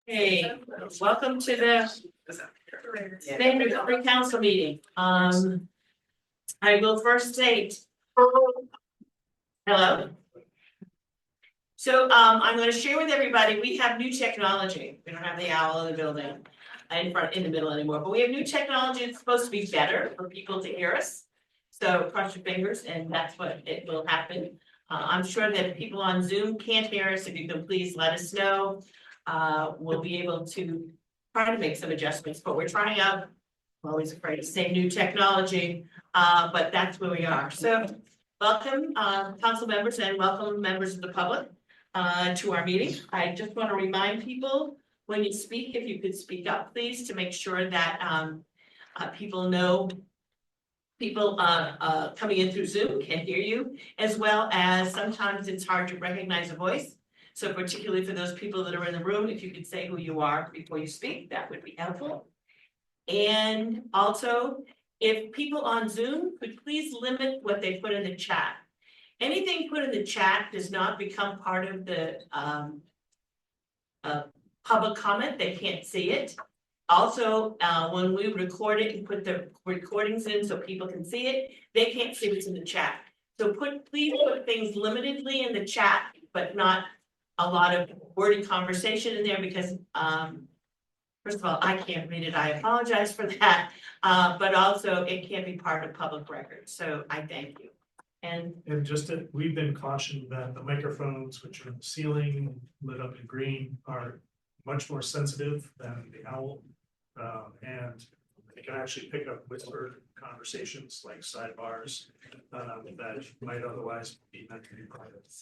Hey, welcome to the Maine Recovery Council meeting. I will first state. Hello. So I'm going to share with everybody, we have new technology. We don't have the owl in the building in the middle anymore, but we have new technology. It's supposed to be better for people to hear us. So cross your fingers and that's what it will happen. I'm sure that people on Zoom can't hear us. If you can please let us know. We'll be able to try to make some adjustments, but we're trying out, I'm always afraid to say new technology, but that's where we are. So welcome, council members and welcome members of the public to our meeting. I just want to remind people when you speak, if you could speak up, please, to make sure that people know people coming in through Zoom can hear you, as well as sometimes it's hard to recognize a voice. So particularly for those people that are in the room, if you could say who you are before you speak, that would be helpful. And also, if people on Zoom could please limit what they put in the chat. Anything put in the chat does not become part of the public comment. They can't see it. Also, when we record it and put the recordings in so people can see it, they can't see what's in the chat. So please put things limitedly in the chat, but not a lot of wordy conversation in there because, first of all, I can't read it. I apologize for that. But also it can't be part of public record. So I thank you. And just that we've been cautioned that the microphones, which are in the ceiling, lit up in green, are much more sensitive than the owl. And they can actually pick up whispered conversations like sidebars that might otherwise be meant to be private.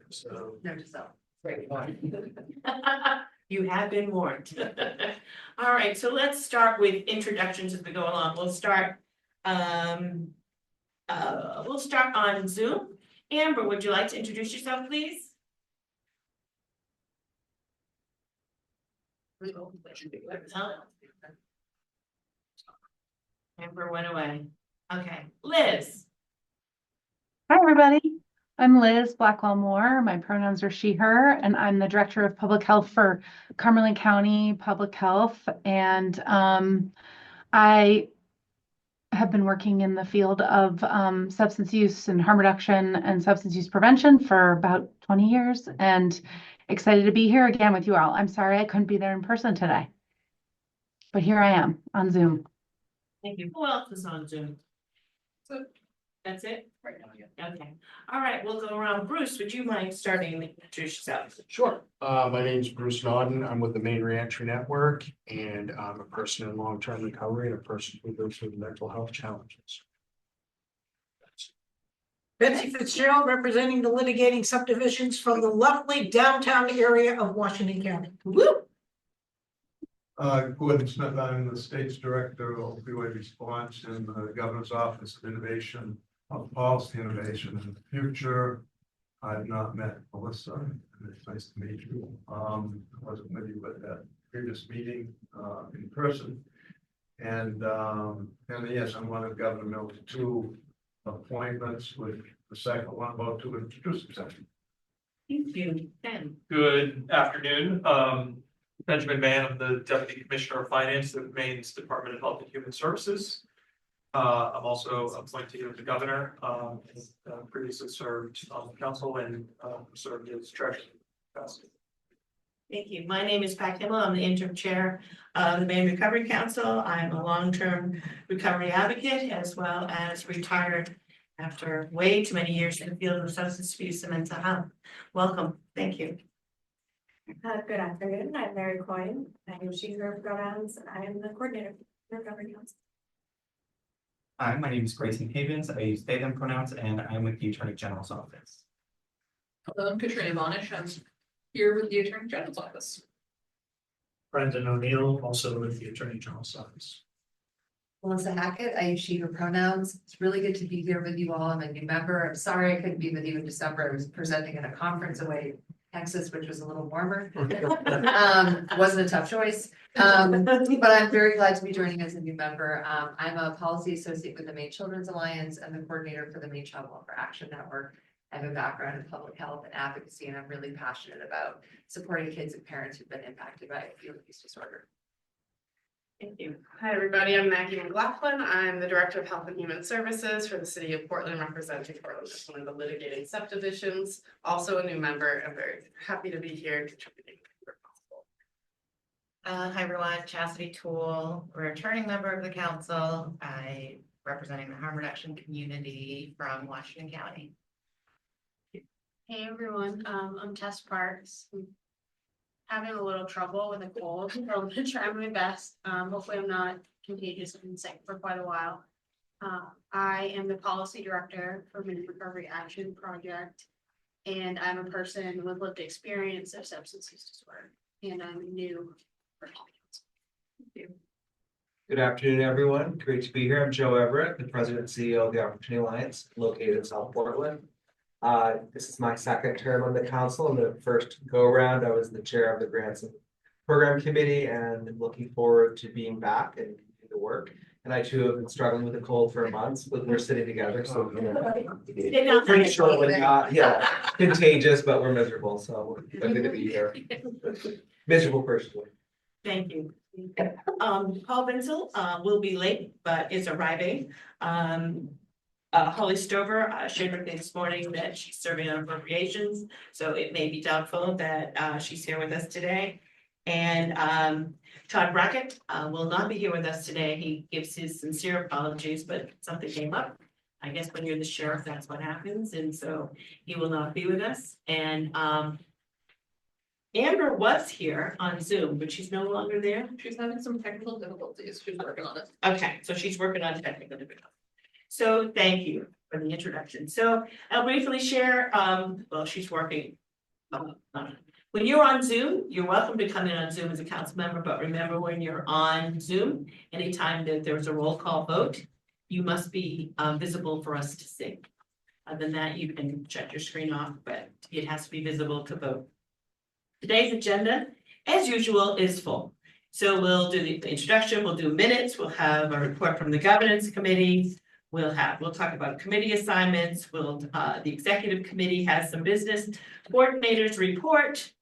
So you have been warned. All right, so let's start with introductions as we go along. We'll start on Zoom. Amber, would you like to introduce yourself, please? Amber went away. Okay, Liz. Hi, everybody. I'm Liz Blackwell-Moore. My pronouns are she, her, and I'm the Director of Public Health for Cumberland County Public Health. And I have been working in the field of substance use and harm reduction and substance use prevention for about 20 years and excited to be here again with you all. I'm sorry I couldn't be there in person today, but here I am on Zoom. Thank you. Who else is on Zoom? That's it? Right now, yeah. Okay. All right, we'll go around. Bruce, would you mind starting to introduce yourself? Sure. My name is Bruce Naughton. I'm with the Maine Reentry Network, and I'm a person in long-term recovery and a person who goes through mental health challenges. Betsy Fitzgerald, representing the litigating subdivisions from the lovely downtown area of Washington County. Woo! Gordon Smith, I'm the state's director of opioid response in the governor's office of innovation, of policy innovation in the future. I've not met Melissa, and it's nice to meet you. I wasn't with you at that previous meeting in person. And yes, I'm one of Governor Mills' 2 appointments, with the second one about to introduce himself. Thank you. Ben. Good afternoon. Benjamin Mann, I'm the Deputy Commissioner of Finance of Maine's Department of Health and Human Services. I'm also appointed of the governor, and previously served on the council and served as treasurer. Thank you. My name is Pat Kimmel. I'm the interim chair of the Maine Recovery Council. I'm a long-term recovery advocate as well as retired after way too many years in the field of substance abuse and mental health. Welcome. Thank you. Good afternoon. I'm Mary Coyne. I am she, her pronouns, and I am the coordinator for Recovery Council. Hi, my name is Grayson Havens. I use they, them pronouns, and I'm with the Attorney General's office. Hello, I'm Katrina Vonish. I'm here with the Attorney General's office. Brendan O'Neill, also with the Attorney General's office. Melissa Hackett, I use she, her pronouns. It's really good to be here with you all. I'm a new member. I'm sorry I couldn't be with you in December. I was presenting at a conference away in Texas, which was a little warmer. Wasn't a tough choice. But I'm very glad to be joining as a new member. I'm a policy associate with the Maine Children's Alliance and the coordinator for the Maine Child Welfare Action Network. I have a background in public health and advocacy, and I'm really passionate about supporting kids and parents who've been impacted by opioid use disorder. Thank you. Hi, everybody. I'm Maggie McLaughlin. I'm the Director of Health and Human Services for the City of Portland, representing Portland as one of the litigating subdivisions. Also a new member. I'm very happy to be here contributing where possible. Hi, everyone. Chastity Toole, returning member of the council. I representing the harm reduction community from Washington County. Hey everyone, I'm Tess Parks. I'm having a little trouble with a cold, so I'm gonna try my best. Hopefully I'm not contagious. I've been sick for quite a while. I am the policy director for Maine Recovery Action Project. And I'm a person with lived experience of substance use disorder, and I'm new for council. Thank you. Good afternoon, everyone. Great to be here. I'm Joe Everett, the president and CEO of the Opportunity Alliance located in South Portland. This is my second term on the council. In the first go around, I was the chair of the Grants and Program Committee, and looking forward to being back and doing the work. And I too have been struggling with a cold for months, but we're sitting together, so pretty shortly, contagious, but we're miserable, so I'm good to be here. Miserable personally. Thank you. Paul Vincel, will be late, but is arriving. Holly Stover, shared with me this morning that she's serving on appropriations, so it may be doubtful that, she's here with us today. And, Todd Brackett, will not be here with us today. He gives his sincere apologies, but something came up. I guess when you're the sheriff, that's what happens, and so he will not be with us. And, Amber was here on Zoom, but she's no longer there. She's having some technical difficulties. She's working on it. Okay, so she's working on technical difficulties. So thank you for the introduction. So I'll briefly share, well, she's working. When you're on Zoom, you're welcome to come in on Zoom as a council member, but remember when you're on Zoom, anytime that there's a roll call vote, you must be visible for us to see. Other than that, you can shut your screen off, but it has to be visible to vote. Today's agenda, as usual, is full. So we'll do the introduction, we'll do minutes, we'll have a report from the governance committee. We'll talk about committee assignments, the executive committee has some business, coordinators report,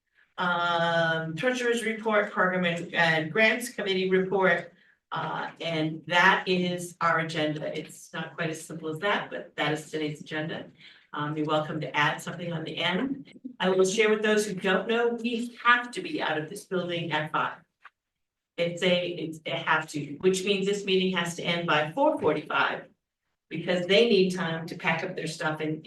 treasurer's report, program and grants committee report. And that is our agenda. It's not quite as simple as that, but that is today's agenda. You're welcome to add something on the end. I will share with those who don't know, we have to be out of this building at 5. It's a have to, which means this meeting has to end by 4:45. Because they need time to pack up their stuff and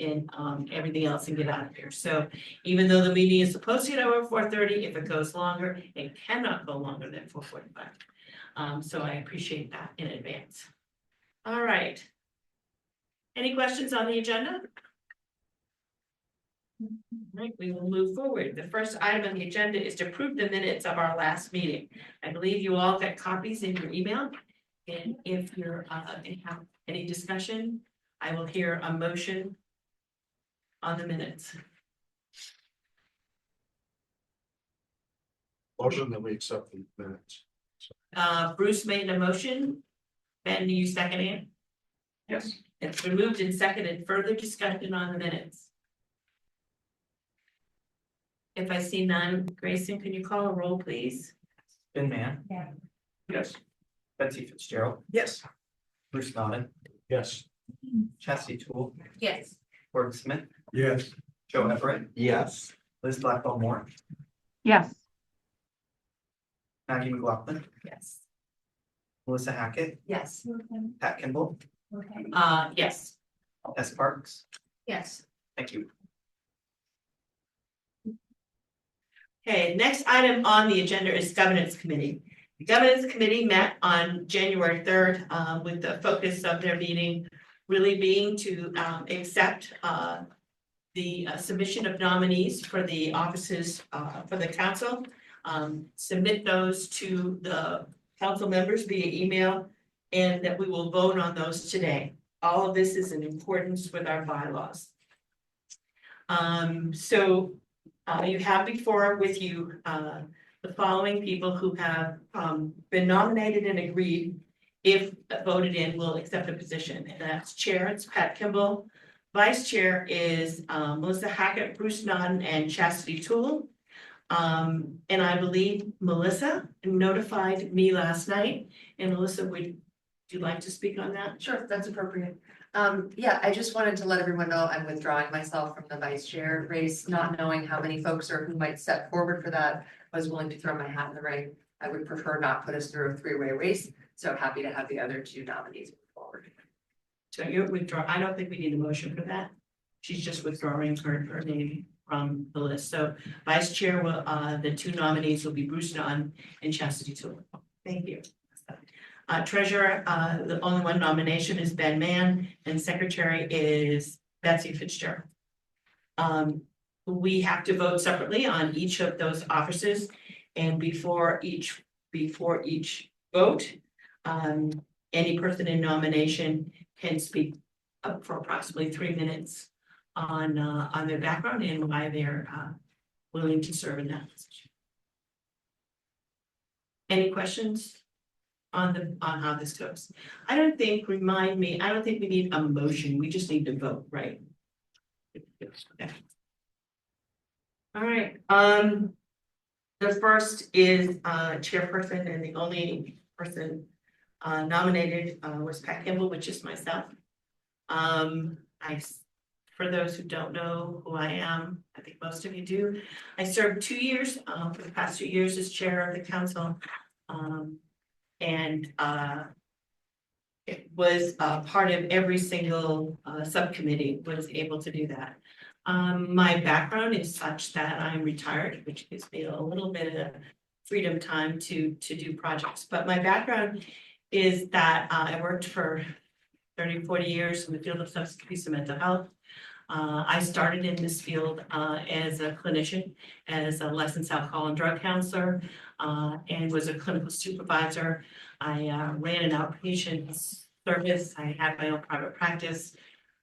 everything else and get out of here. So even though the meeting is supposed to get over 4:30, if it goes longer, it cannot go longer than 4:45. So I appreciate that in advance. All right. Any questions on the agenda? All right, we will move forward. The first item on the agenda is to approve the minutes of our last meeting. I believe you all got copies in your email. And if you're have any discussion, I will hear a motion on the minutes. Motion that we accept the minutes. Bruce made a motion. Ben, you second it? Yes. It's been moved and seconded. Further discussion on the minutes. If I see none, Grayson, can you call a roll, please? Ben Mann. Yeah. Yes. Betsy Fitzgerald. Yes. Bruce Naughton. Yes. Chastity Toole. Yes. Gordon Smith. Yes. Joe Everett. Yes. Liz Blackwell Moore. Yes. Maggie McLaughlin. Yes. Melissa Hackett. Yes. Pat Kimball. Yes. Tess Parks. Yes. Thank you. Okay, next item on the agenda is governance committee. The governance committee met on January 3rd with the focus of their meeting really being to accept the submission of nominees for the offices for the council. Submit those to the council members via email, and that we will vote on those today. All of this is in accordance with our bylaws. You have before with you the following people who have been nominated and agreed, if voted in, will accept a position. And that's Chair, it's Pat Kimball, Vice Chair is Melissa Hackett, Bruce Naughton, and Chastity Toole. And I believe Melissa notified me last night, and Melissa, would you like to speak on that? Sure, that's appropriate. Yeah, I just wanted to let everyone know I'm withdrawing myself from the vice chair race, not knowing how many folks or who might step forward for that. I was willing to throw my hat in the ring. I would prefer not put us through a three-way race, so happy to have the other two nominees move forward. So you're withdraw, I don't think we need a motion for that. She's just withdrawing her name from the list. So Vice Chair will, the two nominees will be Bruce Naughton and Chastity Toole. Thank you. Treasurer, the only one nomination is Ben Mann, and Secretary is Betsy Fitzgerald. We have to vote separately on each of those offices, and before each vote, any person in nomination can speak up for approximately 3 minutes on their background and why they're willing to serve in that position. Any questions on how this goes? I don't think we need a motion, we just need to vote, right? Okay. All right, the first is chairperson, and the only person nominated was Pat Kimball, which is myself. For those who don't know who I am, I think most of you do. I served 2 years, for the past 2 years as chair of the council. And it was part of every single subcommittee was able to do that. My background is such that I'm retired, which gives me a little bit of freedom time to do projects. But my background is that I worked for 30, 40 years in the field of substance abuse and mental health. I started in this field as a clinician, as a licensed alcohol and drug counselor, and was a clinical supervisor. I ran an outpatient service. I had my own private practice.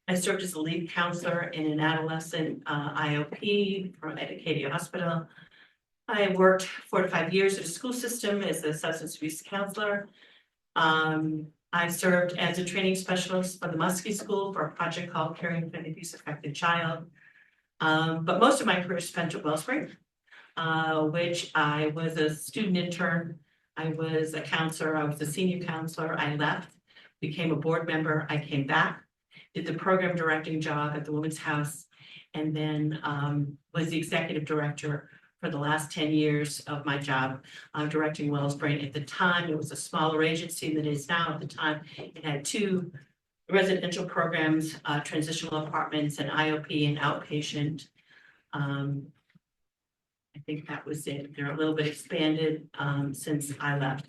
I served as a lead counselor in an adolescent IOP at Acadia Hospital. I worked 4 to 5 years at a school system as a substance abuse counselor. I served as a training specialist for the Muskie School for a project called Caring for an Abuse Affected Child. But most of my career spent at Wellspring, which I was a student intern. I was a counselor. I was a senior counselor. I left, became a board member. I came back, did the program directing job at the Women's House, and then was the executive director for the last 10 years of my job directing Wellspring. At the time, it was a smaller agency than it is now. At the time, it had 2 residential programs, transitional apartments, and IOP and outpatient. I think that was it. They're a little bit expanded since I left.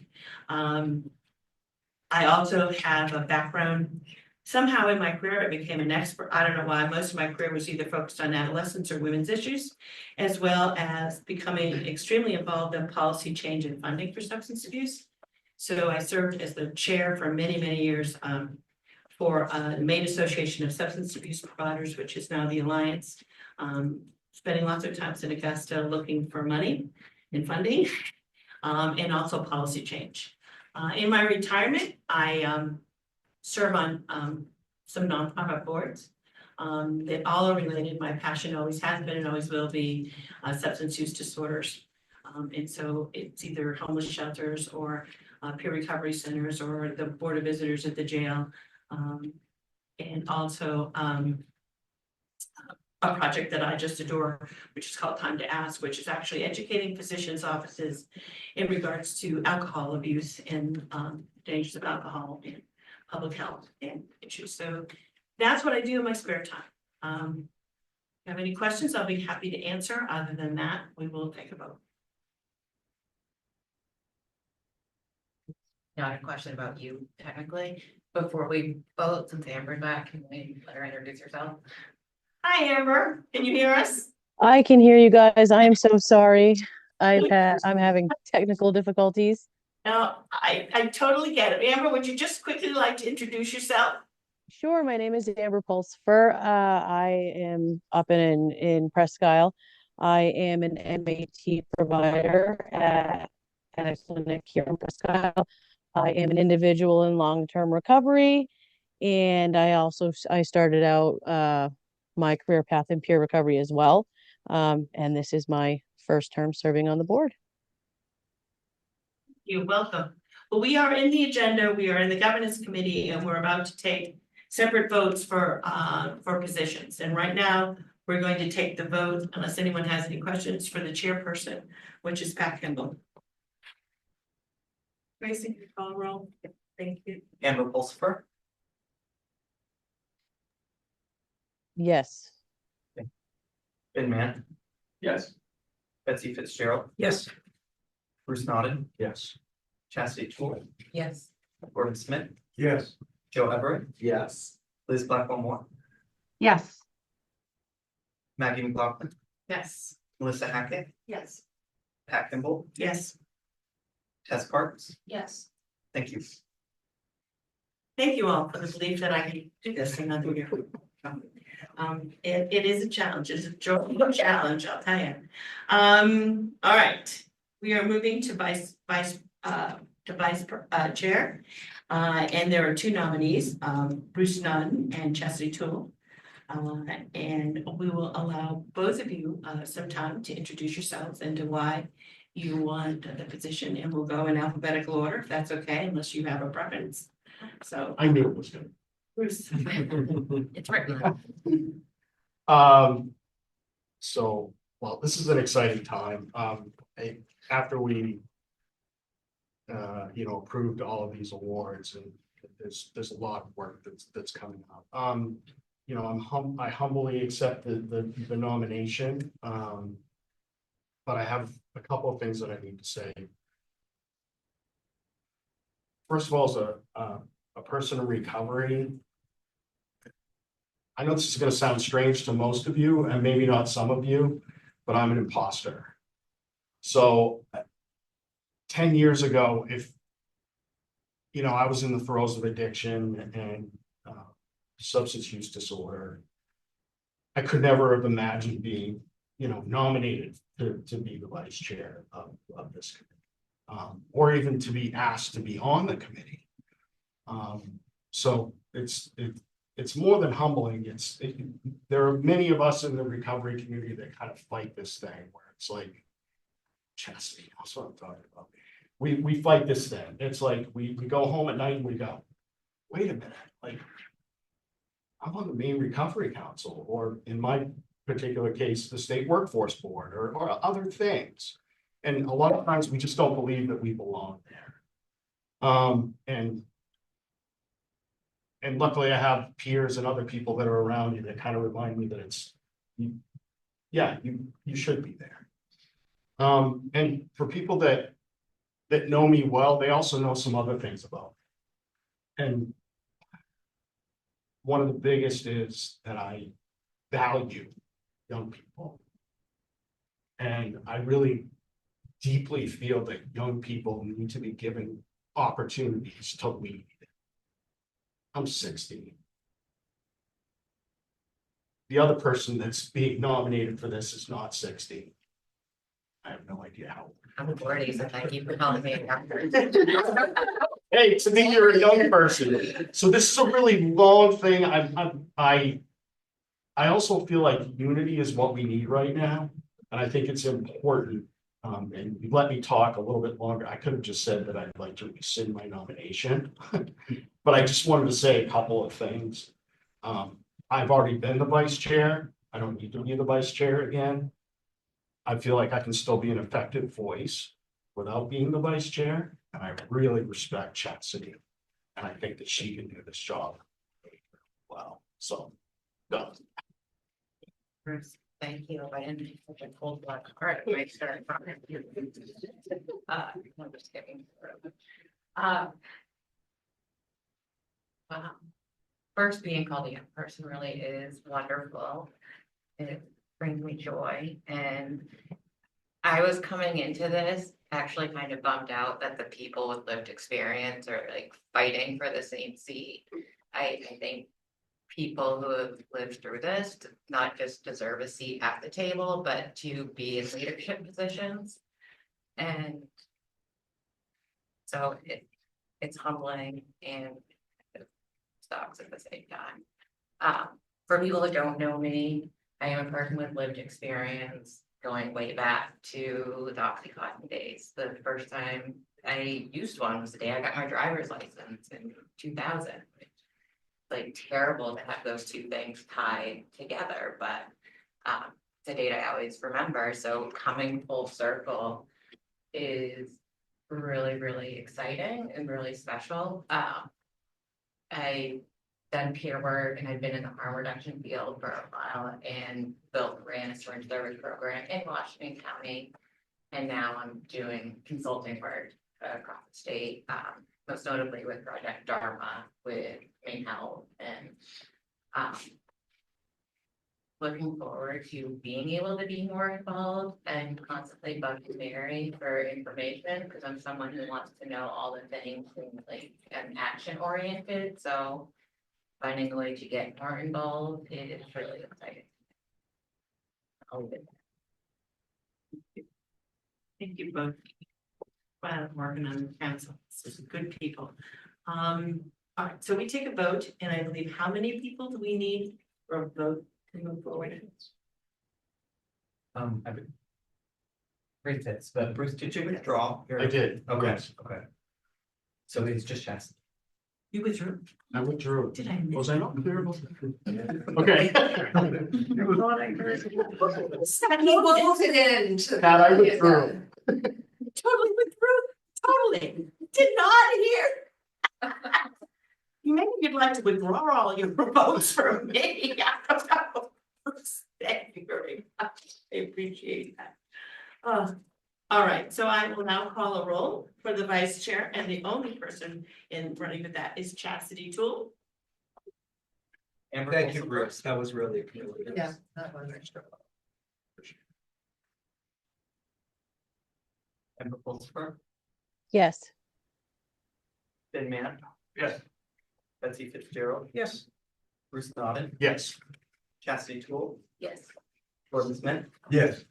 I also have a background. Somehow in my career, I became an expert. I don't know why. Most of my career was either focused on adolescents or women's issues, as well as becoming extremely involved in policy change and funding for substance abuse. So I served as the chair for many, many years for the Maine Association of Substance Abuse Providers, which is now the Alliance. Spending lots of times in Augusta looking for money and funding, and also policy change. In my retirement, I serve on some nonprofit boards that all are related. My passion always has been and always will be substance use disorders. And so it's either homeless shelters or peer recovery centers or the board of visitors at the jail. And also a project that I just adore, which is called Time to Ask, which is actually educating physicians' offices in regards to alcohol abuse and dangers of alcohol and public health and issues. So that's what I do in my spare time. If you have any questions, I'll be happy to answer. Other than that, we will take a vote. Not a question about you technically. Before we vote, since Amber's back, can we let her introduce herself? Hi, Amber. Can you hear us? I can hear you guys. I am so sorry. I'm having technical difficulties. No, I totally get it. Amber, would you just quickly like to introduce yourself? Sure, my name is Amber Pulsifer. I am up in Presque Isle. I am an MAT provider at a clinic here in Presque Isle. I am an individual in long-term recovery, And I started out my career path in peer recovery as well. And this is my first term serving on the board. You're welcome. Well, we are in the agenda, we are in the governance committee, and we're about to take separate votes for positions. And right now, we're going to take the vote, unless anyone has any questions, for the chairperson, which is Pat Kimball. Tracy, you call roll. Thank you. Amber Pulsifer, Yes. Ben Mann, Yes. Betsy Fitzgerald, Yes. Bruce Nodden, Yes. Chastity Tool, Yes. Gordon Smith, Yes. Joe Everett, Yes. Liz Blackwell Moore, Yes. Maggie McLaughlin, Yes. Melissa Hackett, Yes. Pat Kimball, Yes. Tess Parks. Yes. Thank you. Thank you all for the belief that I can do this another year. It is a challenge, it's a challenge, I'll tell you. All right, we are moving to vice chair. And there are two nominees, Bruce Nunn and Chastity Toole. And we will allow both of you some time to introduce yourselves and to why you want the position, and we'll go in alphabetical order, if that's okay, unless you have a preference. So. I knew it was gonna. Bruce. It's written. So, well, this is an exciting time. After we approved all of these awards, and there's a lot of work that's coming up. I humbly accept the nomination. But I have a couple of things that I need to say. First of all, as a person in recovery, I know this is going to sound strange to most of you, and maybe not some of you, but I'm an imposter. So 10 years ago, if I was in the throes of addiction and substance use disorder, I could never have imagined being, nominated to be the vice chair of this committee, or even to be asked to be on the committee. So it's more than humbling. There are many of us in the recovery community that kind of fight this thing where it's like, Chastity, that's what I'm talking about. We fight this thing. It's like we go home at night and we go, wait a minute, like I'm on the Maine Recovery Council, or in my particular case, the State Workforce Board, or other things. And a lot of times we just don't believe that we belong there. And luckily I have peers and other people that are around you that kind of remind me that you should be there. And for people that know me well, they also know some other things about me. And one of the biggest is that I value young people. And I really deeply feel that young people need to be given opportunities to lead. I'm 60. The other person that's being nominated for this is not 60. I have no idea how. I'm 40, so thank you for calling me a doctor. Hey, to me, you're a young person. So this is a really long thing. I also feel like unity is what we need right now. And I think it's important. And you let me talk a little bit longer. I could have just said that I'd like to rescind my nomination. But I just wanted to say a couple of things. I've already been the vice chair. I don't need to be the vice chair again. I feel like I can still be an effective voice without being the vice chair. And I really respect Chastity. And I think that she can do this job well. So, done. Bruce, thank you. I didn't make such a cold blood. All right, I started from I'm just kidding. Wow. First, being called a young person really is wonderful. It brings me joy, and I was coming into this actually kind of bummed out that the people with lived experience are like fighting for the same seat. I think people who have lived through this not just deserve a seat at the table, but to be in leadership positions. And so it's humbling and stocks at the same time. For people that don't know me, I am a person with lived experience going way back to the OxyContin days. The first time I used one was the day I got my driver's license in 2000. Like terrible to have those two things tied together, but it's a date I always remember. So coming full circle is really, really exciting and really special. I done peer work and I've been in the harm reduction field for a while and ran a syringe service program in Washington County. And now I'm doing consulting work across the state, most notably with Project Dharma with Maine Health, and looking forward to being able to be more involved and constantly bugging Mary for information because I'm someone who wants to know all the things and like I'm action oriented. So finding a way to get more involved is really exciting. I'll leave it there. Thank you both. Wow, working on the council, this is good people. All right, so we take a vote, and I believe how many people do we need for a vote to move forward? I would. Great fits, but Bruce, did you withdraw? I did, Okay, yes. okay. So it's just Chastity. You withdrew? I withdrew. Did I miss? Was I not clear about that? Okay. I thought I heard. He voted in. Pat, I withdrew. Totally withdrew, totally, did not hear. Maybe you'd like to withdraw all your votes from me. I don't know. Thank you very much, I appreciate that. All right, so I will now call a roll for the vice chair, and the only person in running with that is Chastity Toole. Thank you, Bruce. That was really good. Yeah, that was extra. Amber Pulsifer, Yes. Ben Mann, Yes. Betsy Fitzgerald, Yes. Bruce Naughton, Yes. Chastity Toole, Yes. Gordon Smith, Yes.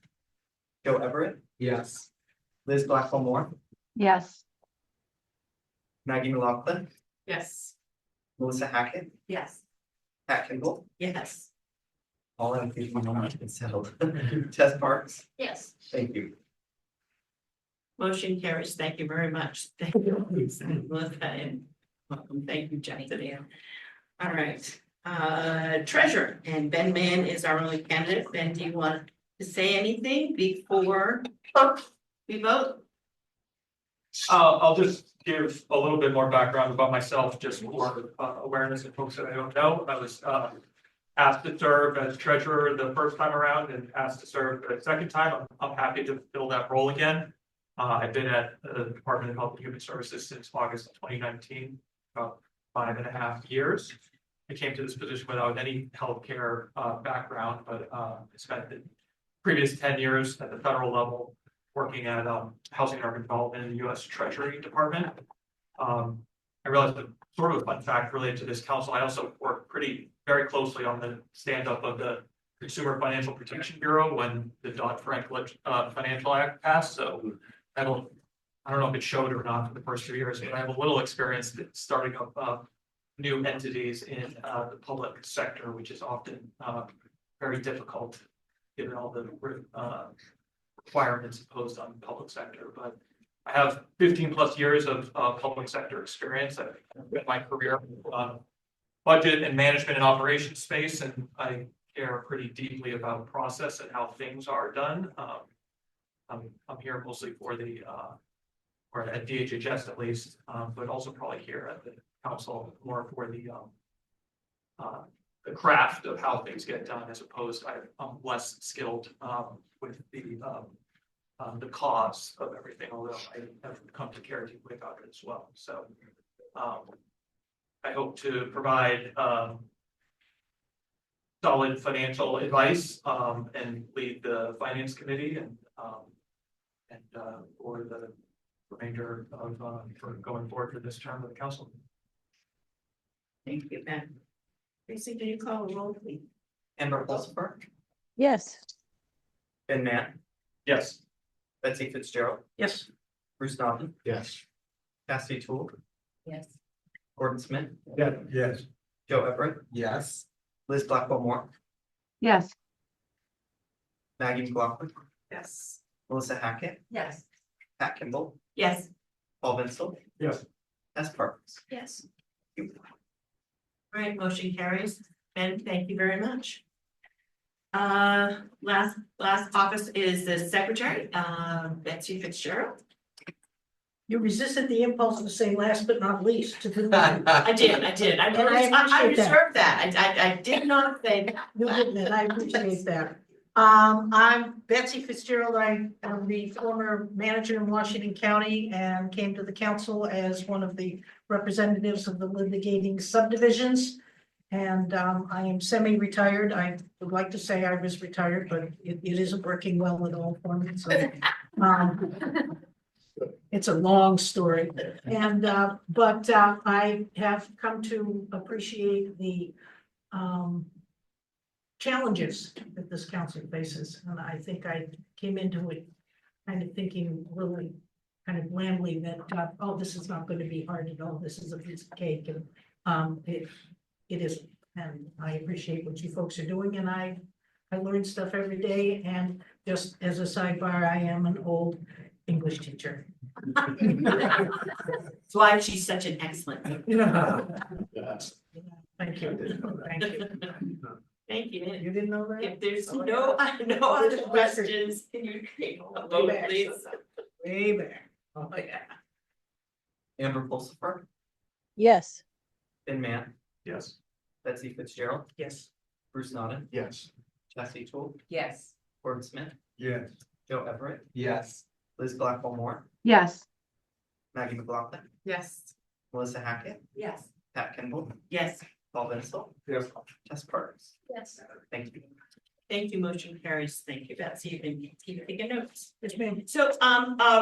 Joe Everett, Yes. Liz Blackwell Moore, Yes. Maggie McLaughlin, Yes. Melissa Hackett, Yes. Pat Kimball, Yes. all in favor, no one's been settled. Tess Parks, Yes. thank you. Motion carries. Thank you very much. Thank you, Lisa and Melissa, and welcome. Thank you, Chastity. All right, treasurer, and Ben Mann is our only candidate. Ben, do you want to say anything before we vote? I'll just give a little bit more background about myself, just for awareness of folks that I don't know. I was asked to serve as treasurer the first time around and asked to serve the second time. I'm happy to fill that role again. I've been at the Department of Health and Human Services since August of 2019, about 5.5 years. I came to this position without any healthcare background, but I spent the previous 10 years at the federal level working at Housing and Urban Development in the U.S. Treasury Department. I realized that sort of a fun fact related to this council, I also worked very closely on the stand-up of the Consumer Financial Protection Bureau when the Dodd-Frank Financial Act passed. So I don't know if it showed or not for the first 2 years, but I have a little experience starting up new entities in the public sector, which is often very difficult given all the requirements imposed on the public sector. But I have 15 plus years of public sector experience. I've spent my career on budget and management and operations space, and I care pretty deeply about process and how things are done. I'm here mostly for the or at DHHS at least, but also probably here at the council more for the craft of how things get done, as opposed I'm less skilled with the cause of everything, although I have come to care deeply about it as well. So I hope to provide solid financial advice and lead the finance committee and for the remainder of for going forward for this term of the council. Thank you, Ben. Tracy, can you call a roll, please? Amber Pulsifer, Yes. Ben Mann, Yes. Betsy Fitzgerald, Yes. Bruce Naughton, Yes. Chastity Toole, Yes. Gordon Smith, Yes. Joe Everett, Yes. Liz Blackwell Moore, Yes. Maggie McLaughlin, Yes. Melissa Hackett, Yes. Pat Kimball, Yes. Paul Vinsel, Yes. Tess Parks. Yes. All right, motion carries. Ben, thank you very much. Last office is the secretary, Betsy Fitzgerald. You resisted the impulse to say last but not least to do. I did. I And I I appreciate that. reserved that. I did not say that. You didn't, and I appreciate that. I'm Betsy Fitzgerald. I am the former manager in Washington County and came to the council as one of the representatives of the litigating subdivisions. And I am semi-retired. I would like to say I was retired, but it isn't working well at all for me, so. It's a long story. And but I have come to appreciate the challenges that this council faces. And I think I came into it kind of thinking really kind of blandly that, oh, this is not going to be hard at all. This is a piece of cake. And it isn't. And I appreciate what you folks are doing. And I learn stuff every day. And just as a sidebar, I am an old English teacher. That's why she's such an excellent. Yes. Thank you. Thank you. Thank you. You didn't know that? If there's Oh, no other Just questions, can you take a Way vote, back. please? Way back. Oh, yeah. Amber Pulsifer, Yes. Ben Mann, Yes. Betsy Fitzgerald, Yes. Bruce Naughton, Yes. Chastity Toole, Yes. Gordon Smith, Yes. Joe Everett, Yes. Liz Blackwell Moore, Yes. Maggie McLaughlin, Yes. Melissa Hackett, Yes. Pat Kimball, Yes, Paul Vinsel, Yes. Tess Parks. Yes. Thank you. thank you, motion carries. Thank you, Betsy. You can keep taking notes. Yes, ma'am. So,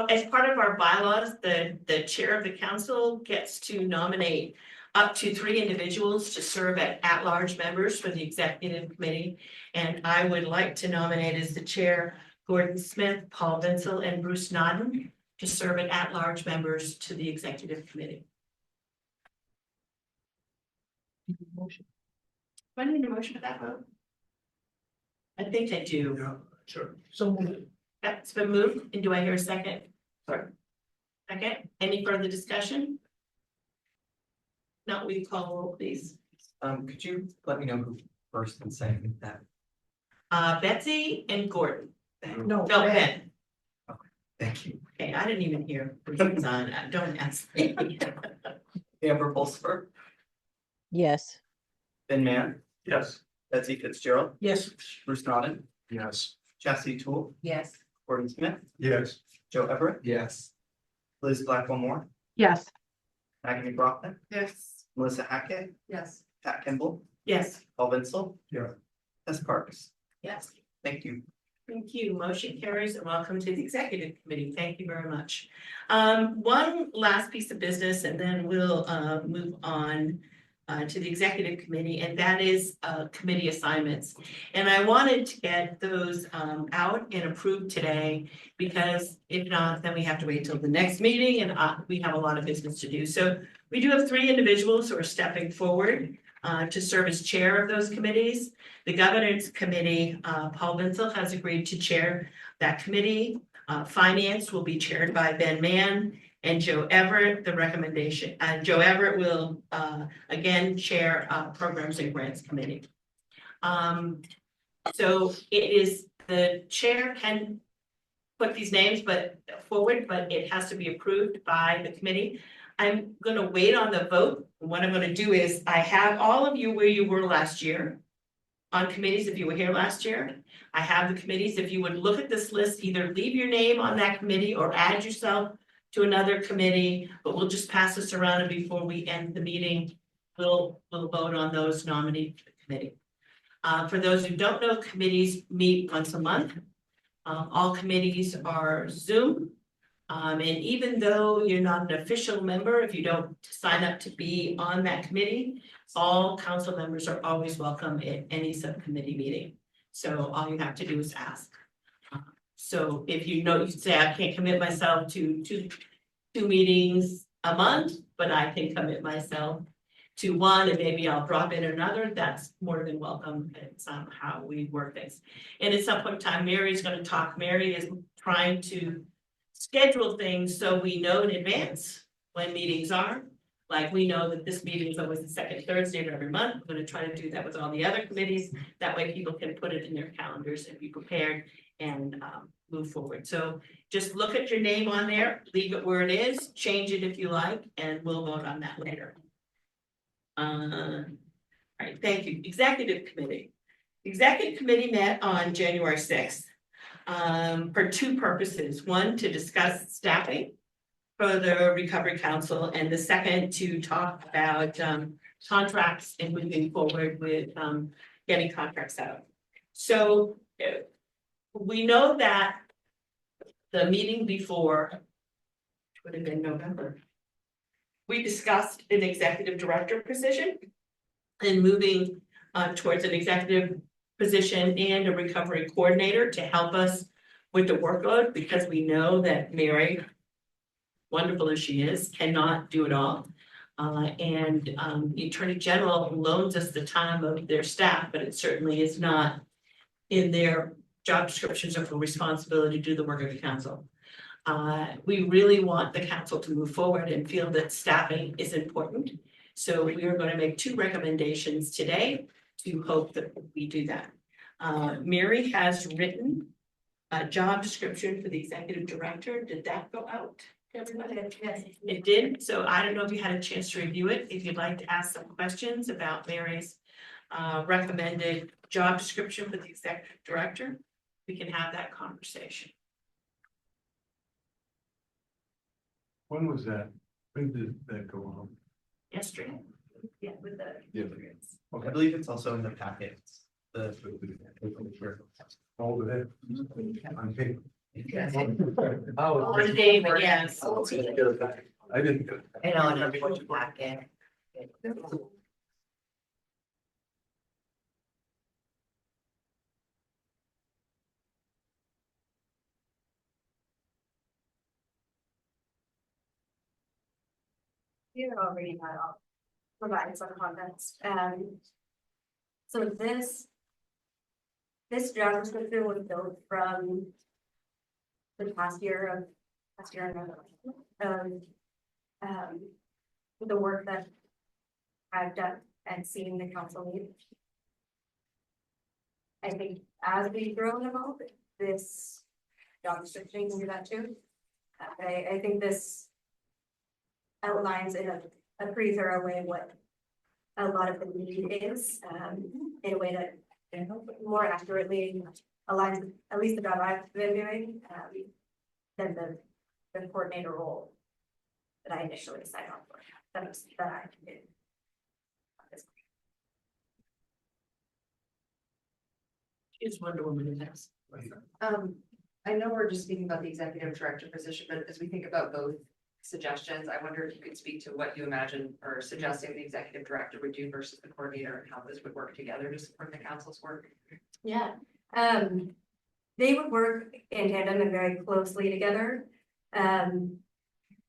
as part of our bylaws, the chair of the council gets to nominate up to 3 individuals to serve at-large members for the executive committee. And I would like to nominate as the chair, Gordon Smith, Paul Vinsel, and Bruce Naughton to serve at-large members to the executive committee. Do I need a motion for that vote? I think I do. Yeah, sure. So That's been moved, and do I hear a second? Sorry. Second, any further discussion? Not, we call roll, please. Could you let me know who first and second that? Betsy and Gordon. No, No, Ben. Ben. Thank you. Okay, I didn't even hear which one's on. Don't ask me. Amber Pulsifer, Yes. Ben Mann, Yes. Betsy Fitzgerald, Yes. Bruce Naughton, Yes. Chastity Toole, Yes. Gordon Smith, Yes. Joe Everett, Yes. Liz Blackwell Moore, Yes. Maggie McLaughlin, Yes. Melissa Hackett, Yes. Pat Kimball, Yes, Paul Vinsel. Yeah. Tess Parks. yes. Thank you. Thank you. Motion carries and welcome to the executive committee. Thank you very much. One last piece of business and then we'll move on to the executive committee, and that is committee assignments. And I wanted to get those out and approved today, because if not, then we have to wait till the next meeting and we have a lot of business to do. So we do have 3 individuals who are stepping forward to serve as chair of those committees. The governance committee, Paul Vinsel has agreed to chair that committee. Finance will be chaired by Ben Mann and Joe Everett. The recommendation, Joe Everett will again chair programs and grants committee. So it is, the chair can put these names forward, but it has to be approved by the committee. I'm gonna wait on the vote. What I'm gonna do is, I have all of you where you were last year on committees, if you were here last year. I have the committees. If you would look at this list, either leave your name on that committee or add yourself to another committee, but we'll just pass this around, and before we end the meeting, we'll vote on those nominated for the committee. For those who don't know, committees meet once a month. All committees are Zoom. And even though you're not an official member, if you don't sign up to be on that committee, all council members are always welcome at any subcommittee meeting. So all you have to do is ask. So if you know, you say, I can't commit myself to two meetings a month, but I can commit myself to one, and maybe I'll drop in another, that's more than welcome. It's how we work things. And at some point in time, Mary's gonna talk. Mary is trying to schedule things so we know in advance when meetings are. Like, we know that this meeting is always the second Thursday of every month. We're gonna try to do that with all the other committees. That way people can put it in their calendars and be prepared and move forward. So just look at your name on there, leave it where it is, change it if you like, and we'll vote on that later. All right, thank you. Executive Committee. The Executive Committee met on January 6th for two purposes. One, to discuss staffing for the Recovery Council, and the second to talk about contracts and moving forward with getting contracts out. So we know that the meeting before, which would have been November, we discussed an executive director position and moving towards an executive position and a recovery coordinator to help us with the workload, because we know that Mary, wonderful as she is, cannot do it all. The Attorney General loans us the time of their staff, but it certainly is not in their job descriptions or for responsibility to do the work of the council. We really want the council to move forward and feel that staffing is important. So we are going to make two recommendations today to hope that we do that. Mary has written a job description for the executive director. Did that go out to everybody? Yes. It did. So I don't know if you had a chance to review it. If you'd like to ask some questions about Mary's recommended job description for the executive director, we can have that conversation. When was that? When did that go on? Yesterday. Yeah, with the. I believe it's also in the packets. All of it? On paper. Oh. On David, yes. I didn't. I know, in everyone's packet. You're already had all provided some context. So this job description was built from the past year of the work that I've done and seen the council need. I think as we grow and evolve, this job description can do that too. I think this outlines in a pretty thorough way what a lot of the need is, in a way that more accurately aligns with at least the job I've been doing, than the coordinator role that I initially signed on for, that I did. It's Wonder Woman in this. I know we're just speaking about the executive director position, but as we think about both suggestions, I wonder if you could speak to what you imagine or suggesting the executive director would do versus the coordinator, and how this would work together to support the council's work. Yeah, they would work in tandem and very closely together. The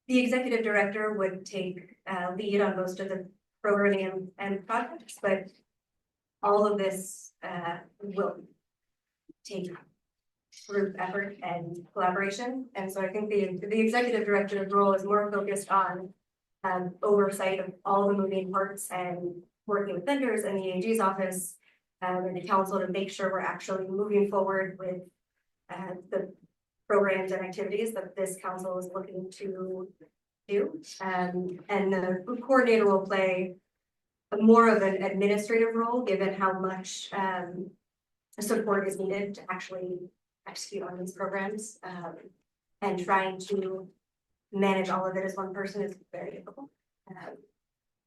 executive director would take lead on most of the programming and projects, but all of this will take group effort and collaboration. And so I think the executive director's role is more focused on oversight of all the moving parts and working with vendors and the AG's office and the council to make sure we're actually moving forward with the programs and activities that this council is looking to do. And the coordinator will play more of an administrative role, given how much support is needed to actually execute on these programs. And trying to manage all of it as one person is very difficult.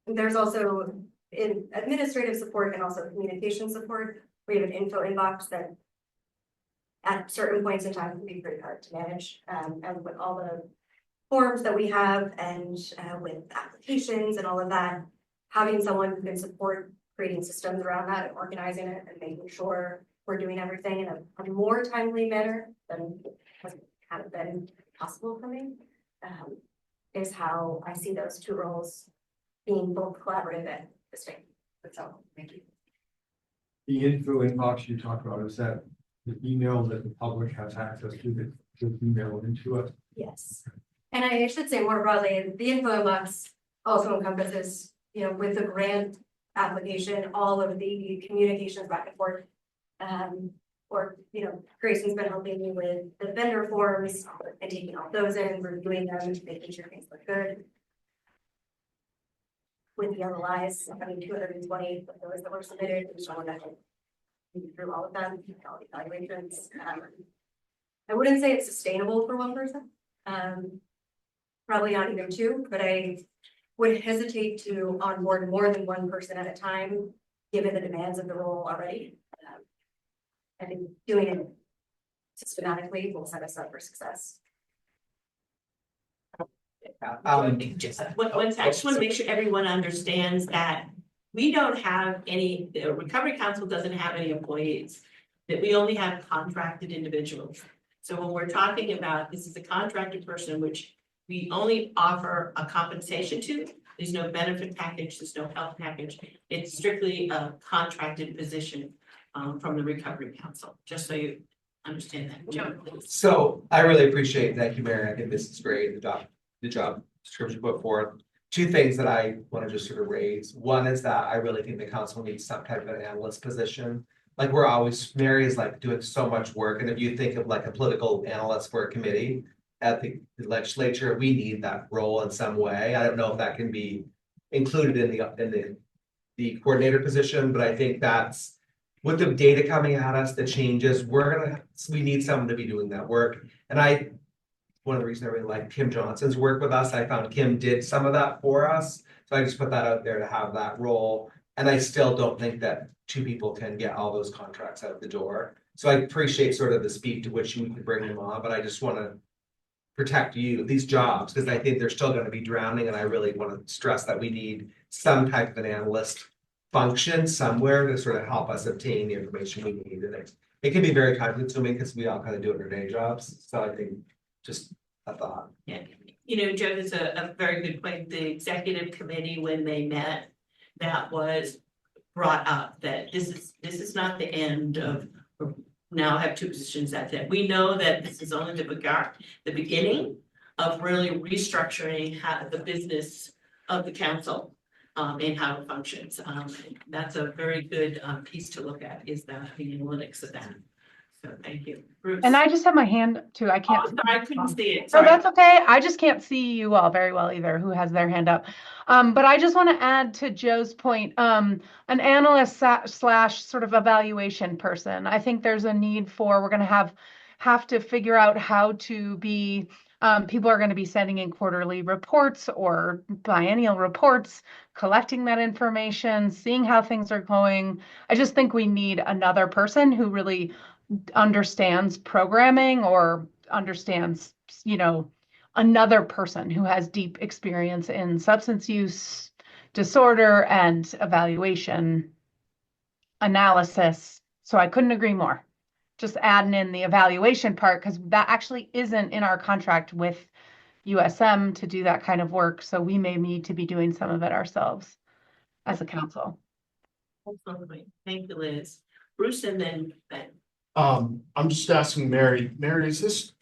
There's also in administrative support and also communication support. We have an info inbox that at certain points in time can be pretty hard to manage. And with all the forms that we have and with applications and all of that, having someone who can support creating systems around that and organizing it and making sure we're doing everything in a more timely manner than has kind of been possible for me, is how I see those two roles being both collaborative and distinct. That's all, thank you. The info inbox you talked about, is that the email that the public has access to, the email into it? Yes. And I should say more broadly, the info inbox also encompasses, with the grant application, all of the communications back and forth. Grayson's been helping me with the vendor forms and taking all those in, reviewing them, making sure things look good. With the LOIs, 220 of those that were submitted, and showing that through all of them, all the evaluations. I wouldn't say it's sustainable for one person. Probably not even two, but I would hesitate to onboard more than one person at a time, given the demands of the role already. I think doing it systematically will set us up for success. Just one sec, I just want to make sure everyone understands that we don't have any, the Recovery Council doesn't have any employees, that we only have contracted individuals. So when we're talking about, this is a contracted person, which we only offer a compensation to, there's no benefit package, there's no health package. It's strictly a contracted position from the Recovery Council, just so you understand that. Joe, please. So I really appreciate, thank you, Mary. I think this is great, the job description put forth. Two things that I want to just sort of raise. One is that I really think the council needs some type of an analyst position. Like we're always, Mary is like doing so much work. And if you think of like a political analyst for a committee at the legislature, we need that role in some way. I don't know if that can be included in the coordinator position, but I think that's with the data coming at us, the changes, we need someone to be doing that work. And one of the reasons I really like Kim Johnson's work with us, I found Kim did some of that for us. So I just put that out there to have that role. And I still don't think that two people can get all those contracts out the door. So I appreciate sort of the speed to which you can bring them on, but I just want to protect these jobs, because I think they're still going to be drowning. And I really want to stress that we need some type of an analyst function somewhere to sort of help us obtain the information we need. And it can be very time consuming because we all kind of do it in our day jobs. So I think just a thought. Yeah, Joe, that's a very good point. The executive committee, when they met, that was brought up that this is not the end of, now have two positions at that. We know that this is only the beginning of really restructuring how the business of the council and how it functions. That's a very good piece to look at, is the analytics of that. So thank you, Bruce. And I just have my hand too. I can't. Oh, sorry, I couldn't see it. So Sorry. that's okay. I just can't see you all very well either, who has their hand up. But I just want to add to Joe's point, an analyst slash sort of evaluation person. I think there's a need for, we're going to have to figure out how to be, people are going to be sending in quarterly reports or biennial reports, collecting that information, seeing how things are going. I just think we need another person who really understands programming or understands, another person who has deep experience in substance use disorder and evaluation analysis. So I couldn't agree more. Just adding in the evaluation part, because that actually isn't in our contract with USM to do that kind of work. So we may need to be doing some of it ourselves as a council. Absolutely. Thank you, Liz. Bruce and then Ben. I'm just asking Mary, is this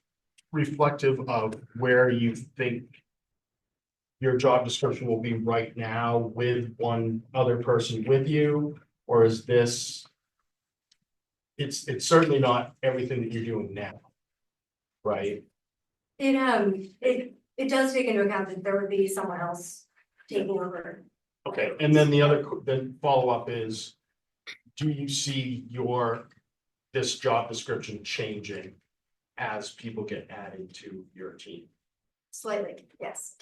reflective of where you think your job description will be right now with one other person with you? Or is this, it's certainly not everything that you're doing now, right? It does take into account that there would be someone else taking over. Okay, and then the follow-up is, do you see this job description changing as people get added to your team? Slightly, yes.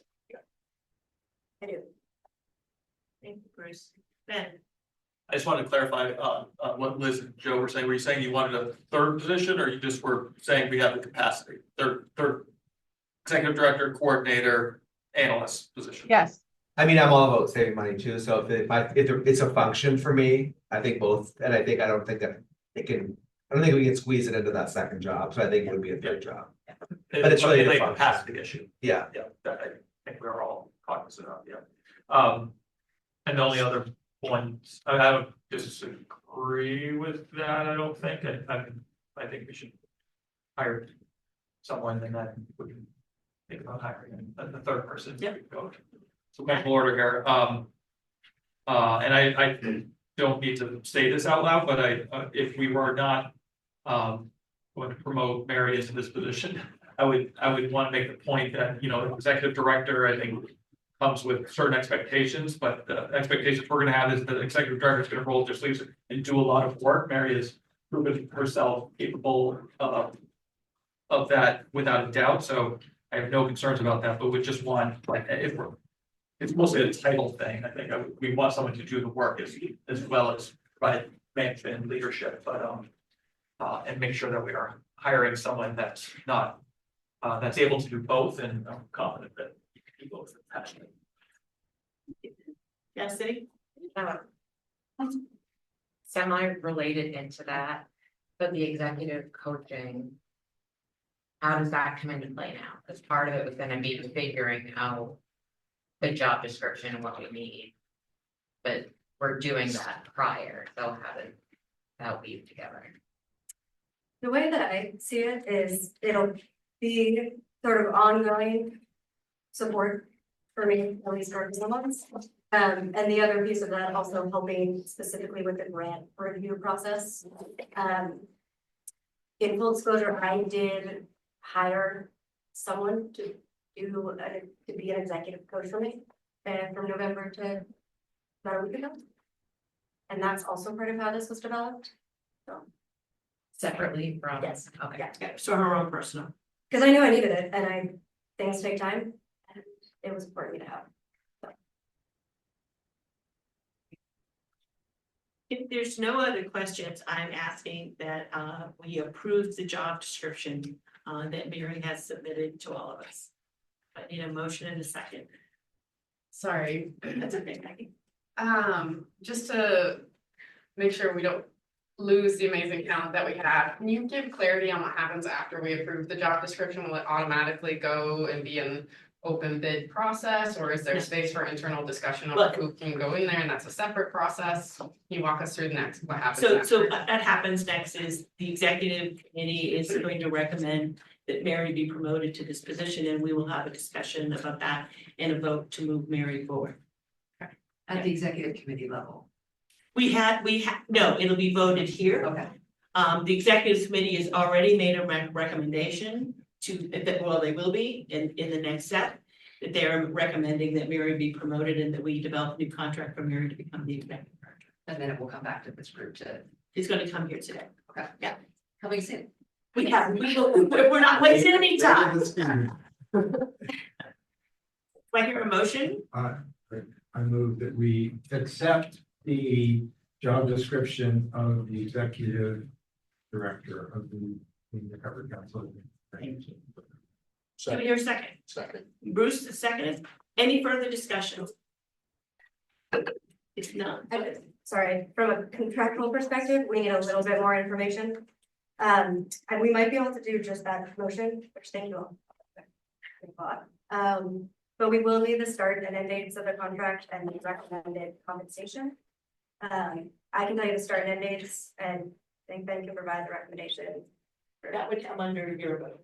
I do. Thank you, Bruce. Ben. I just wanted to clarify, what Liz and Joe were saying. Were you saying you wanted a third position, or you just were saying we have the capacity? Third executive director, coordinator, analyst position? Yes. I mean, I'm all about saving money too. So if it's a function for me, I think both, and I don't think we can squeeze it into that second job. So I think it would be a third job. But it's really a capacity issue. Yeah. Yeah, that I think we're all cognizant of, yeah. And the only other point, I would disagree with that, I don't think, I think we should hire someone and then we can think about hiring the third person. Yep. So mental order here, and I don't need to say this out loud, but if we were not, going to promote Mary into this position, I would want to make the point that, you know, executive director, I think, comes with certain expectations, but the expectations we're gonna have is that executive director is gonna roll up their sleeves and do a lot of work. Mary has proven herself capable of that without a doubt, so I have no concerns about that, but we just want, like, it's mostly a title thing. I think we want someone to do the work as well as provide management and leadership, but and make sure that we are hiring someone that's not that's able to do both, and I'm confident that you can do both. Yes, Cindy? Semi-related into that, but the executive coaching. How does that come into play now? Because part of it was gonna be figuring out the job description and what we need. But we're doing that prior, so how did that weave together? The way that I see it is it'll be sort of ongoing support for me, at least for the months. And the other piece of that also helping specifically with the grant review process. In full disclosure, I did hire someone to be an executive coach for me, and from November to about a week ago. And that's also part of how this was developed. So. Separately from? Yes. Okay. Yeah, so her own personal. Because I knew I needed it, and things take time, and it was important to have. So. If there's no other questions, I'm asking that we approve the job description that Mary has submitted to all of us. I need a motion in a second. Sorry. That's okay, Maggie. Just to make sure we don't lose the amazing talent that we have, can you give clarity on what happens after we approve the job description? Will it automatically go and be an open bid process, or is there space for internal discussion of who can go in there, and that's a separate process? Can you walk us through the next, what happens next? So what happens next is the executive committee is going to recommend that Mary be promoted to this position, and we will have a discussion about that and a vote to move Mary forward. At the executive committee level. No, it'll be voted here. Okay. The executive committee has already made a recommendation they will be in the next step. That they're recommending that Mary be promoted and that we develop a new contract for Mary to become the executive director. And then it will come back to this group to. He's gonna come here today. Okay. Yeah. Coming soon. We're not wasting any time. Do I hear a motion? I move that we accept the job description of the executive director of the Recovery Council. Thank you. Do we hear a second? Second. Bruce, the second. Any further discussion? It's not. Sorry, from a contractual perspective, we need a little bit more information. And we might be able to do just that motion, which thank you all. But we will need the start and end dates of the contract and the recommended compensation. I can tell you the start and end dates, and then Ben can provide the recommendation. That would come under your vote.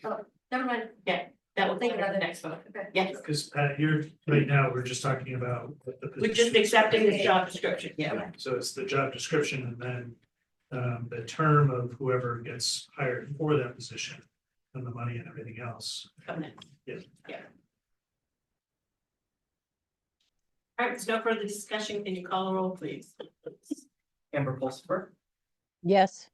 Oh, never mind. Yeah, that will Think take about the it. next vote. Okay. Yes, Because right now, we're just talking about what the we're just position. accepting this job description, yeah. Yeah, so it's the job description and then the term of whoever gets hired for that position and the money and everything else. Come next. Yes. Yeah. All right, there's no further discussion. Can you call the roll, please? Amber Pulsifer, Yes.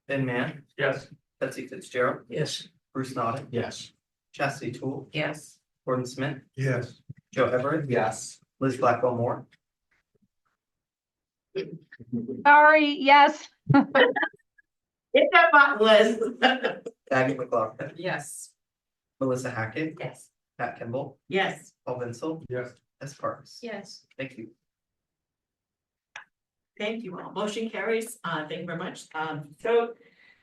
Ben Mann, Yes. Betsy Fitzgerald, Yes. Bruce Naughton, Yes. Chastity Toole, Yes. Gordon Smith, Yes. Joe Everett, Yes. Liz Blackwell Moore, Sorry, yes. Hit that button, Liz. Aggie McLaughlin, Yes. Melissa Hackett, Yes. Pat Kimball, Yes, Paul Vinsel, Yes. S. Parks. Yes. Thank you. thank you all. Motion carries. Thank you very much. So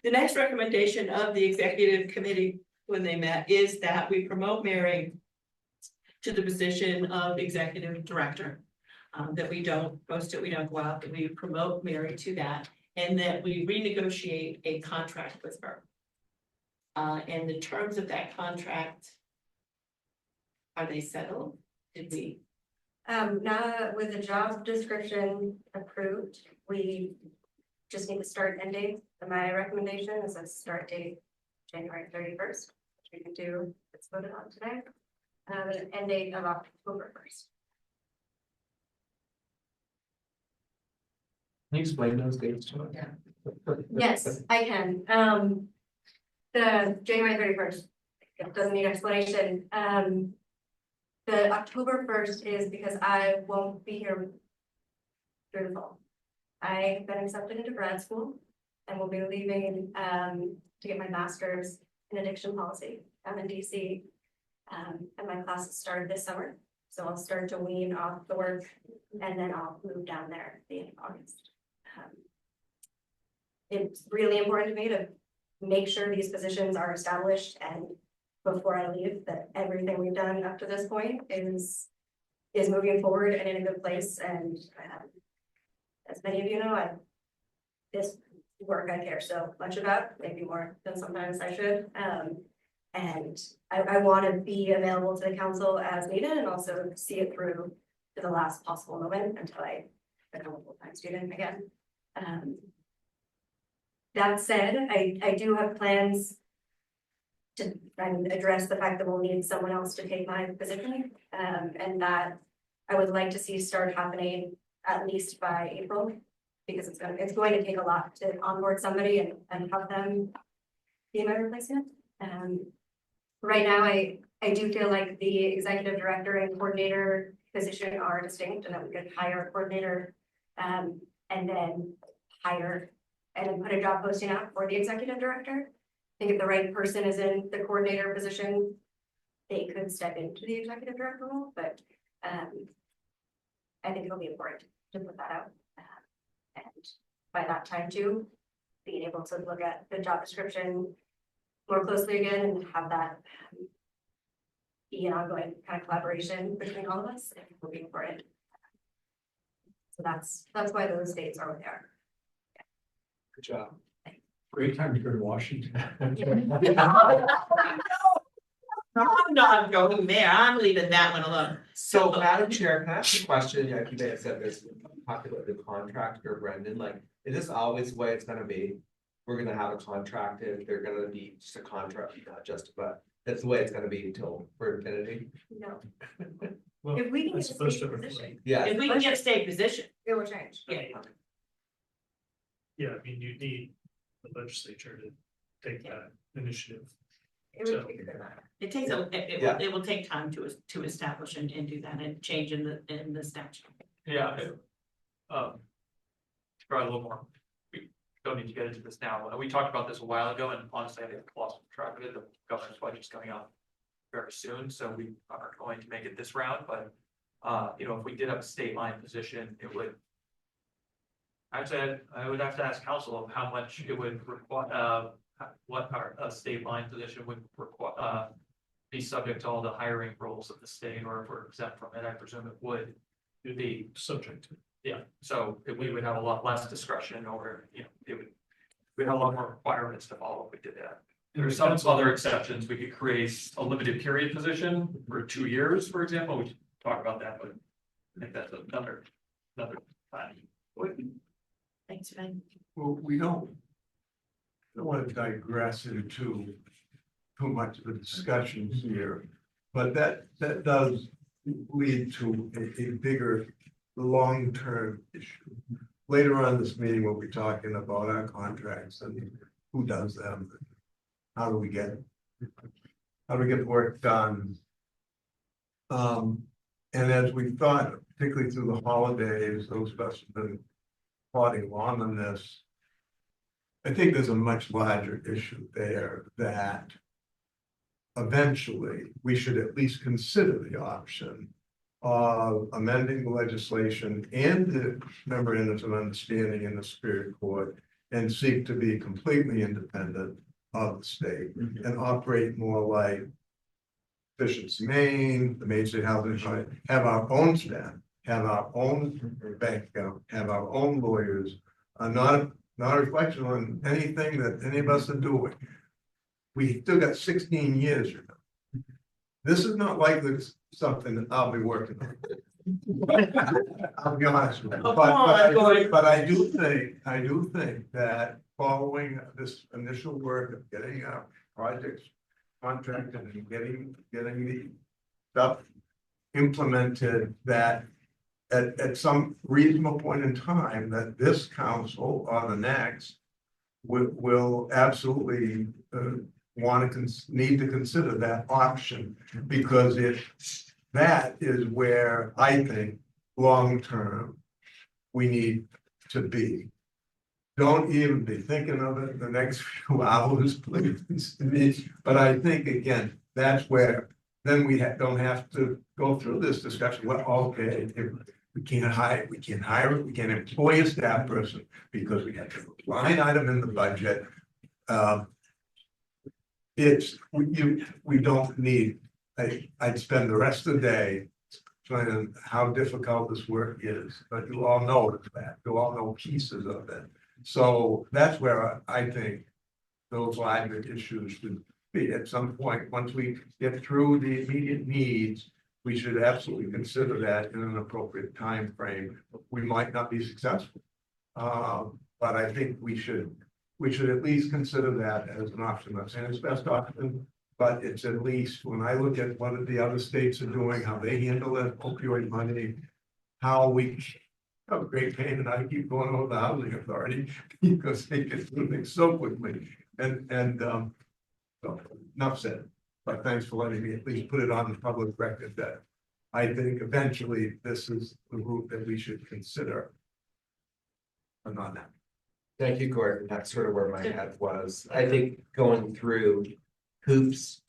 the next recommendation of the executive committee when they met is that we promote Mary to the position of executive director. that we don't post it, we don't go out, that we promote Mary to that, and that we renegotiate a contract with her. And the terms of that contract, are they settled? Did we? Now with the job description approved, we just need to start end date. My recommendation is a start date January 31st, which we can do, it's voted on today. An end date of October 1st. Can you explain those dates to us? Yes, I can. The January 31st, it doesn't need explanation. The October 1st is because I won't be here through the fall. I've been accepted into grad school and will be leaving to get my master's in addiction policy. I'm in DC. And my classes started this summer. So I'll start to wean off the work and then I'll move down there at the end of August. It's really important to me to make sure these positions are established and before I leave, that everything we've done up to this point is moving forward and in a good place. And as many of you know, this work I care so much about, maybe more than sometimes I should. And I want to be available to the council as needed and also see it through to the last possible moment until I become a full-time student again. That said, I do have plans to address the fact that we'll need someone else to take my position, and that I would like to see start happening at least by April, because it's going to take a lot to onboard somebody and have them be my replacement. Right now, I do feel like the executive director and coordinator position are distinct, and that we could hire a coordinator, and then hire and then put a job posting out for the executive director. I think if the right person is in the coordinator position, they could step into the executive director role, but I think it'll be important to put that out. And by that time too, being able to look at the job description more closely again and have that be an ongoing kind of collaboration between all of us, I think will be important. So that's why those dates are what they are. Good job. Great time to go to Washington. I'm not going there, I'm leaving that one alone. So, Madam Chair, can I ask a question? Yeah, you may have said this, talking about the contract or Brendan, like, is this always the way it's gonna be? We're gonna have a contracted, they're gonna be just a contract, not just, but that's the way it's gonna be until for infinity. No, Well, if we can it's get a supposed state to position, Yeah. If we can get a state position, it will change. yeah, Yeah, I mean, you need the legislature to take that initiative. It would take a good amount. it takes it will take time to establish and do that and change in the statute. Yeah. Probably a little more, we don't need to get into this now, we talked about this a while ago, and honestly, I think I lost track of it, the governor's budget's coming out very soon, so we aren't going to make it this round, but you know, if we did have a state line position, it would. Actually, I would have to ask council of how much it would require, what our state line position would require, be subject to all the hiring rules of the state, or if we're exempt from it, I presume it would be. Subject to. Yeah, so we would have a lot less discretion, or, you know, we'd have a lot more requirements to follow if we did that. There's some other exceptions, we could create a limited period position for 2 years, for example, we should talk about that, but I think that's another plan. Thanks, Ben. Well, we don't want to digress into too much of the discussions here, but that does lead to a bigger long-term issue. Later on in this meeting, we'll be talking about our contracts and who does them. How do we get the work done? And as we thought, particularly through the holidays, those of us have been plodding along on this. I think there's a much larger issue there that eventually we should at least consider the option of amending the legislation and the memorandums of understanding in the Superior Court and seek to be completely independent of the state and operate more like Efficiency Maine, the Maine State Housing Authority, have our own staff have our own bank account, have our own lawyers, not a reflection on anything that any of us are doing. We still got 16 years. This is not likely something that I'll be working on. I'll be honest with you, but I do think that following this initial work of getting our projects contracted and getting the stuff implemented, that at some reasonable point in time, that this council or the next will absolutely need to consider that option, because that is where I think long-term we need to be. Don't even be thinking of it the next few hours, please. But I think, again, that's where then we don't have to go through this discussion. Well, okay, if we can't hire it, we can't employ a staff person because we have a line item in the budget. We don't need, I'd spend the rest of the day trying how difficult this work is, but you all know that, you all know pieces of it. So that's where I think those live issues should be at some point. Once we get through the immediate needs, we should absolutely consider that in an appropriate time frame. We might not be successful, but I think we should at least consider that as an option. I'm saying it's best option, but it's at least, when I look at what the other states are doing, how they handle that opioid money, how we have a great pain, and I keep going over the housing authority because they get through things so quickly. So enough said, but thanks for letting me at least put it on the public record that I think eventually this is the route that we should consider. But not now. Thank you, Gordon. That's sort of where my head was. I think going through hoops,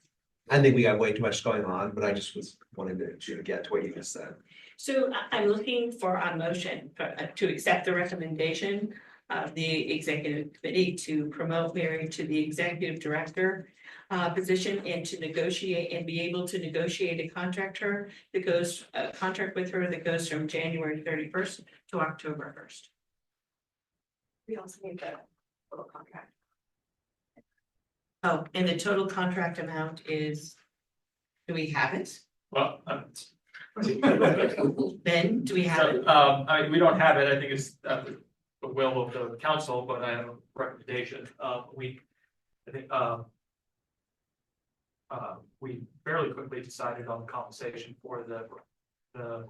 I think we got way too much going on, but I just was wanting to get to what you just said. So I'm looking for a motion to accept the recommendation of the executive committee to promote Mary to the executive director position, and to negotiate and be able to negotiate a contract with her that goes from January 31st to October 1st. We also need the total contract. Oh, and the total contract amount is, do we have it? Well, Ben, do we have it? we don't have it. I think it's at the will of the council, but I have a recommendation. We fairly quickly decided on the compensation for the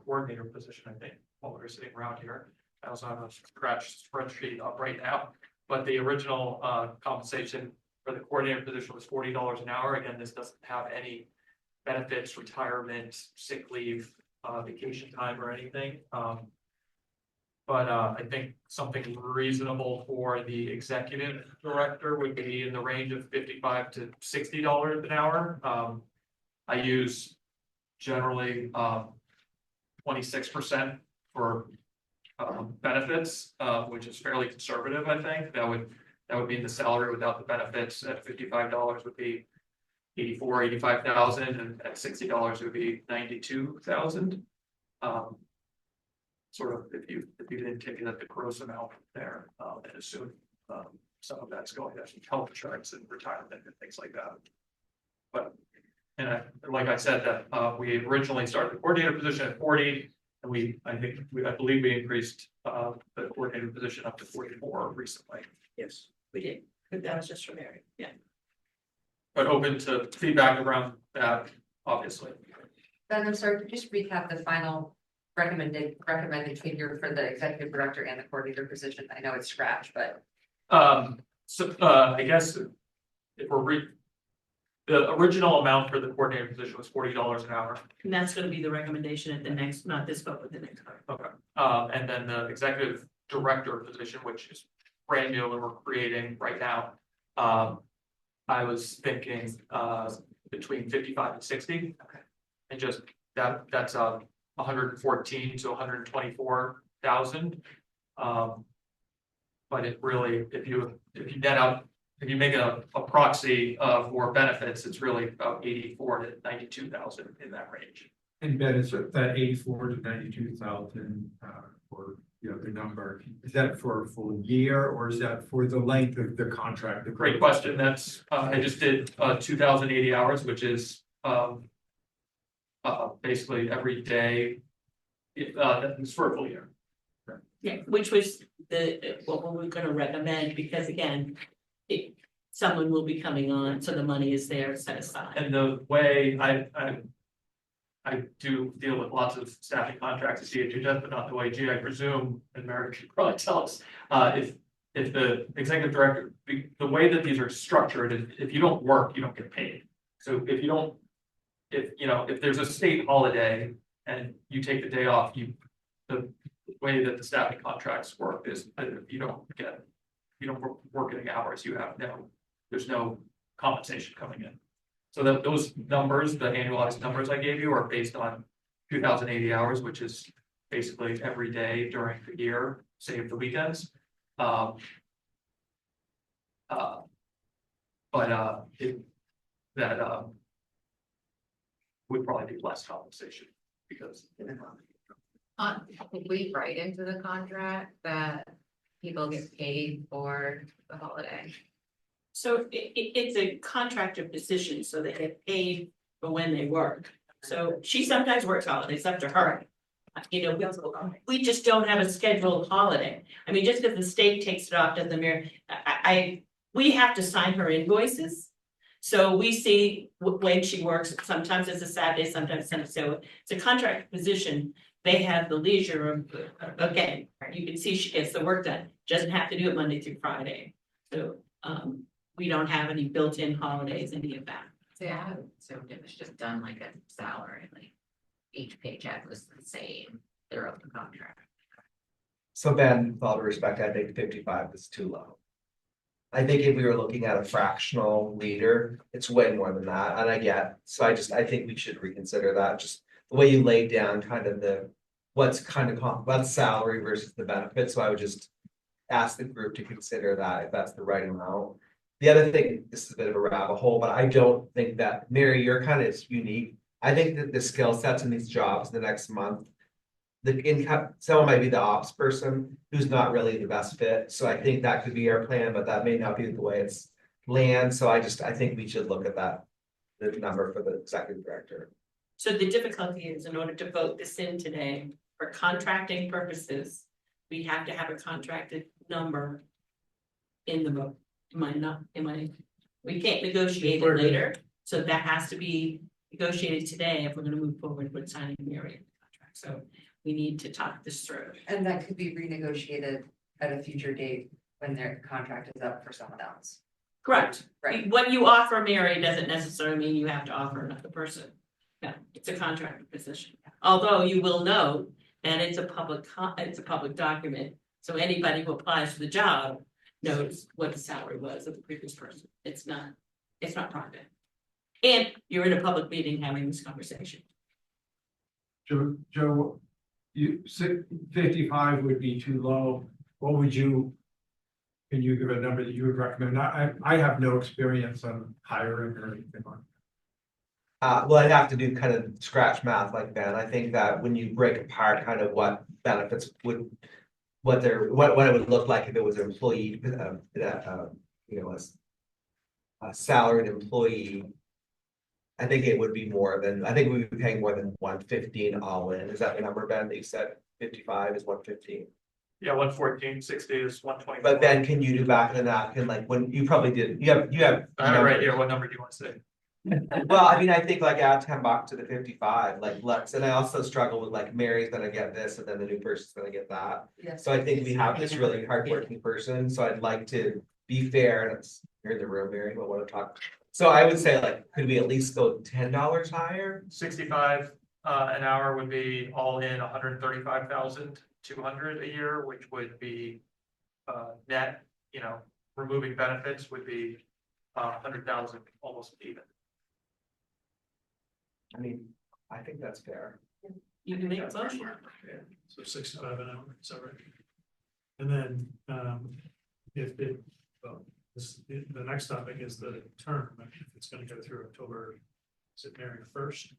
coordinator position, I think, while we were sitting around here. I also have a spreadsheet up right now, but the original compensation for the coordinator position was $40 an hour. Again, this doesn't have any benefits, retirement, sick leave, vacation time or anything. But I think something reasonable for the executive director would be in the range of $55 to $60 an hour. I use generally 26% for benefits, which is fairly conservative. I think that would be in the salary without the benefits. At $55 would be 85,000, and at $60 would be 92,000. Sort of if you didn't take it at the gross amount there, and assume some of that's going to health insurance and retirement and things like that. But like I said, that we originally started the coordinator position at 40, and I believe we increased the coordinator position up to 44 recently. Yes, we did. But that was just for Mary. Yeah. But open to feedback around that, obviously. Ben, I'm sorry, could you just recap the final recommended figure for the executive director and the coordinator position? I know it's scratch, but. I guess if we're the original amount for the coordinator position was $40 an hour. And that's going to be the recommendation at the next, not this vote, but the next vote. Okay. And then the executive director position, which is brand new and we're creating right now. I was thinking between 55 and 60. Okay. And just that's 114 to 124,000. But it really, if you net out, if you make a proxy for benefits, it's really about 84 to 92,000 in that range. And Ben, is that 84 to 92,000, or, the number, is that for a full year, or is that for the length of the contract? Great question. That's, I just did 2,080 hours, which is basically every day. That was for a full year. Yeah, which was what we were gonna recommend, because again, someone will be coming on, so the money is there set aside. And the way I do deal with lots of staffing contracts at CHHS, but not the way I presume, and Mary should probably tell us, if the executive director, the way that these are structured, if you don't work, you don't get paid. So if you don't, if there's a state holiday and you take the day off, the way that the staffing contracts work is that if you don't work any hours, there's no compensation coming in. So those numbers, the annualized numbers I gave you are based on 2,080 hours, which is basically every day during the year, save the weekends. Would probably be less compensation because. We write into the contract that people get paid for the holiday. So it's a contractor position, so they get paid for when they work. So she sometimes works holidays, up to her. We just don't have a scheduled holiday. I mean, just because the state takes it off doesn't mean, we have to sign her invoices. So we see when she works, sometimes it's a Saturday, sometimes Sunday, so it's a contract position. They have the leisure of, again, you can see she gets the work done, doesn't have to do it Monday through Friday. So, we don't have any built-in holidays, any of that. So yeah, I assumed it was just done like a salary, like each paycheck was the same throughout the contract. So Ben, with all due respect, I think 55 is too low. I think if we were looking at a fractional leader, it's way more than that, and I think we should reconsider that, just the way you laid down kind of what's salary versus the benefits, so I would just ask the group to consider that if that's the right amount. The other thing, this is a bit of a rabbit hole, but I don't think that, Mary, you're kind of unique. I think that the skill sets in these jobs the next month, someone might be the ops person who's not really the best fit. So I think that could be our plan, but that may not be the way it's lands. So I think we should look at that, the number for the executive director. So the difficulty is, in order to vote this in today, for contracting purposes, we have to have a contracted number in the vote. We can't negotiate it later, so that has to be negotiated today if we're gonna move forward with signing the area contract. So we need to talk this through. And that could be renegotiated at a future date when their contract is up for someone else. Correct. Right. What you offer Mary doesn't necessarily mean you have to offer another person. Yeah, it's a contract position. Although you will know, and it's a public document, so anybody who applies for the job knows what the salary was of the previous person. It's not private. And you're in a public meeting having this conversation. Joe, 55 would be too low. Can you give a number that you would recommend? I have no experience on hiring or anything like that. Well, I'd have to do kind of scratch math like Ben. I think that when you break apart kind of what benefits what it would look like if it was an employee, a salaried employee. I think it would be I think we would be paying more than 115 all in. Is that the number, Ben, that you said? 55 is 115. Yeah, 114, 60 is 120. But Ben, can you do back in the napkin, like when you probably did, you have. I have it right here. What number do you want to say? Well, I mean, I think like add $10 to the 55, like and I also struggle with like Mary's gonna get this and then the new person's gonna get that. Yes. So I think we have this really hardworking person, so I'd like to be fair, and you're in the room, Mary, but want to talk. So I would say like, could we at least go $10 higher? 65 an hour would be all in 135,200 a year, which would be net, removing benefits would be 100,000, almost even. I mean, I think that's fair. You can make a motion. Yeah, so 65 an hour, is that right? And then, the next topic is the term, if it's gonna go through October, is it Mary 1st?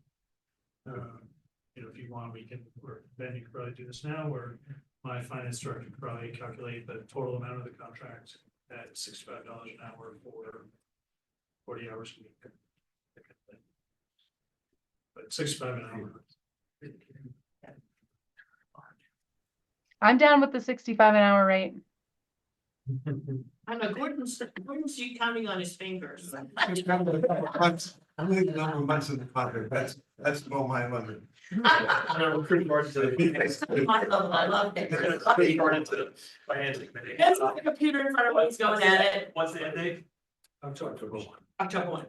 you know, if you want, we can, or Ben, you could probably do this now, or my finance director could probably calculate the total amount of the contract at $65 an hour for 40 hours a week. But 65 an hour. I'm down with the 65 an hour rate. I know Gordon's counting on his fingers. I'm thinking the number of months in the contract, that's below my limit. I'm gonna recruit Gordon to the. I love I'm gonna it. recruit Gordon to the financing committee. That's the computer in front of him, he's going at it. What's the end date? October 1. October 1.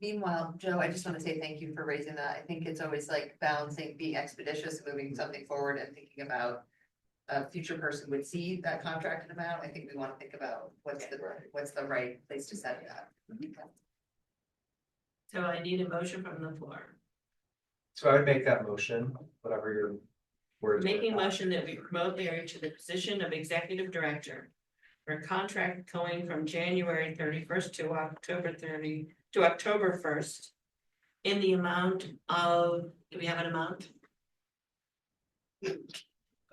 Meanwhile, Joe, I just want to say thank you for raising that. I think it's always like balancing being expeditious, moving something forward and thinking about a future person would see that contracted amount. I think we want to think about what's the right place to set that. So I need a motion from the floor. So I would make that motion, whatever your words. are. Making a motion that we promote Larry to the position of executive director for a contract going from January 31st to October 1st in the amount of, do we have an amount?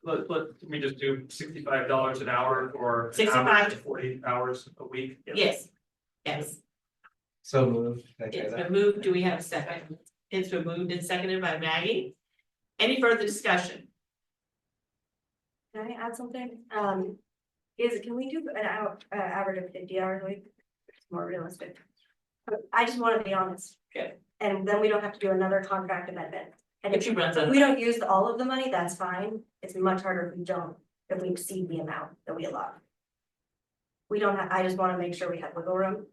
Let me just do $65 an hour for. an 65 hour to 40 hours a week. Yes, yes. So moved. Can I say It's that? been moved. Do we have a second? It's been moved and seconded by Maggie. Any further discussion? Can I add something? Can we do an average of 50 hours a week? It's more realistic. I just want to be honest. Okay. And then we don't have to do another contract amendment. And If she runs out if of we don't use all of the money, that's fine. It's much harder if we exceed the amount that we allot. We don't have, I just want to make sure we have wiggle room.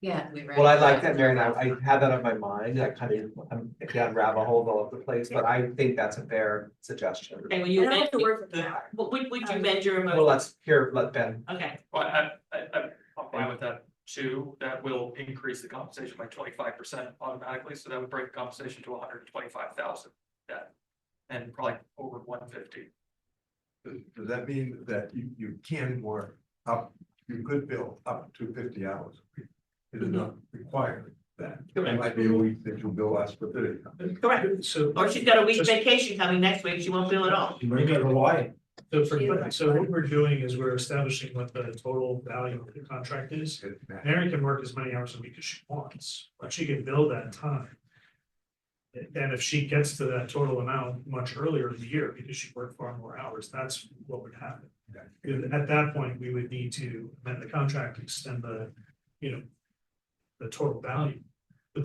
Yeah. Well, I like that, Mary, and I had that on my mind, I kind of, I'm down rabbit holes all over the place, but I think that's a fair suggestion. Okay, will I you don't amend, have to work with the hour. would you amend your Well, motion? let's hear, let Ben. Okay, Well, I'm fine with that too. That will increase the compensation by 25% automatically, so that would bring the compensation to 125,000. Yeah. And probably over 150. Does that mean that you can work up, you could bill up to 50 hours a week? It is not required that. It might be a week that you bill us for 30. correct. So. Or she's got a week's just- vacation coming next week, she won't bill at all. So what we're doing is we're establishing what the total value of the contract is. Mary can work as many hours a week as she wants, but she can bill that time. And if she gets to that total amount much earlier in the year, because she worked far more hours, that's what would happen. At that point, we would need to amend the contract, extend the, the total value. But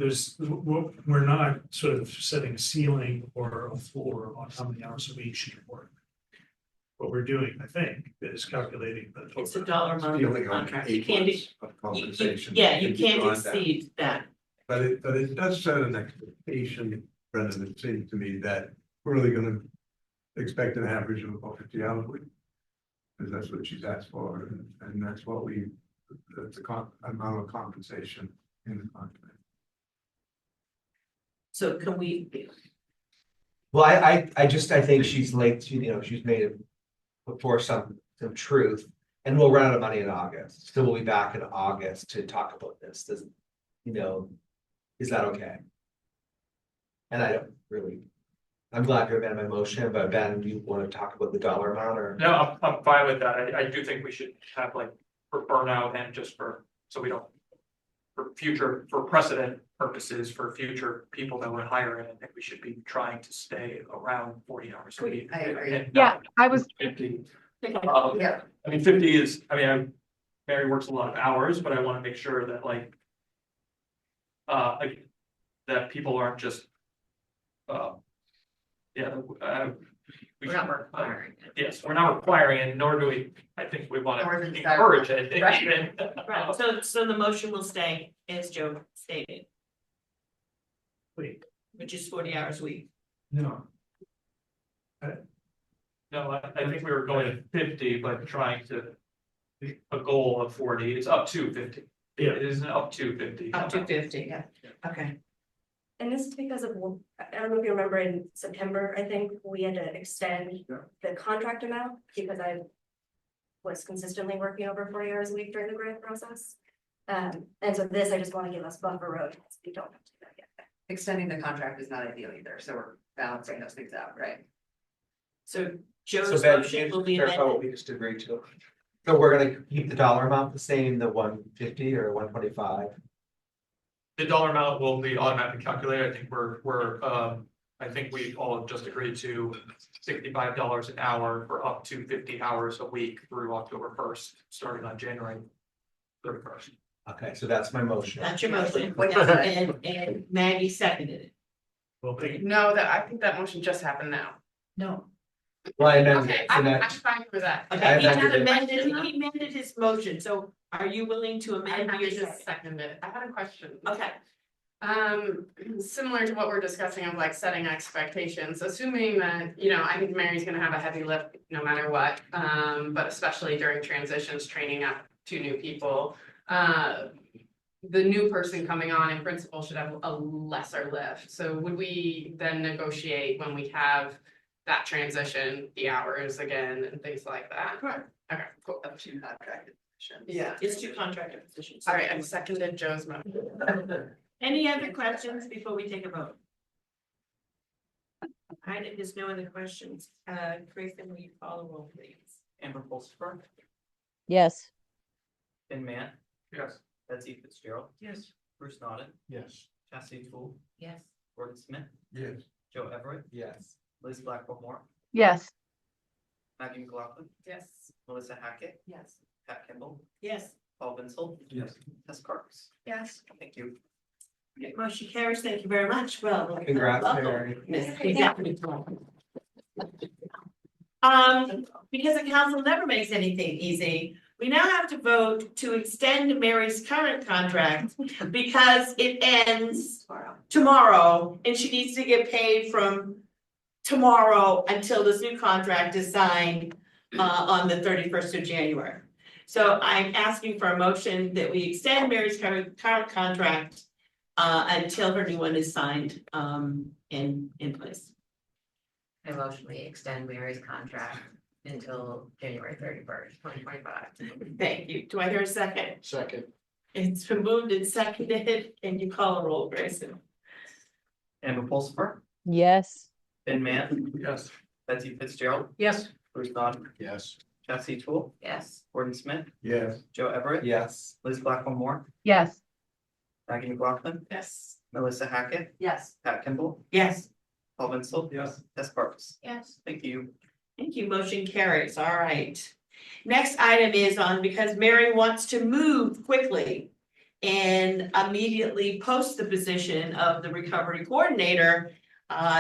we're not sort of setting a ceiling or a floor on how many hours a week she can work. What we're doing, I think, is calculating the total. It's a dollar amount of the Feeling on contract. You 8 can't, months of compensation. yeah, you can't beyond that. exceed that. But it does set an expectation, Brendan, it seems to me that we're really gonna expect an average of about 50 hours a week. Because that's what she's asked for, and that's what that's the amount of compensation in the contract. So can we, Well, I think she's late, she's made it before some truth. And we'll run out of money in August, so we'll be back in August to talk about this, is that okay? And I don't really, I'm glad you amended my motion, but Ben, do you want to talk about the dollar amount or? No, I'm fine with that. I do think we should have like for burnout and just so we don't. For precedent purposes, for future people that we're hiring, I think we should be trying to stay around 40 hours a week. I agree. and Yeah, not I was, 50. Yeah. I mean, 50 is, Mary works a lot of hours, but I want to make sure that that people aren't just, We're not requiring it. yes, we're not requiring it, nor do we, I think we want Nor to is it encourage it. Right. right, so the motion will stay as Joe stated, Wait, which is 40 hours a week. no, No, I think we were going to 50, but trying to, a goal of 40, it's up to 50. Yeah. It isn't up to 50. Up to 50, Yeah. okay. And this is because of, I don't know if you remember in September, I think we had to extend the contract amount because I was consistently working over 40 hours a week during the grant process. And so this, I just want to give us buffer road, because we don't have to do that yet. extending the contract is not ideal either, so we're balancing those things out, right? So So Joe's Ben, motion can will you be clarify what amended. we just agreed to? So we're gonna keep the dollar amount the same, the 150 or 125? The dollar amount will be automatically calculated. I think I think we all just agreed to $65 an hour for up to 50 hours a week through October 1st, starting on January 31st. Okay, so that's my motion. That's your motion, What you said. and Maggie seconded it. Well, No, I think that motion just happened now. No, Well, and then, Okay, so I'm that, fine with that. Okay, I he just amended he amended his motion, so are you willing to I amend have yours? to second it. I had a question. Okay, Similar to what we're discussing of like setting expectations, assuming that, I think Mary's gonna have a heavy lift no matter what. But especially during transitions, training up two new people. The new person coming on in principle should have a lesser lift. So would we then negotiate when we have that transition, the hours again and things like that? correct. Okay, cool. Of two contracted positions. Yeah. It's two contracted positions. All right, I seconded Joe's motion. Any other questions before we take a vote? All right, if there's no other questions, Grayson, will you call the roll, please? Amber Pulsifer, Yes. Ben Mann, Yes. Betsy Fitzgerald, yes, Bruce Naughton, Yes. Chastity Tool, Yes. Gordon Smith, Yes. Joe Everett, yes. Liz Blackwell Moore, Yes. Maggie McLaughlin, Yes. Melissa Hackett, Yes. Pat Kimball, Yes. Paul Vinsel, Yes. Tess Parks. Yes. Thank you. Okay, motion carries. Thank you very much. Well. Congrats, welcome, Mary. Miss Executive. Because the council never makes anything easy, we now have to vote to extend Mary's current contract because it ends tomorrow and she needs to get paid from tomorrow until this new contract is signed on the 31st of January. So I'm asking for a motion that we extend Mary's current contract until her new one is signed in place. I motion we extend Mary's contract until January 31st, 2025. Thank you. Do I hear a second? Second. It's been moved and seconded, and you call a roll, Grayson. Amber Pulsifer, Yes. Ben Mann, Yes. Betsy Fitzgerald, yes, Bruce Naughton, Yes. Chastity Tool, Yes. Gordon Smith, Yes. Joe Everett, Yes. Liz Blackwell Moore, Yes. Maggie McLaughlin, Yes. Melissa Hackett, Yes. Pat Kimball, Yes, Paul Vinsel, Yes. Tess Parks. Yes. Thank you. thank you. Motion carries. All right. Next item is on because Mary wants to move quickly and immediately post the position of the recovery coordinator.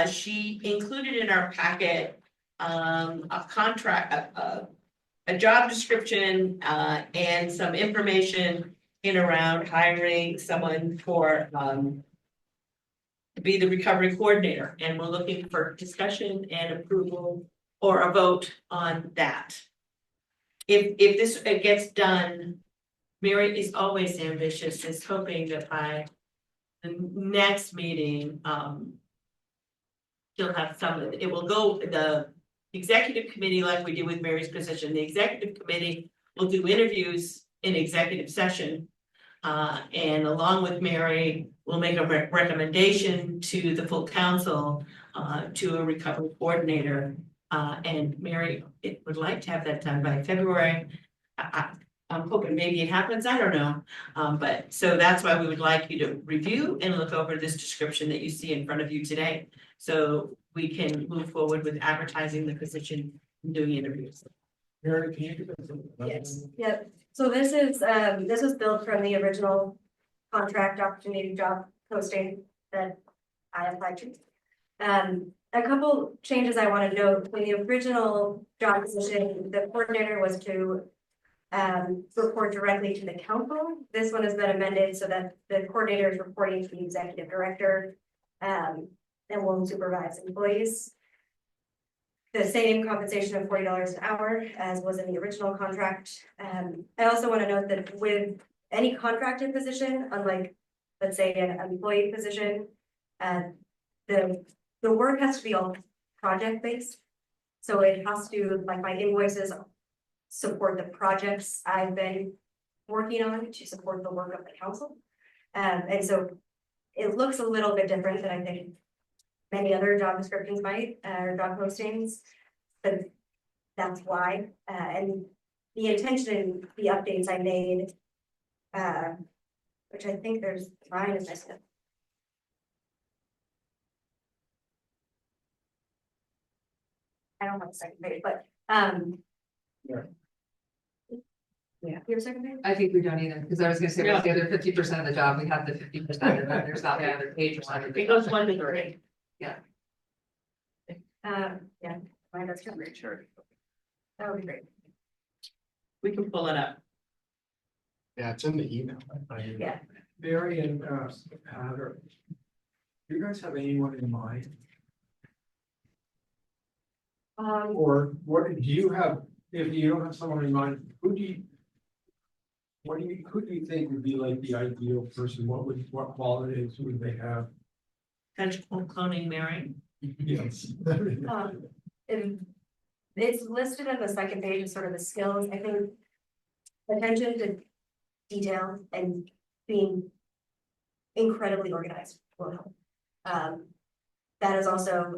She included in our packet a contract, a job description and some information in around hiring someone for to be the recovery coordinator, and we're looking for discussion and approval or a vote on that. If this gets done, Mary is always ambitious, is hoping that by the next meeting, she'll have some, it will go, the executive committee, like we did with Mary's position, the executive committee will do interviews in executive session. And along with Mary, we'll make a recommendation to the full council, to a recovery coordinator. And Mary, it would like to have that done by February. I'm hoping maybe it happens, I don't know. But so that's why we would like you to review and look over this description that you see in front of you today. So we can move forward with advertising the position and doing interviews. Mary, can you give us a? Yes, yep. So this was built from the original contract opportunity job posting that I applied to. A couple changes I want to note. When the original job position, the coordinator was to report directly to the council. This one has been amended so that the coordinator is reporting to the executive director and will supervise employees. The same compensation of $40 an hour as was in the original contract. I also want to note that with any contracted position, unlike, let's say, an employee position, the work has to be all project-based. So it has to, like, my invoices support the projects I've been working on to support the work of the council. And so it looks a little bit different than I think many other job descriptions might, or job postings. But that's why, and the intention in the updates I made, which I think there's, mine is missing. I don't have a second page, but, Yeah. yeah, you have a second page? I think we don't either, because I was gonna say, what's the other 50% of the job, we have the 50%, and then there's not the Yeah. other page or something. It goes 1 to 3. Yeah, mine does cover. Sure. That would be great. We can pull it up. Yeah, it's in the email. Yeah. Mary and Heather, do you guys have anyone in mind? Or what, do you have, if you don't have someone in mind, who do you think would be like the ideal person? What qualities would they have? Vegetable cloning Mary. Yes. It's listed on the second page as sort of the skills, I think. Attention to detail and being incredibly organized will help. That is also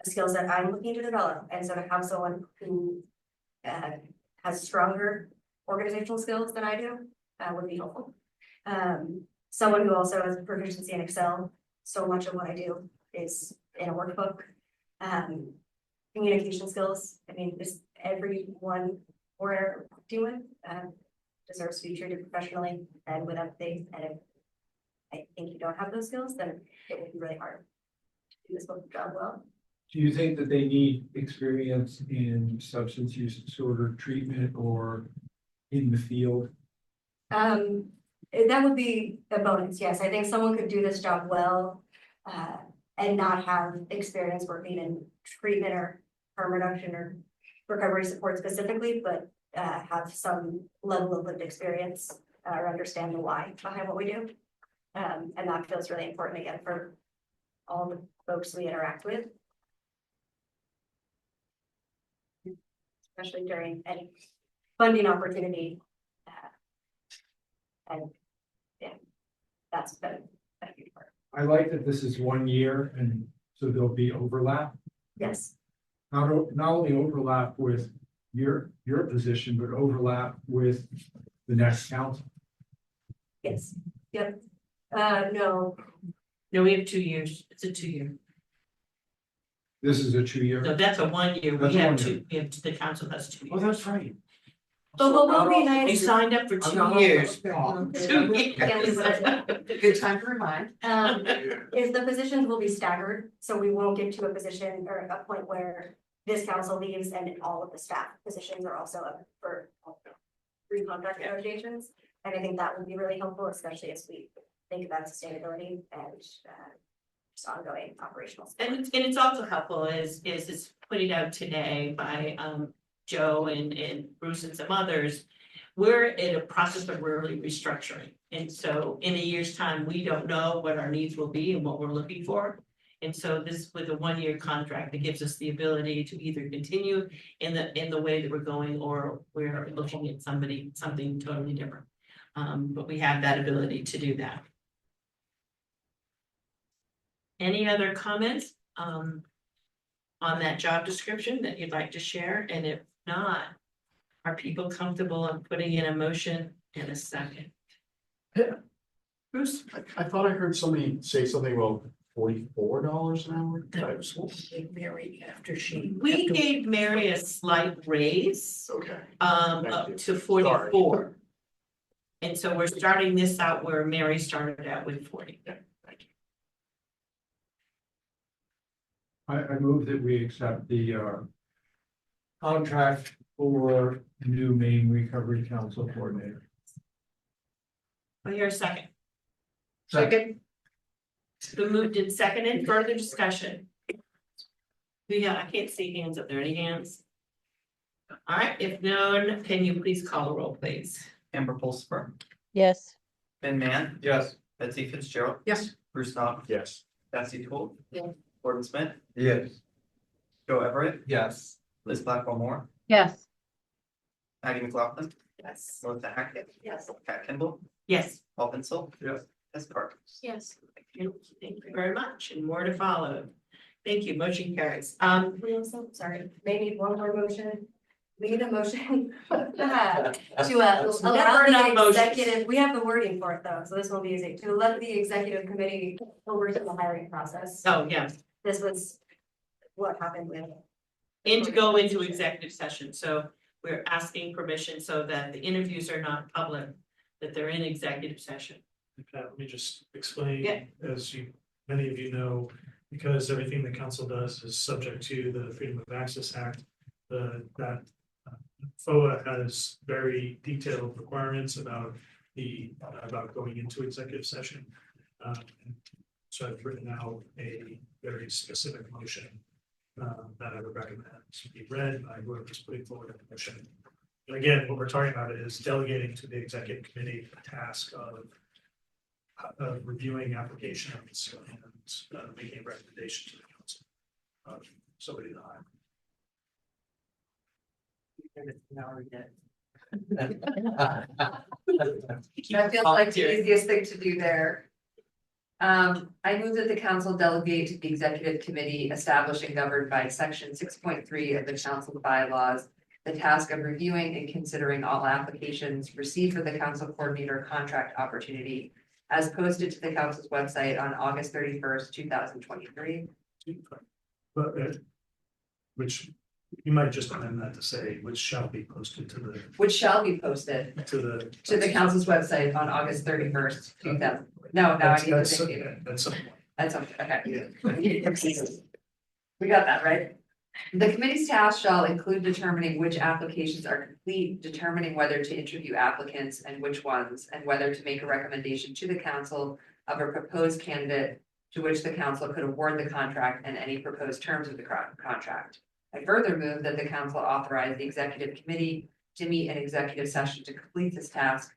a skill set I'm looking to develop, and so to have someone who has stronger organizational skills than I do would be helpful. Someone who also has proficiency in Excel. So much of what I do is in a workbook. Communication skills, I mean, just everyone we're doing deserves to be treated professionally and with empathy. And if I think you don't have those skills, then it will be really hard to do this job well. Do you think that they need experience in substance use disorder treatment or in the field? That would be a bonus, yes. I think someone could do this job well and not have experience working in treatment or harm reduction or recovery support specifically, but have some level of lived experience or understand the why behind what we do. And that feels really important again for all the folks we interact with. Especially during any funding opportunity. And yeah, that's been a huge part. I like that this is 1 year and so there'll be overlap. Yes, Not only overlap with your position, but overlap with the next council. yes, yep. No, No, we have 2 years. It's a 2-year. This is a 2 year. No, that's a 1 year. That's We a have 1 2, year. we have, the council has 2 Oh, years. that's right. but what will be You nice. signed up for I'm 2 not- years. Can't 2 we years. put it- Good time to remind. Is the positions will be staggered, so we won't get to a position or a point where this council leaves and all of the staff positions are also up for re-contract negotiations. And I think that would be really helpful, especially as we think about sustainability and just ongoing operational support. And it's also helpful is it's putting out today by Joe and Bruce and some others. We're in a process of really restructuring. And so in a year's time, we don't know what our needs will be and what we're looking for. And so this with a 1-year contract, it gives us the ability to either continue in the way that we're going, or we're looking at something totally different. But we have that ability to do that. Any other comments on that job description that you'd like to share? And if not, are people comfortable in putting in a motion in a second? Bruce, I thought I heard somebody say something about $44 an hour. Mary after she. We gave Mary a slight raise Okay. up you. to 44. And so we're starting this out where Mary started out with 40. Thank you. I move that we accept the contract for the new Maine Recovery Council coordinator. I hear a second. Second. It's been moved and seconded. Further discussion. Yeah, I can't see hands up there. Any hands? All right, if none, can you please call the roll, please? Amber Pulsper, Yes. Ben Mann, Yes. Betsy Fitzgerald, Yes. Bruce Knox, Yes. Bessie Tool. Yes. Gordon Smith, Yes. Joe Everett, Yes. Liz Blackwell Moore, Yes. Maggie McLaughlin, Yes. Melissa Hackett, Yes. Pat Kimball, Yes. Paul Pinsel. Yes. Tess Parker. Yes. Thank Thank you very much, and more to follow. Thank you, motion carries. We also, sorry, may need one more motion. We need a motion to allow Never enough the motions. executive, we have the wording for it though, so this will be easy, to let the executive committee oversee the hiring process. Oh, yeah, This was what happened with. and to go into executive session, so we're asking permission so that the interviews are not public, that they're in executive session. Pat, let me just explain, Yeah. as you, many of you know, because everything the council does is subject to the Freedom of Access Act. That FOA has very detailed requirements about about going into executive session. So I've written out a very specific motion that I would recommend to be read by whoever's putting forward a motion. And again, what we're talking about is delegating to the executive committee the task of reviewing applications and making a recommendation to the council of somebody to hire. That feels like the easiest thing to do there. I move that the council delegate to the executive committee established and governed by section 6.3 of the council bylaws the task of reviewing and considering all applications received for the council coordinator contract opportunity as posted to the council's website on August 31st, 2023. But which you might just amend that to say, which shall be posted Which shall be posted to the council's website on August 31st, 2000. No, now I need to That's think it. at some point. That's okay. We got that, right? The committee's task shall include determining which applications are complete, determining whether to interview applicants and which ones, and whether to make a recommendation to the council of a proposed candidate to which the council could award the contract and any proposed terms of the contract. I further move that the council authorize the executive committee to meet in executive session to complete this task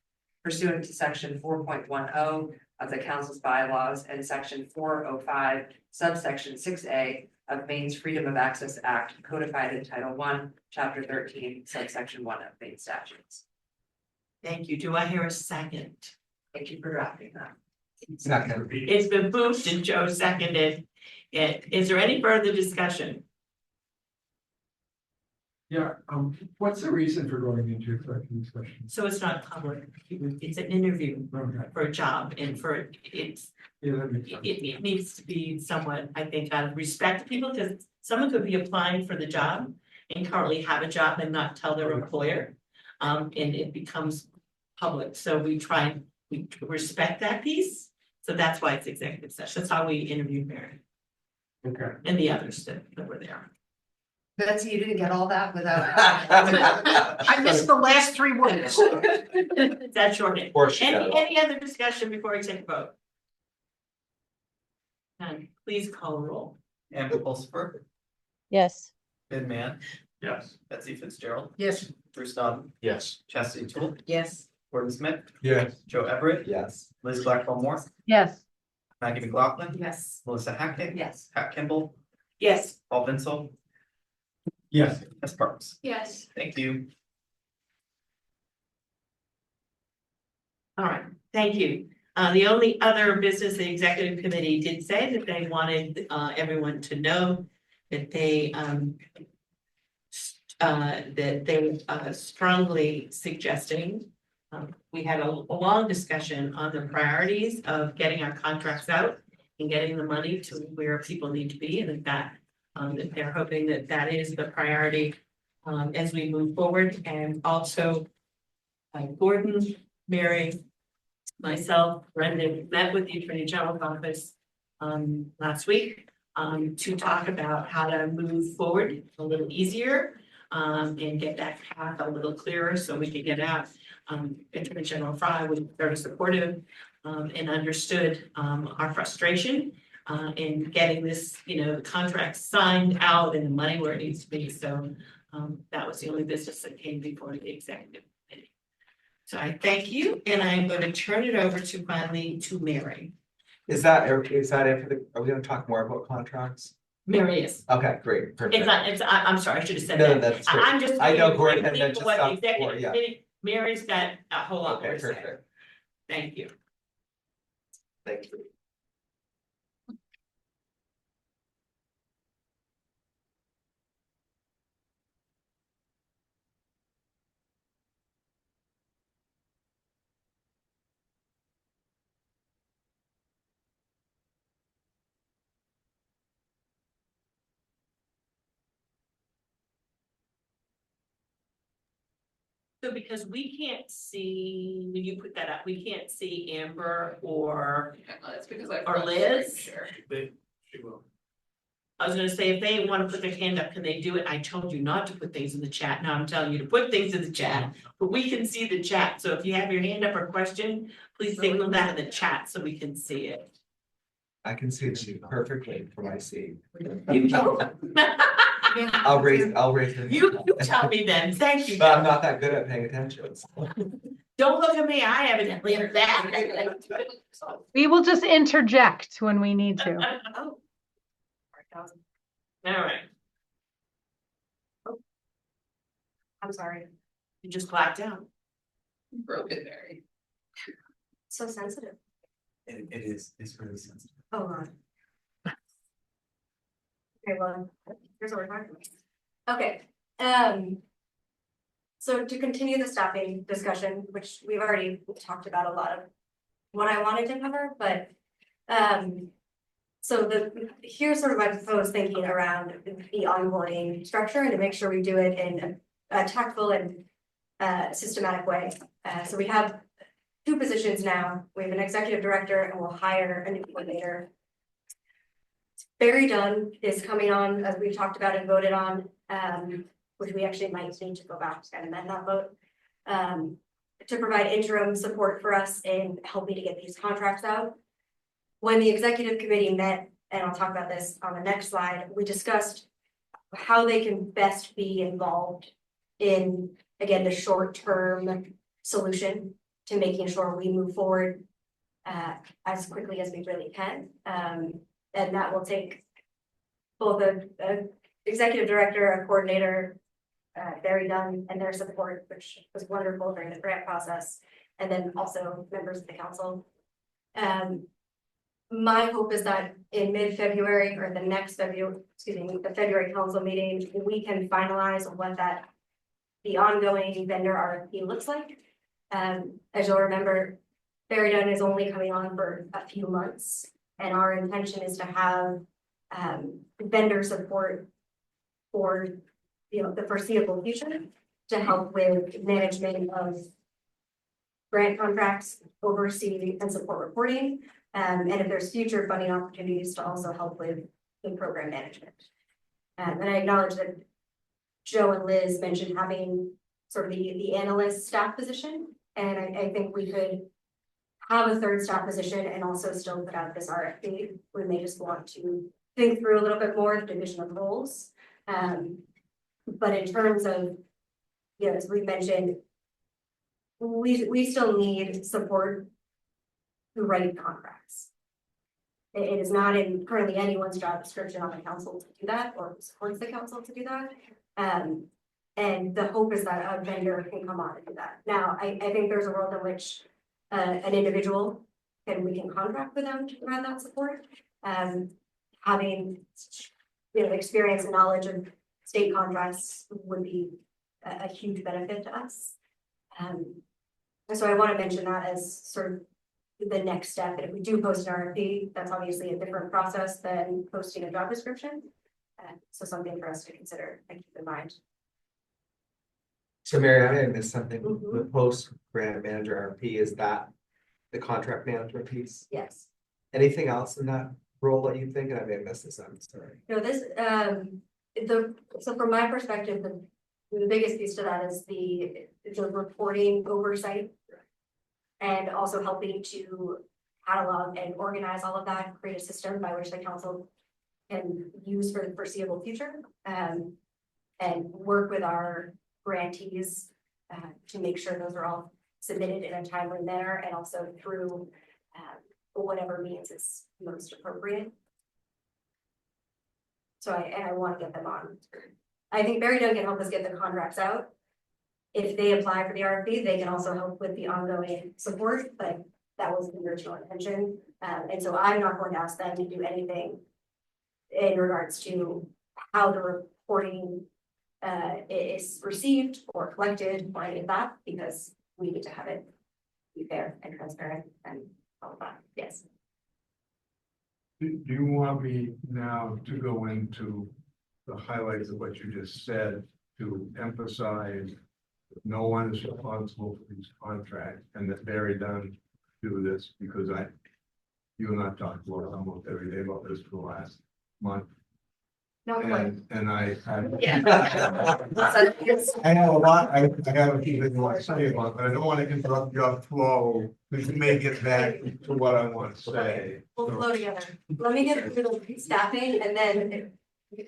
pursuant to section 4.10 of the council's bylaws and section 405 subsection 6A of Maine's Freedom of Access Act codified in Title I, Chapter 13, subsection 1 of Maine statutes. Thank you. Do I hear a second? Thank you for drafting that. It's been moved and Joe seconded it. Is there any further discussion? Yeah, what's the reason for going into executive session? So it's not public. It's an interview Okay. for a job and Yeah, that makes sense. it needs to be somewhat, I think, out of respect to people, because someone could be applying for the job and currently have a job and not tell their employer. And it becomes public, so we respect that piece, so that's why it's executive session, that's how we interviewed Mary Okay. and the others that were there. Betsy, you didn't get all that without. I missed the last 3 words. That's short. Or she got it all. Any other discussion before we take a vote? None. Please call a roll. Amber Pulsifer, Yes. Ben Mann, Yes. Betsy Fitzgerald, Yes. Bruce Don, Yes. Chastity Tool, Yes. Gordon Smith, Yes. Joe Everett, Yes. Liz Blackwell Moore, Yes. Maggie McLaughlin, Yes. Melissa Hackett, Yes. Pat Kimball, Yes. Paul Vinsel, Yes. Tess Parks. Yes. Thank you. All right, thank you. The only other business, the executive committee did say that they wanted everyone to know that they were strongly suggesting. We had a long discussion on the priorities of getting our contracts out and getting the money to where people need to be, and that they're hoping that that is the priority as we move forward. And also Gordon, Mary, myself, Brendan met with the Attorney General's office last week to talk about how to move forward a little easier and get that path a little clearer so we can get out. Attorney General Fry was very supportive and understood our frustration in getting this, the contract signed out and the money where it needs to be. So that was the only business that came before the executive committee. So I thank you, and I'm going to turn it over to Mary. Is that after are we gonna talk more about contracts? Mary is. Okay, great, perfect. I'm sorry, I should have said No, that. that's great. I'm just. I know going Gordon had briefly mentioned for what the stuff executive before, yeah. committee- Mary's got a whole lot more Okay, to say. perfect. Thank you. Thank you. So because we can't see, when you put that up, we can't see Amber or That's because I. Or Liz? Sure. She will. I was gonna say, if they wanna put their hand up, can they do it? I told you not to put things in the chat, now I'm telling you to put things in the chat. But we can see the chat, so if you have your hand up or question, please signal that in the chat so we can see it. I can see it perfectly from my seat. You don't. I'll raise it. You tell me then, thank you. But I'm not that good at paying attention. Don't look at me, I evidently am bad. We will just interject when we need to. Oh. All right, I'm sorry, you just clapped down. Broke it, Mary. so sensitive. It is, it's really sensitive. Oh, God. Okay, well, here's what we're talking about. Okay, so to continue the staffing discussion, which we've already talked about a lot of what I wanted to cover, but, so here's sort of my proposed thinking around the onboarding structure and to make sure we do it in a tactful and systematic way. So we have 2 positions now. We have an executive director and we'll hire a new coordinator. Barry Dunn is coming on, as we've talked about and voted on, which we actually might need to go back and amend that vote. To provide interim support for us in helping to get these contracts out. When the executive committee met, and I'll talk about this on the next slide, we discussed how they can best be involved in, again, the short-term solution to making sure we move forward as quickly as we really can. And that will take both a executive director, a coordinator, Barry Dunn, and their support, which was wonderful during the grant process, and then also members of the council. My hope is that in mid-February or the next February, the February council meeting, we can finalize what the ongoing vendor RFP looks like. As you'll remember, Barry Dunn is only coming on for a few months, and our intention is to have vendor support for the foreseeable future to help with management of grant contracts, oversee and support reporting, and if there's future funding opportunities to also help with in program management. And I acknowledge that Joe and Liz mentioned having sort of the analyst staff position, and I think we could have a 3rd staff position and also still put out this RFP. We may just want to think through a little bit more the division of roles. But in terms of, as we mentioned, we still need support to write contracts. It is not in currently anyone's job description on the council to do that or supports the council to do that. And the hope is that a vendor can come on and do that. Now, I think there's a world in which an individual we can contract with them to provide that support. Having experience and knowledge of state contracts would be a huge benefit to us. So I want to mention that as sort of the next step. And if we do post an RFP, that's obviously a different process than posting a job description. So something for us to consider and keep in mind. So Mary, I may have missed something. Mhm. The post grant manager RFP, is that the contract management piece? Yes. Anything else in that role that you think? And I may have missed this, I'm sorry. No, this, so from my perspective, the biggest piece to that is the reporting oversight. And also helping to catalog and organize all of that, create a system by which the council can use for the foreseeable future. And work with our grantees to make sure those are all submitted in a timely manner and also through whatever means is most appropriate. So I want to get them on. I think Barry Dunn can help us get the contracts out. If they apply for the RFP, they can also help with the ongoing support, but that was the original intention. And so I'm not going to ask them to do anything in regards to how the reporting is received or collected or any of that, because we need to have it be fair and transparent and all of that. Yes. Do you want me now to go into the highlights of what you just said to emphasize No one is responsible for these contracts, and that Barry done do this because you and I talked about it almost every day about this for the last month. No, like, And I. yeah. I have a lot, I have a few things I want to say about, it, but I don't want to interrupt your flow, because you may get back to what I want to say. We'll flow together. Let me get through the staffing and then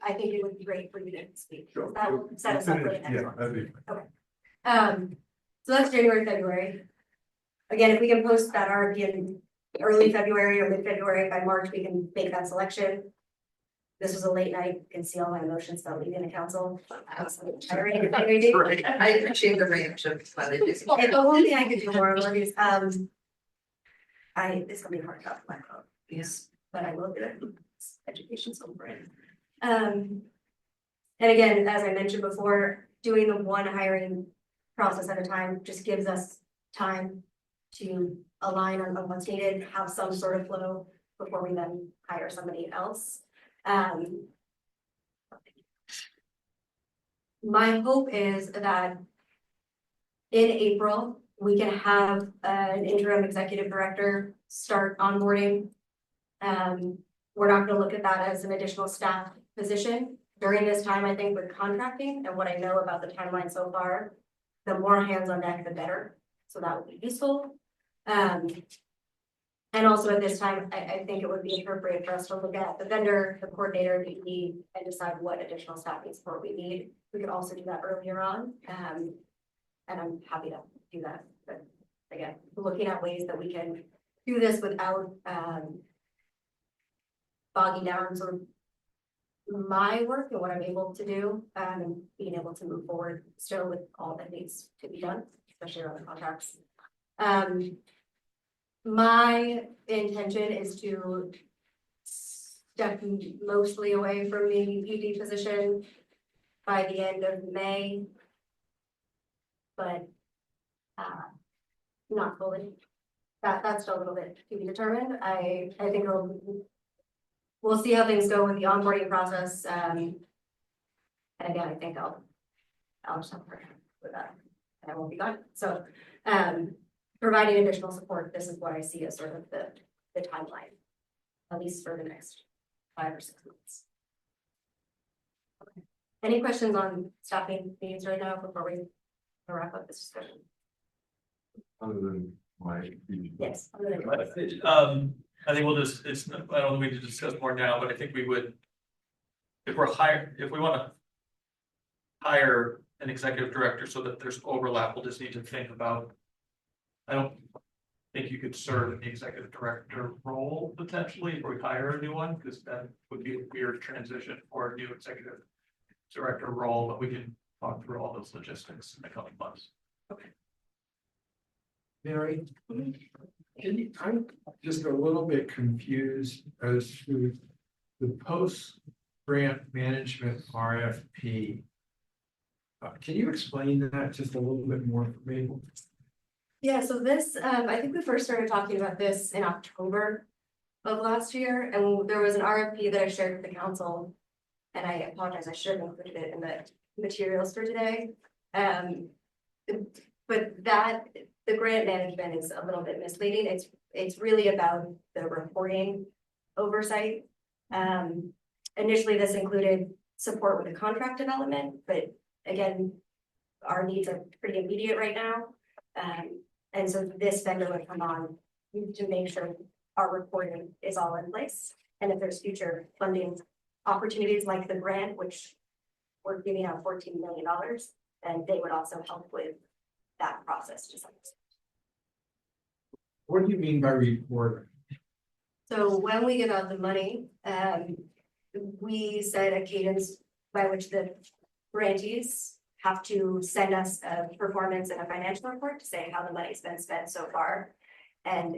I think it would be great for you to speak. Sure. That will set us up for the next Yeah, one. that'd be. So that's January, February. Again, if we can post that RFP in early February or mid-February, by March, we can make that selection. This was a late night, you can see all my emotions about leaving the council. I appreciate the reaction. If the one thing I could do more of is, it's gonna be hard to my phone, yes, but I will do it. Education's so important. And again, as I mentioned before, doing the one hiring process at a time just gives us time to align on what's needed, have some sort of flow before we then hire somebody else. My hope is that in April, we can have an interim executive director start onboarding. We're not gonna look at that as an additional staff position. During this time, I think with contracting and what I know about the timeline so far, the more hands on deck, the better. So that would be useful. And also at this time, I think it would be appropriate for us to look at the vendor, the coordinator we need, and decide what additional staffing support we need. We could also do that earlier on. And I'm happy to do that. But again, looking at ways that we can do this without bogging down sort of my work and what I'm able to do, and being able to move forward still with all that needs to be done, especially around the contracts. My intention is to step mostly away from the ED position by the end of May. But not fully. That's still a little bit to be determined. I think we'll see how things go with the onboarding process. And again, I think I'll just have to work with that, and I won't be gone. So providing additional support, this is what I see as sort of the timeline, at least for the next 5 or 6 months. Okay. Any questions on staffing needs right now before we wrap up this discussion? Other than my. Yes. I think we'll just, I don't think we need to discuss more now, but I think we would. If we want to hire an executive director so that there's overlap, we'll just need to think about. I don't think you could serve in the executive director role potentially if we hire a new one, because that would be a weird transition for a new executive director role, but we can talk through all those logistics in the coming months. Okay. Mary, I'm just a little bit confused as to the post-grant management RFP. Can you explain that just a little bit more for me? Yeah, so this, I think we first started talking about this in October of last year, and there was an RFP that I shared with the council. And I apologize, I should have included it in the materials for today. But the grant management is a little bit misleading. It's really about the reporting oversight. Initially, this included support with the contract development, but again, our needs are pretty immediate right now. And so this vendor would come on to make sure our reporting is all in place. And if there's future funding opportunities like the grant, which we're giving out $14 million, then they would also help with that process to some extent. What do you mean by reporting? So when we give out the money, we set a cadence by which the grantees have to send us a performance and a financial report to say how the money's been spent so far. And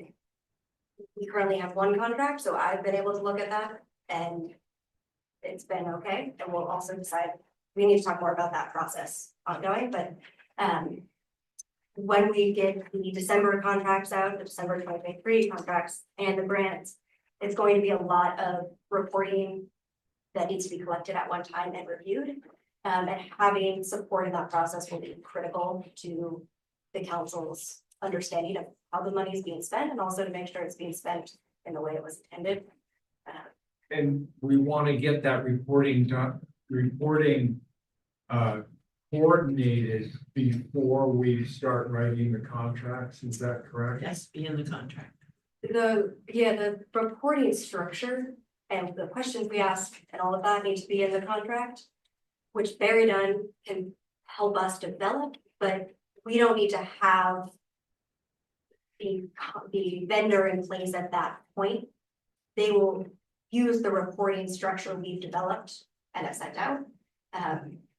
we currently have one contract, so I've been able to look at that and it's been okay. And we'll also decide, we need to talk more about that process ongoing, but when we get the December contracts out, the December 2023 contracts and the grants, it's going to be a lot of reporting that needs to be collected at one time and reviewed. And having support in that process will be critical to the council's understanding of how the money is being spent and also to make sure it's being spent in the way it was intended. And we want to get that reporting done, coordinated before we start writing the contracts, is that correct? Yes, be in the contract. The reporting structure and the questions we ask and all of that need to be in the contract, which Barry Dunn can help us develop, but we don't need to have the vendor in place at that point. They will use the reporting structure we've developed and have sent out.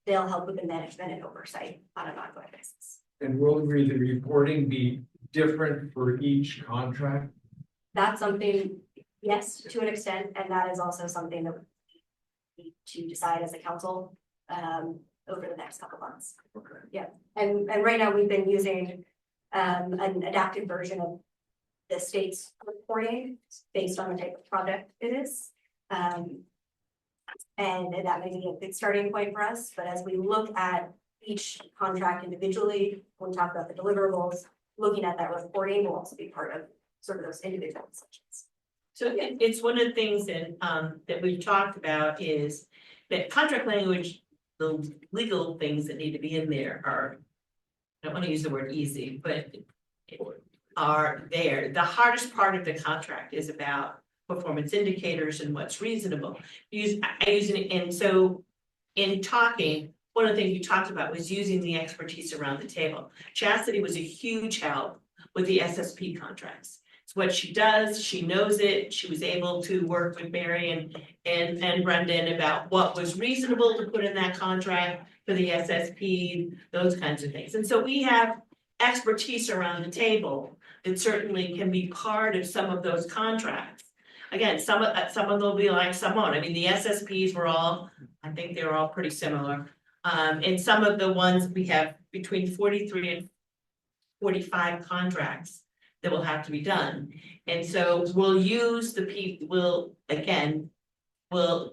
They'll help with the management and oversight on an ongoing basis. And will the reporting be different for each contract? That's something, yes, to an extent, and that is also something that we need to decide as a council over the next couple months. Okay. Yeah, and right now we've been using an adapted version of the state's reporting based on the type of project it is. And that may be a good starting point for us, but as we look at each contract individually, when we talk about the deliverables, looking at that reporting will also be part of sort of those individual sections. So it's one of the things that we've talked about is that contract language, the legal things that need to be in there are, I don't want to use the word easy, but are there. The hardest part of the contract is about performance indicators and what's reasonable. And so in talking, one of the things we talked about was using the expertise around the table. Chastity was a huge help with the SSP contracts. It's what she does, she knows it, she was able to work with Mary and Brendan about what was reasonable to put in that contract for the SSP, those kinds of things. And so we have expertise around the table that certainly can be part of some of those contracts. Again, some of them will be like some won't. I mean, the SSPs were all, I think they were all pretty similar. And some of the ones we have between 43 and 45 contracts that will have to be done. And so we'll use we'll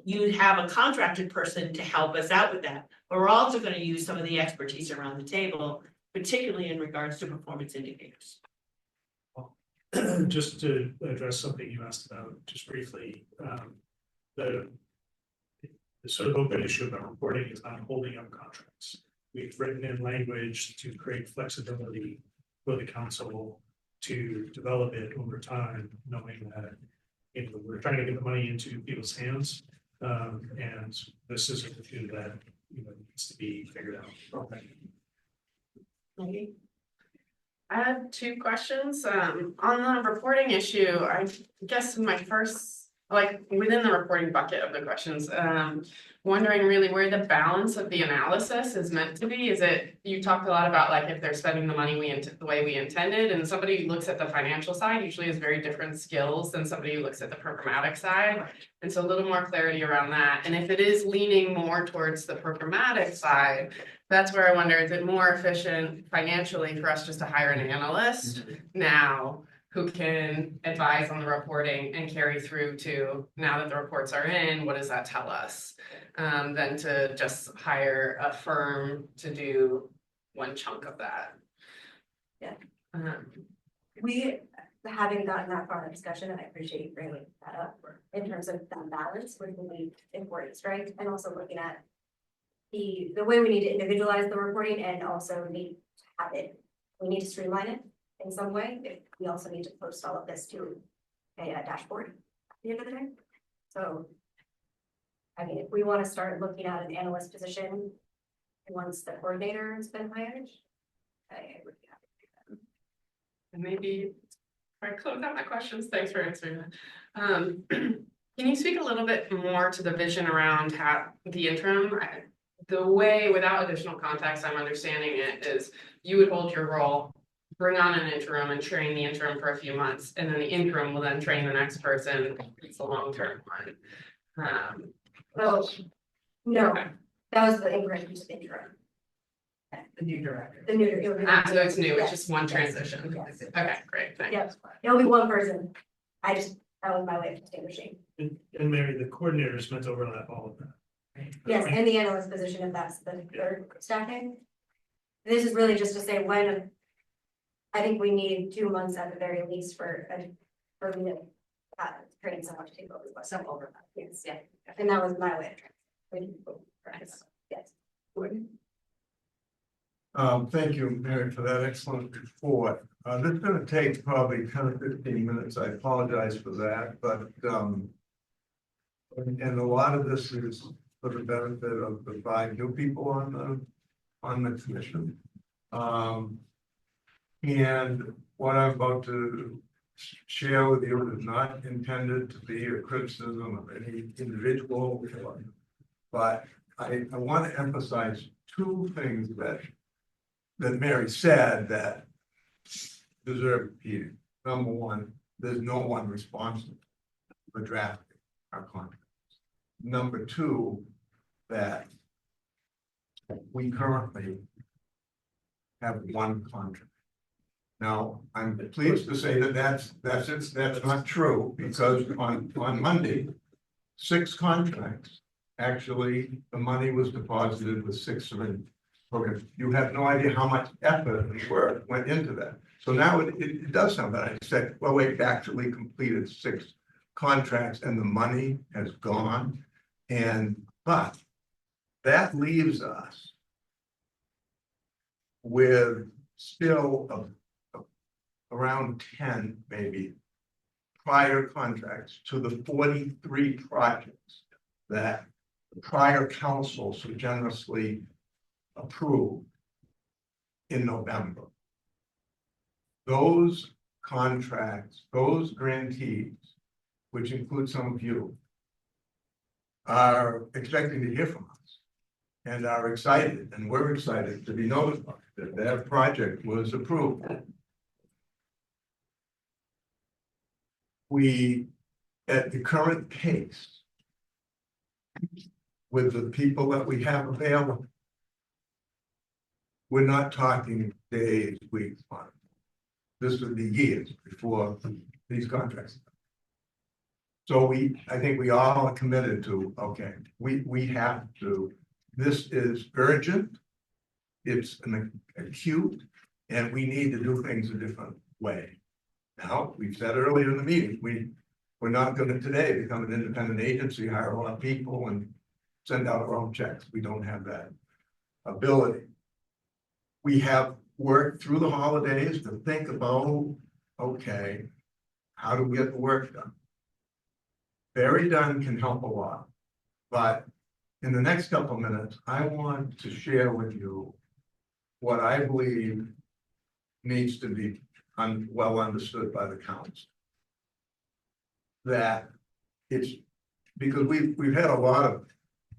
you have a contracted person to help us out with that. But we're also going to use some of the expertise around the table, particularly in regards to performance indicators. Just to address something you asked about, just briefly, the sort of open issue about reporting is not holding up contracts. We've written in language to create flexibility for the council to develop it over time, knowing that we're trying to get the money into people's hands, and this is an issue that needs to be figured out. Okay. Okay. I had two questions. On the reporting issue, I guess my first, like within the reporting bucket of the questions, wondering really where the balance of the analysis is meant to be. Is it, you talked a lot about like if they're spending the money the way we intended, and somebody who looks at the financial side usually has very different skills than somebody who looks at the programmatic side. And so a little more clarity around that. And if it is leaning more towards the programmatic side, that's where I wonder, is it more efficient financially for us just to hire an analyst now who can advise on the reporting and carry through to, now that the reports are in, what does that tell us? Than to just hire a firm to do one chunk of that. Yeah. We haven't gotten that far in discussion, and I appreciate you bringing that up in terms of that balance, which will be important, right? And also looking at the way we need to individualize the reporting and also need to have it, we need to streamline it in some way. We also need to post all of this to a dashboard at the end of the day. So, I mean, if we want to start looking at an analyst position once the coordinator has been hired, I would be happy to do that. And maybe, if I close out my questions, thanks for answering that. Can you speak a little bit more to the vision around how the interim? The way, without additional context, I'm understanding it is you would hold your role, bring on an interim and train the interim for a few months, and then the interim will then train the next person. It's a long-term one. Oh, no, that was the incorrect use of interim. The new director. The new. It would be- So it's new, it's just one Yes, transition. yes. Okay, great, thanks. Yep, it'll be one person. That was my way of distinguishing. And Mary, the coordinator is meant to overlap all of that. Yes, and the analyst position, if that's the third staffing. This is really just to say when. I think we need 2 months at the very least for me to train someone to take over, some over, yes, yeah, and that was my way of training. Yes. Thank you, Mary, for that excellent report. This is gonna take probably 10 or 15 minutes. I apologize for that, but, and a lot of this is for the benefit of the 5 new people on the commission. And what I'm about to share with you is not intended to be a criticism of any individual, but I want to emphasize 2 things that Mary said that deserve repeating. Number 1, there's no one responsible for drafting our contracts. Number 2, that we currently have 1 contract. Now, I'm pleased to say that that's not true, because on Monday, 6 contracts, actually, the money was deposited with 6 surrenders. Okay, you have no idea how much effort and work went into that. So now it does sound that I said, well, we've actually completed 6 contracts and the money has gone. But that leaves us with still around 10, maybe, prior contracts to the 43 projects that the prior council so generously approved in November. Those contracts, those grantees, which include some of you, are expecting to hear from us and are excited, and we're excited to be notified that their project was approved. We, at the current pace, with the people that we have available, we're not talking days, weeks, months. This would be years before these contracts. So I think we all are committed to, okay, we have to, this is urgent, it's an acute, and we need to do things a different way. Now, we've said earlier in the meeting, we're not going to today become an independent agency, hire a lot of people and send out our own checks. We don't have that ability. We have worked through the holidays to think about, okay, how do we get the work done? Very done can help a lot, but in the next couple of minutes, I want to share with you what I believe needs to be well understood by the council. That it's because we've had a lot of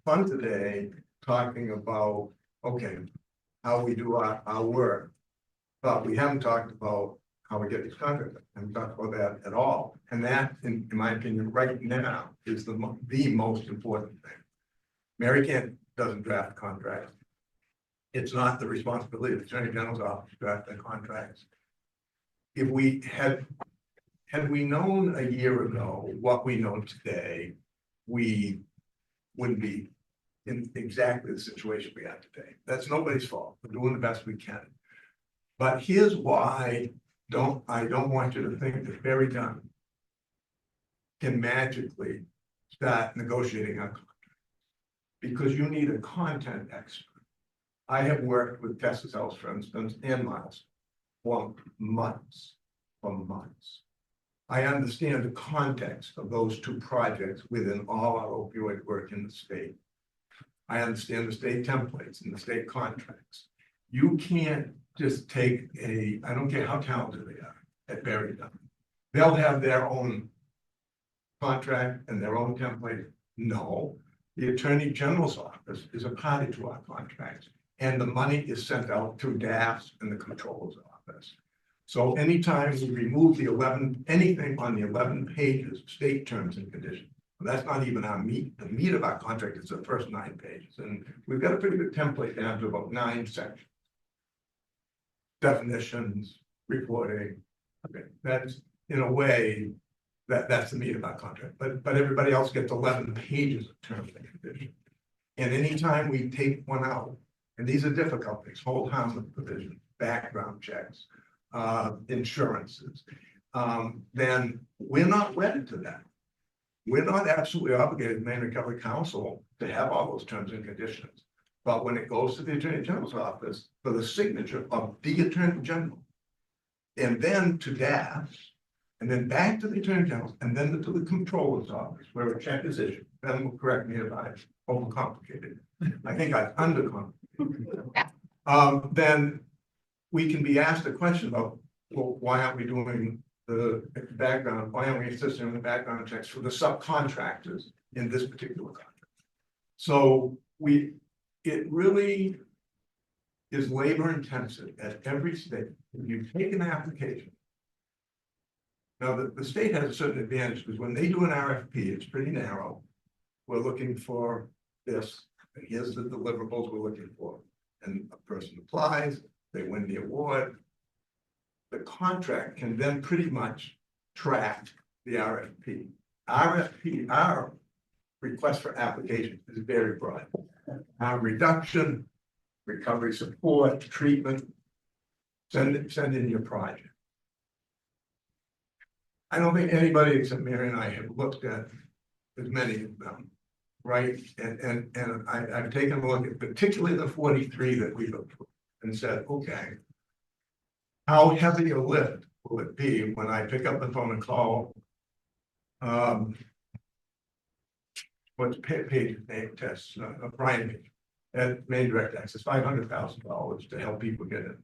fun today talking about, okay, how we do our work, but we haven't talked about how we get these contracts. We haven't talked about that at all. And that, in my opinion, right now is the most important thing. Mary doesn't draft contracts. It's not the responsibility of the Attorney General's office to draft the contracts. If we had we known a year ago what we know today, we wouldn't be in exactly the situation we have today. That's nobody's fault. We're doing the best we can. But here's why I don't want you to think that Barry Dunn can magically start negotiating a contract, because you need a content expert. I have worked with Tessa's House, for instance, and Miles for months. I understand the context of those 2 projects within all our opioid work in the state. I understand the state templates and the state contracts. You can't just take I don't care how talented they are at Barry Dunn. They'll have their own contract and their own template. No, the Attorney General's office is a party to our contracts, and the money is sent out through DAFs and the Comptroller's office. So anytime we remove anything on the 11 pages of state terms and conditions, that's not even our meat. The meat of our contract is the first 9 pages, and we've got a pretty good template down to about 9 sections. Definitions, reporting. Okay, that's in a way that's the meat of our contract. But everybody else gets 11 pages of terms and conditions. And anytime we take one out, and these are difficult things, hold harmless provision, background checks, insurances, then we're not wedded to that. We're not absolutely obligated, Maine Recovery Council, to have all those terms and conditions. But when it goes to the Attorney General's office for the signature of the Attorney General, and then to DAS, and then back to the Attorney General, and then to the Comptroller's office, where a check is issued, Ben will correct me if I overcomplicated. I think I've undercomplicated. Then we can be asked a question of, well, why aren't we doing the background, why aren't we assisting in the background checks for the subcontractors in this particular contract? So it really is labor intensive at every state. If you take an application. Now, the state has a certain advantage because when they do an RFP, it's pretty narrow. We're looking for this, and here's the deliverables we're looking for. And a person applies, they win the award. The contract can then pretty much track the RFP. Our request for application is very broad. Our reduction, recovery support, treatment, send in your project. I don't think anybody except Mary and I have looked at as many of them, right? And I've taken a look at particularly the 43 that we've approved and said, okay, how heavy a lift will it be when I pick up the phone and call? What's Page's name tests? Brian Page at Maine Direct Access, $500,000 to help people get it.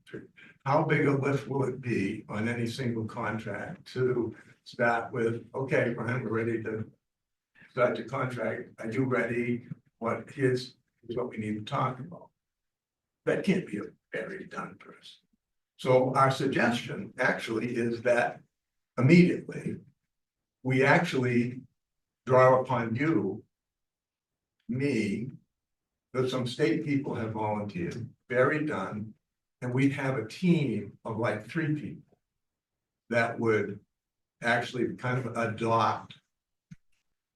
How big a lift will it be on any single contract to start with? Okay, Brian, we're ready to start your contract. Are you ready? Here's what we need to talk about. That can't be a very done person. So our suggestion actually is that immediately we actually draw upon you, me, that some state people have volunteered, very done, and we'd have a team of like 3 people that would actually kind of adopt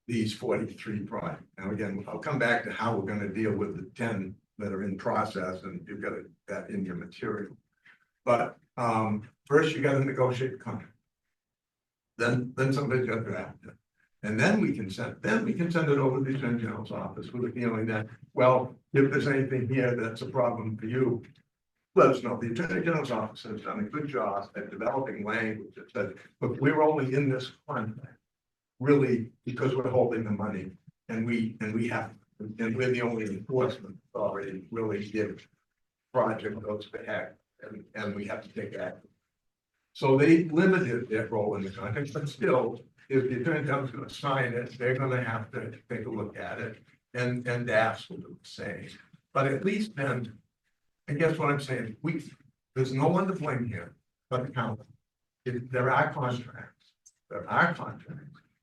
these 43 projects. Now, again, I'll come back to how we're going to deal with the 10 that are in process, and you've got that in your material. But first you got to negotiate the contract. Then somebody's got to draft it. And then we can send it over to the Attorney General's office with the feeling that, well, if there's anything here that's a problem for you, let us know. The Attorney General's office has done a good job at developing language that says, look, we're only in this contract really because we're holding the money, and we're the only enforcement authority really give project goes to heck, and we have to take action. So they limited their role in the contract, but still, if the Attorney General's going to sign it, they're going to have to take a look at it, and DAS will do the same. But at least then, I guess what I'm saying, there's no one to blame here but the county. There are contracts,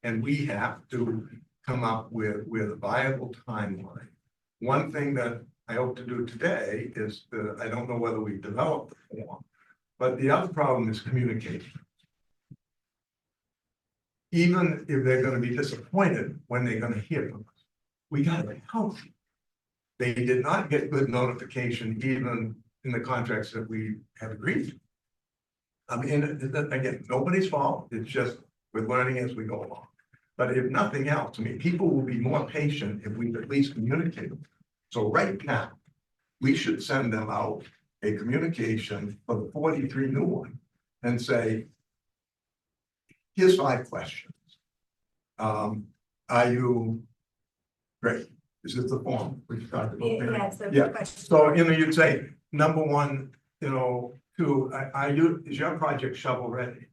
and we have to come up with a viable timeline. One thing that I hope to do today is I don't know whether we've developed the form, but the other problem is communication. Even if they're going to be disappointed when they're going to hear from us, we got to help them. They did not get good notification even in the contracts that we have agreed to. I mean, again, nobody's fault. It's just we're learning as we go along. But if nothing else, I mean, people will be more patient if we at least communicate with them. So right now, we should send them out a communication for the 43 new one and say, here's 5 questions. Are you great? This is the form we've talked about. Yeah, it's the Yeah. question. So you'd say number 1, 2, is your project shovel ready?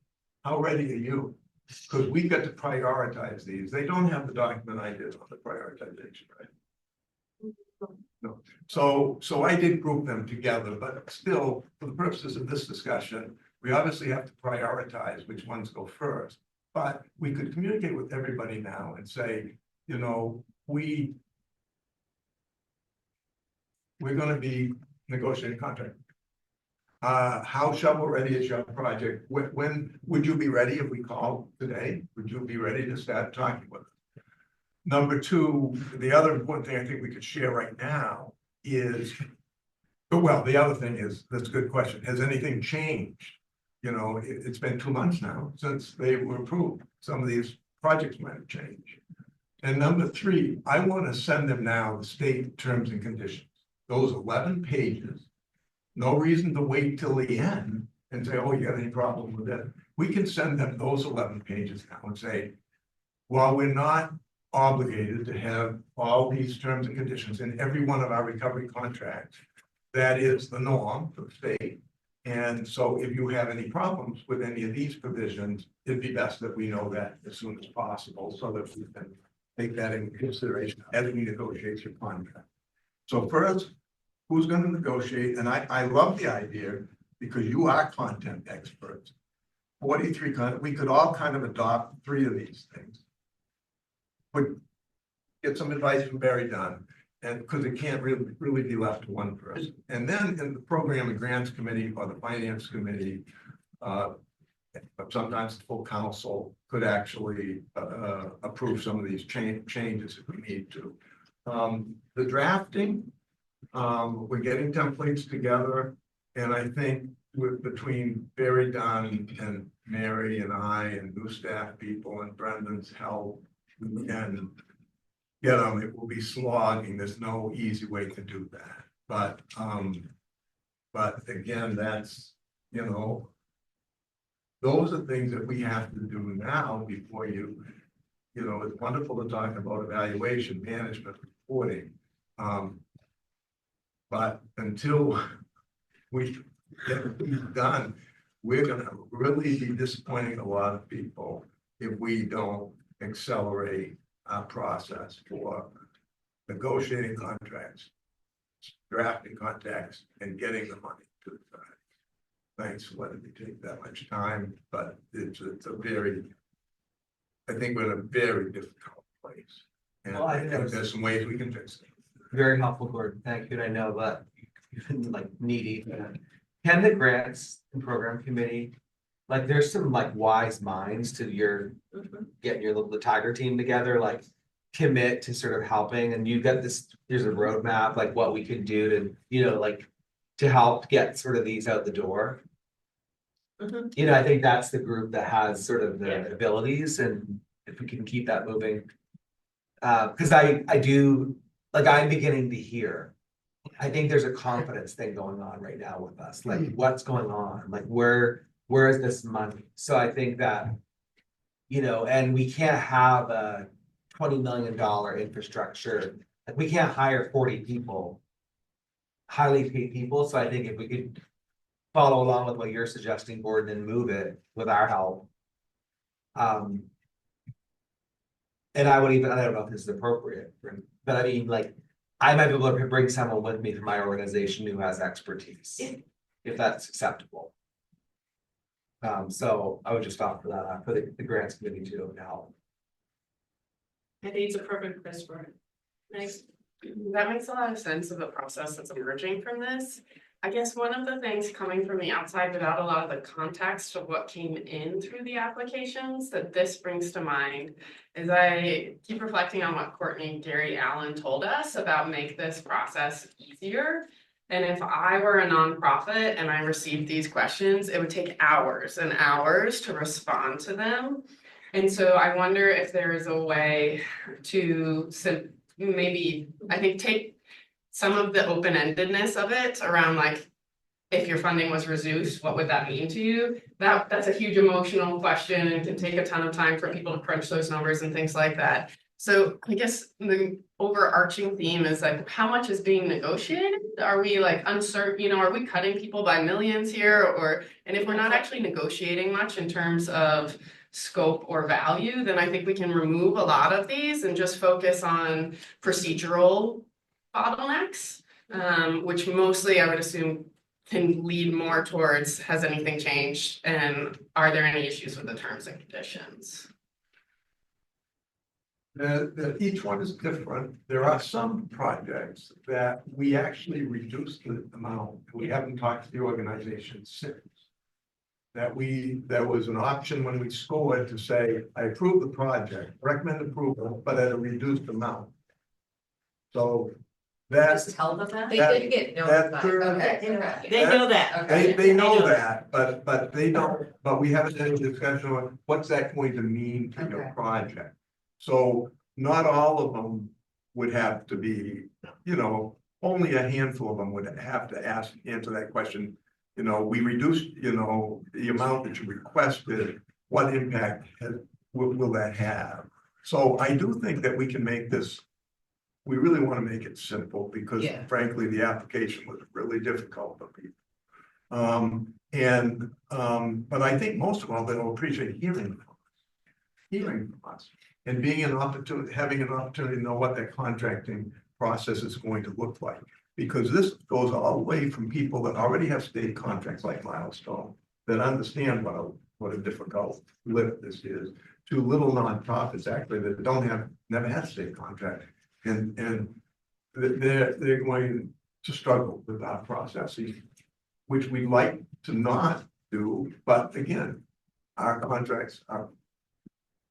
How ready are you? Because we got to prioritize these. They don't have the document I did on the prioritization, right? No. So I did group them together, but still, for the purposes of this discussion, we obviously have to prioritize which ones go first. But we could communicate with everybody now and say, we're going to be negotiating contract. How shovel ready is your project? When would you be ready if we call today? Would you be ready to start talking with us? Number two, the other important thing I think we could share right now is, well, the other thing is, that's a good question. Has anything changed? You know, it's been 2 months now since they were approved. Some of these projects might have changed. And number three, I want to send them now the state terms and conditions. Those 11 pages. No reason to wait till the end and say, oh, you got any problem with it? We can send them those 11 pages now and say, while we're not obligated to have all these terms and conditions in every one of our recovery contracts, that is the norm for the state. And so if you have any problems with any of these provisions, it'd be best that we know that as soon as possible so that we can take that into consideration as we negotiate your contract. So first, who's going to negotiate? And I love the idea because you are content experts. 43, we could all kind of adopt 3 of these things. But get some advice from Barry Dunn, and because it can't really be left to one person. And then in the program and grants committee or the finance committee, sometimes the full council could actually approve some of these changes if we need to. The drafting, we're getting templates together, and I think between Barry Dunn and Mary and I and new staff people and Brendan's help, and it will be slogging. There's no easy way to do that. But again, that's, those are things that we have to do now before it's wonderful to talk about evaluation, management, reporting. But until we get these done, we're gonna really be disappointing a lot of people if we don't accelerate our process for negotiating contracts, drafting contracts, and getting the money to the side. Thanks for letting me take that much time, but it's a very, I think we're in a very difficult place. And Well, I I think think there's some ways we can fix it. Very helpful, Gordon. Thank you. And I know that you've been like needy. Can the grants and program committee, like there's some like wise minds to your getting your the Tiger team together, like commit to sort of helping, and you've got this, there's a roadmap, like what we can do to, like to help get sort of these out the door. I think that's the group that has sort of the abilities, and if we can keep that moving. Because I do, like I'm beginning to hear, I think there's a confidence thing going on right now with us, like what's going on, like where is this money? So I think that, and we can't have a $20 million infrastructure, like we can't hire 40 people, highly paid people. So I think if we could follow along with what you're suggesting, Gordon, and move it with our help. And I don't know if this is appropriate, but I mean, like, I might be able to bring someone with me from my organization who has expertise, if that's acceptable. So I would just offer that for the grants committee to help. I think it's a perfect place for it. Nice. That makes a lot of sense of the process that's emerging from this. I guess one of the things coming from the outside without a lot of the context of what came in through the applications that this brings to mind is I keep reflecting on what Courtney Gary Allen told us about make this process easier. And if I were a nonprofit and I received these questions, it would take hours and hours to respond to them. And so I wonder if there is a way to maybe, I think, take some of the open-endedness of it around like, if your funding was reduced, what would that mean to you? That's a huge emotional question and can take a ton of time for people to crunch those numbers and things like that. So I guess the overarching theme is like, how much is being negotiated? Are we like uncertain, are we cutting people by millions here? And if we're not actually negotiating much in terms of scope or value, then I think we can remove a lot of these and just focus on procedural bottlenecks, which mostly I would assume can lead more towards, has anything changed and are there any issues with the terms and conditions? Each one is different. There are some projects that we actually reduced the amount. We haven't talked to the organization since. there was an option when we scored to say, I approve the project, recommend approval, but at a reduced amount. So that's. Just tell them that? They That- did get that notified. third- Okay. They know that. They know know that, but they don't, but we haven't had a discussion on what's that going to mean to your Okay. project. So not all of them would have to be, only a handful of them would have to answer that question. We reduced, the amount that you requested, what impact will that have? So I do think that we can make this, we really want to make it simple because Yeah. frankly, the application was really difficult for people. But I think most of all, they'll appreciate hearing from us and being an opportunity, having an opportunity to know what their contracting process is going to look like. Because this goes all the way from people that already have state contracts like Milestone, that understand what a difficult lift this is, to little nonprofits actually that never had state contract. And they're going to struggle with our processes, which we'd like to not do, but again, our contracts are,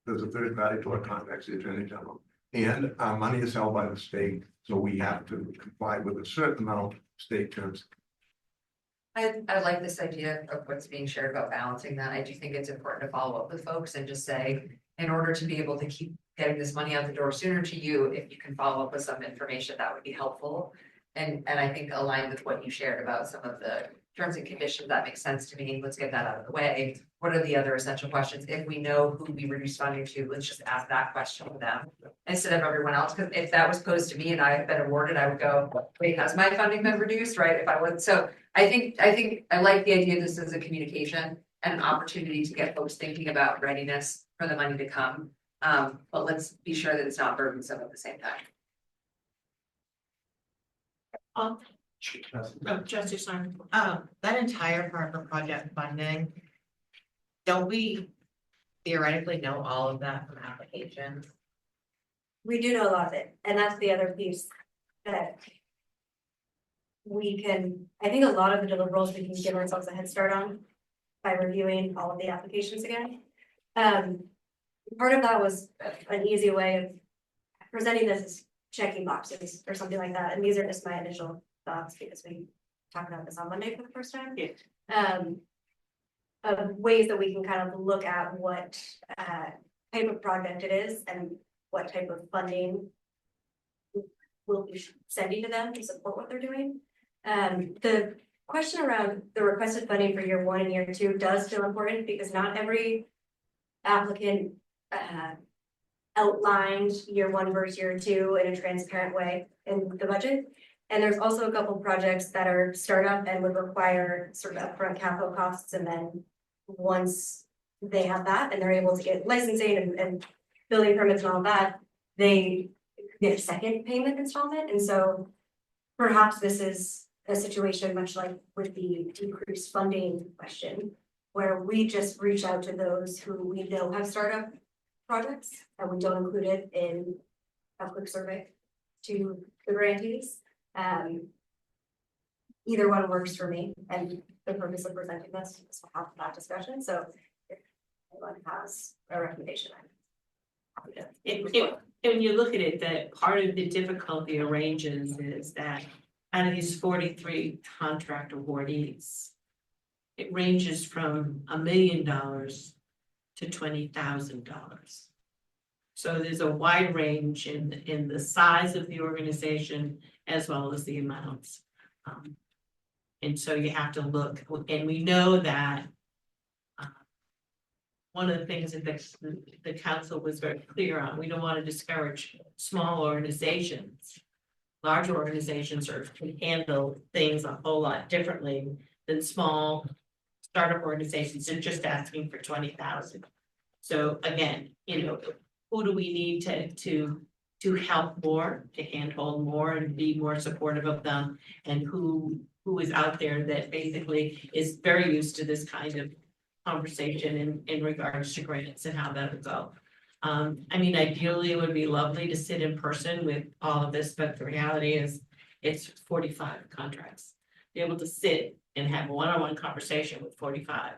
there's a third party to our contracts, the Attorney General, and our money is held by the state, so we have to comply with a certain amount of state terms. I like this idea of what's being shared about balancing that. I do think it's important to follow up with folks and just say, in order to be able to keep getting this money out the door sooner to you, if you can follow up with some information, that would be helpful. And I think aligned with what you shared about some of the terms and conditions, that makes sense to me. Let's get that out of the way. What are the other essential questions? If we know who we reduce funding to, let's just ask that question to them instead of everyone else. Because if that was posed to me and I had been awarded, I would go, wait, has my funding been reduced? Right? If I would. So I think I like the idea of this as a communication and an opportunity to get folks thinking about readiness for the money to come. But let's be sure that it's not burdensome at the same time. Trustee Simon. That entire part for project funding. Don't we theoretically know all of that from applications? We do know a lot of it, and that's the other piece that we can, I think a lot of the deliverables we can give ourselves a head start on by reviewing all of the applications again. Part of that was an easy way of presenting this as checking boxes or something like that, and these are just my initial thoughts because we talked about this on Monday for the first time. Yeah. Of ways that we can kind of look at what type of project it is and what type of funding we'll be sending to them to support what they're doing. The question around the requested funding for year 1 and year 2 does feel important because not every applicant outlined year 1 versus year 2 in a transparent way in the budget. And there's also a couple projects that are startup and would require sort of upfront capital costs, and then once they have that and they're able to get licensing and building permits and all that, they get a second payment installment. And so perhaps this is a situation much like with the decreased funding question, where we just reach out to those who we know have startup projects and we don't include it in a quick survey to the grantees. Either one works for me, and the purpose of presenting this is to have that discussion. So if anyone has a recommendation, I'm happy to. When you look at it, that part of the difficulty arranges is that out of these 43 contract awardees, it ranges from $1 million to $20,000. So there's a wide range in the size of the organization as well as the amounts. And so you have to look, and we know that one of the things that the council was very clear on, we don't want to discourage small organizations. Large organizations can handle things a whole lot differently than small startup organizations. They're just asking for 20,000. So again, who do we need to help more, to handhold more and be more supportive of them, and who is out there that basically is very used to this kind of conversation in regards to grants and how that would go. I mean, ideally, it would be lovely to sit in person with all of this, but the reality is it's 45 contracts. Be able to sit and have a one-on-one conversation with 45.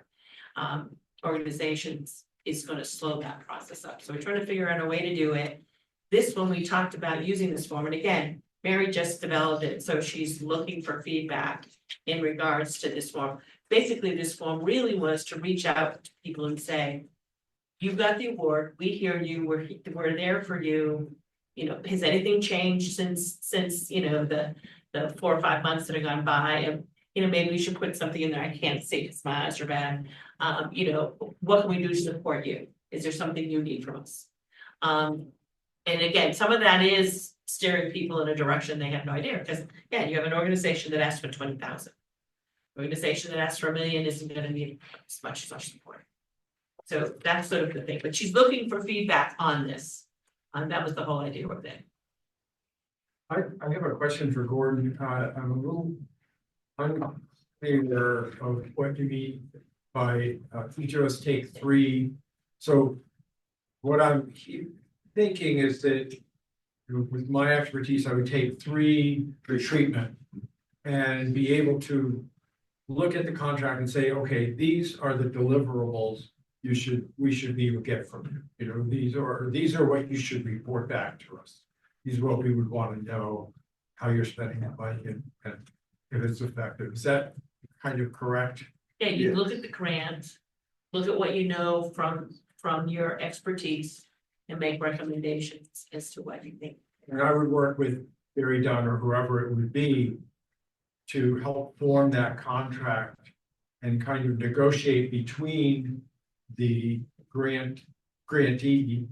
organizations is gonna slow that process up. So we're trying to figure out a way to do it. This one, we talked about using this form, and again, Mary just developed it, so she's looking for feedback in regards to this form. Basically, this form really was to reach out to people and say, you've got the award, we hear you, we're there for you. You know, has anything changed since, you know, the 4 or 5 months that have gone by? And, you know, maybe we should put something in there, I can't see because my eyes are bad. You know, what can we do to support you? Is there something you need from us? And again, some of that is steering people in a direction they have no idea, because, yeah, you have an organization that asks for 20,000. Organization that asks for $1 million isn't gonna need as much support. So that's sort of the thing, but she's looking for feedback on this. That was the whole idea with it. I have a question for Gordon. I'm a little unclear of what you mean by each of us take 3. So what I'm thinking is that with my expertise, I would take 3 for treatment and be able to look at the contract and say, okay, these are the deliverables we should be able to get from you. You know, these are what you should report back to us. These are what we would want to know, how you're spending that money and if it's effective. Is that kind of correct? Yeah, you look at the grant, look at what you know from your expertise and make recommendations as to what you think. And I would work with Barry Dunn or whoever it would be to help form that contract and kind of negotiate between the grantee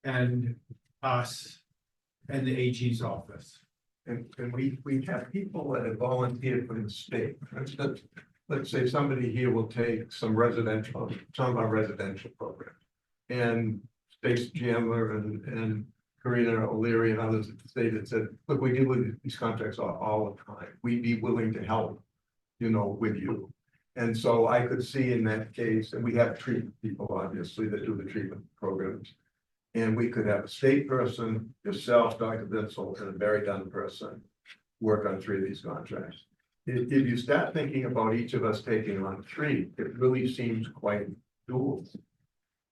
and us and the AG's office. And we have people that have volunteered for the state. For instance, let's say somebody here will take some of our residential programs. And Stacy Chandler and Karina O'Leary and others at the state that said, look, we deal with these contracts all the time. We'd be willing to help, you know, with you. And so I could see in that case, and we have treatment people, obviously, that do the treatment programs. And we could have a state person, yourself, Dr. Bitzel, and a Barry Dunn person work on 3 of these contracts. If you start thinking about each of us taking on 3, it really seems quite doable.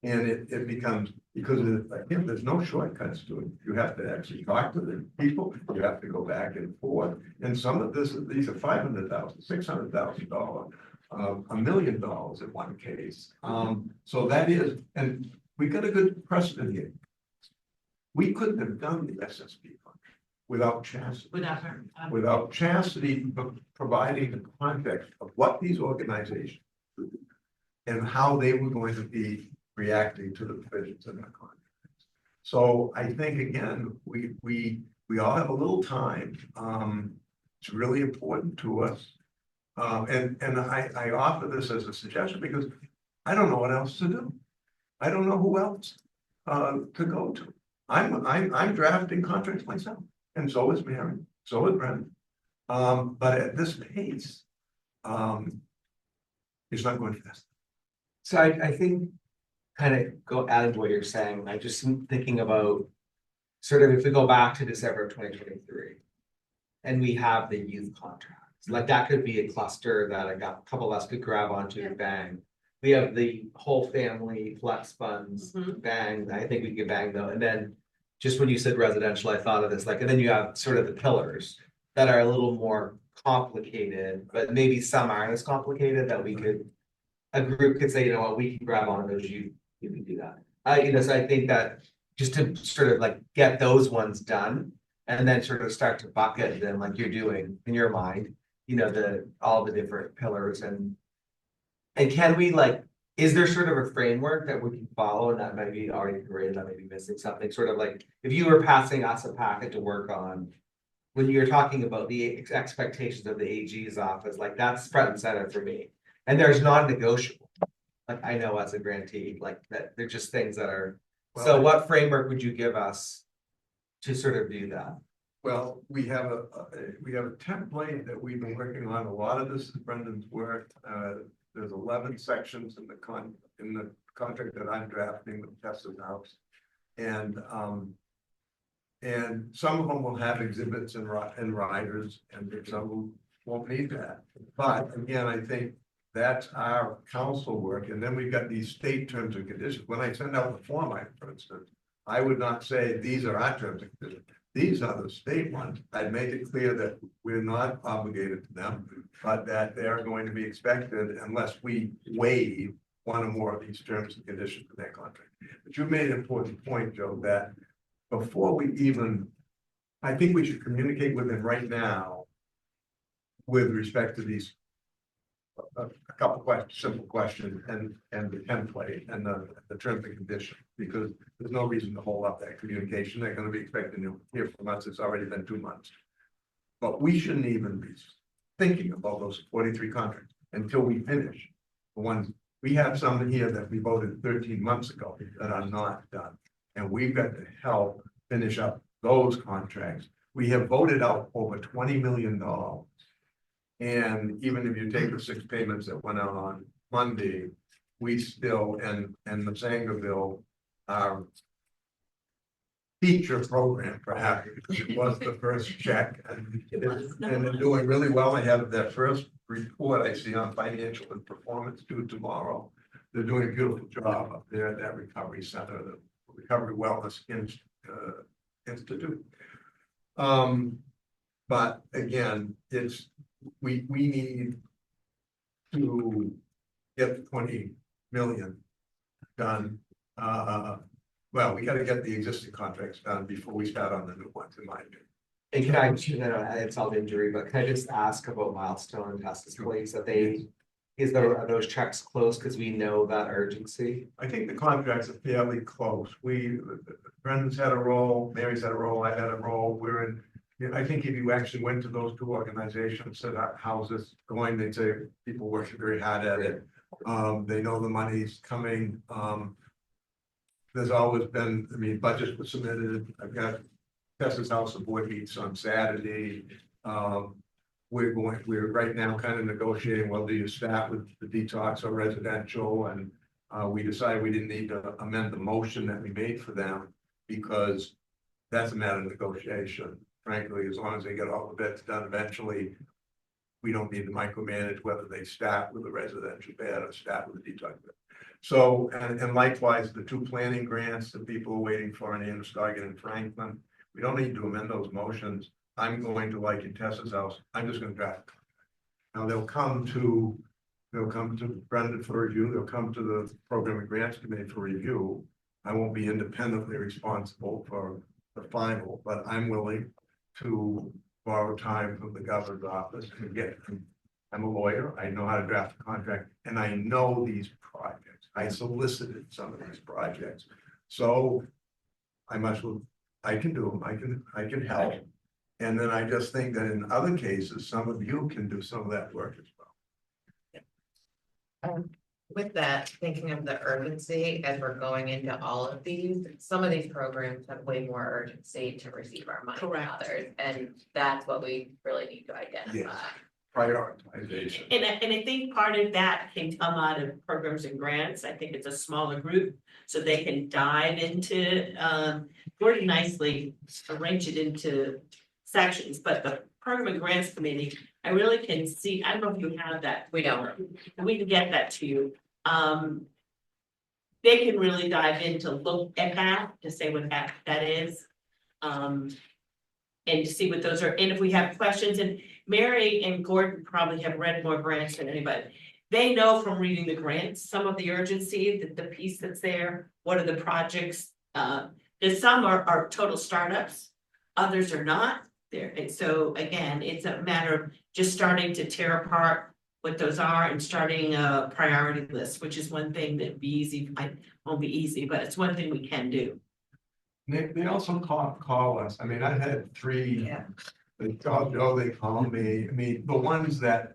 And it becomes, because again, there's no shortcuts to it. You have to actually talk to the people, you have to go back and forth. And some of these are $500,000, $600,000, $1 million in one case. So that is, and we got a good precedent here. We couldn't have done the SSP contract without Chastity. Without her. Without Chastity providing the context of what these organizations do and how they were going to be reacting to the provisions in that contract. So I think, again, we all have a little time. It's really important to us. And I offer this as a suggestion because I don't know what else to do. I don't know who else to go to. I'm drafting contracts myself, and so is Mary, so is Brent. But at this pace, it's not going fast. So I think kind of go add to what you're saying. I just am thinking about sort of if we go back to December of 2023 and we have the youth contracts, like that could be a cluster that I got a couple of us could grab onto and bang. We have the whole family flex funds, bang. I think we could bang though. And then just when you said residential, I thought of this like, and then you have sort of the pillars that are a little more complicated, but maybe some aren't as complicated that we could, a group could say, you know what, we can grab onto those, you can do that. You know, so I think that just to sort of like get those ones done and then sort of start to bucket them like you're doing in your mind, you know, all the different pillars and can we like, is there sort of a framework that we can follow and that might be already created, that may be missing something sort of like, if you were passing us a packet to work on, when you're talking about the expectations of the AG's office, like that's front and center for me. And there's non-negotiable, like I know as a grantee, like that they're just things that are, so what framework would you give us to sort of do that? Well, we have a template that we've been working on. A lot of this is Brendan's work. There's 11 sections in the contract that I'm drafting with Tessa's house. And some of them will have exhibits and riders, and some of them won't need that. But again, I think that's our council work, and then we've got these state terms and conditions. When I send out the form, for instance, I would not say these are our terms and conditions. These are the state ones. I'd make it clear that we're not obligated to them, but that they're going to be expected unless we waive one or more of these terms and conditions in their contract. But you made an important point, Joe, that before we even, I think we should communicate with them right now with respect to these a couple questions, simple questions, and the template and the terms and conditions, because there's no reason to hold up that communication. They're gonna be expecting to hear from us. It's already been 2 months. But we shouldn't even be thinking about those 43 contracts until we finish the ones. We have some here that we voted 13 months ago that are not done. And we've got to help finish up those contracts. We have voted out over $20 million. And even if you take the 6 payments that went out on Monday, we still, and the Sangerville, our teacher program, perhaps, because it was the first check, and they're doing really well. I have their first report I see on financial and performance due tomorrow. They're doing a beautiful job up there at that recovery center, the Recovery Wellness Institute. But again, we need to get 20 million done. Well, we gotta get the existing contracts done before we start on the new ones, in my opinion. And can I, it's all injury, but can I just ask about Milestone and Testis, please? Are those checks close? Because we know that urgency. I think the contracts are fairly close. Brendan's had a role, Mary's had a role, I had a role. We're in. I think if you actually went to those 2 organizations, said, how's this going? They'd say people working very hard at it. They know the money's coming. There's always been, I mean, budgets were submitted. I've got Tessa's House of Board meets on Saturday. We're right now kind of negotiating whether you start with the detox or residential, and we decided we didn't need to amend the motion that we made for them because that's a matter of negotiation. Frankly, as long as they get all the beds done eventually, we don't need to micromanage whether they start with a residential bed or start with a detox bed. So, and likewise, the 2 planning grants that people are waiting for in Androscoggin and Franklin, we don't need to amend those motions. I'm going to, like in Tessa's house, I'm just gonna draft. Now they'll come to Brendan for review, they'll come to the Program and Grants Committee for review. I won't be independently responsible for the final, but I'm willing to borrow time from the governor's office and I'm a lawyer, I know how to draft a contract, and I know these projects. I solicited some of these projects. So I can do them, I can help. And then I just think that in other cases, some of you can do some of that work as well. With that, thinking of the urgency as we're going into all of these, some of these programs have way more urgency to receive our money than others. And that's what we really need to identify. Yes. Prioritization. And I think part of that can come out of programs and grants. I think it's a smaller group, so they can dive into, very nicely arrange it into sections, but the program and grants committee, I really can see, I don't know if you have that. We don't. We can get that to you. They can really dive in to look at that, to say what that is. And to see what those are, and if we have questions, and Mary and Gordon probably have read more grants than anybody. They know from reading the grants, some of the urgency, the piece that's there, what are the projects? There's some are total startups, others are not there. And so again, it's a matter of just starting to tear apart what those are and starting a priority list, which is one thing that'd be easy. I won't be easy, but it's one thing we can do. They also call us. I mean, I've had 3, they call Joe, they call me. I mean, the ones that,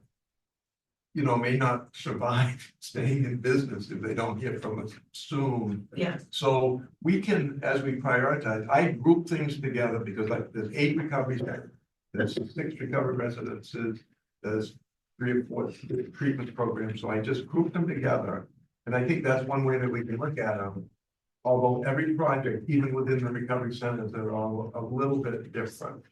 may not survive staying in business if they don't hear from us soon. Yeah. So we can, as we prioritize, I group things together because there's 8 recovery centers, there's 6 recovery residences, there's 3 or 4 treatment programs. So I just group them together. And I think that's one way that we can look at them. Although every project, even within the recovery centers, they're all a little bit different.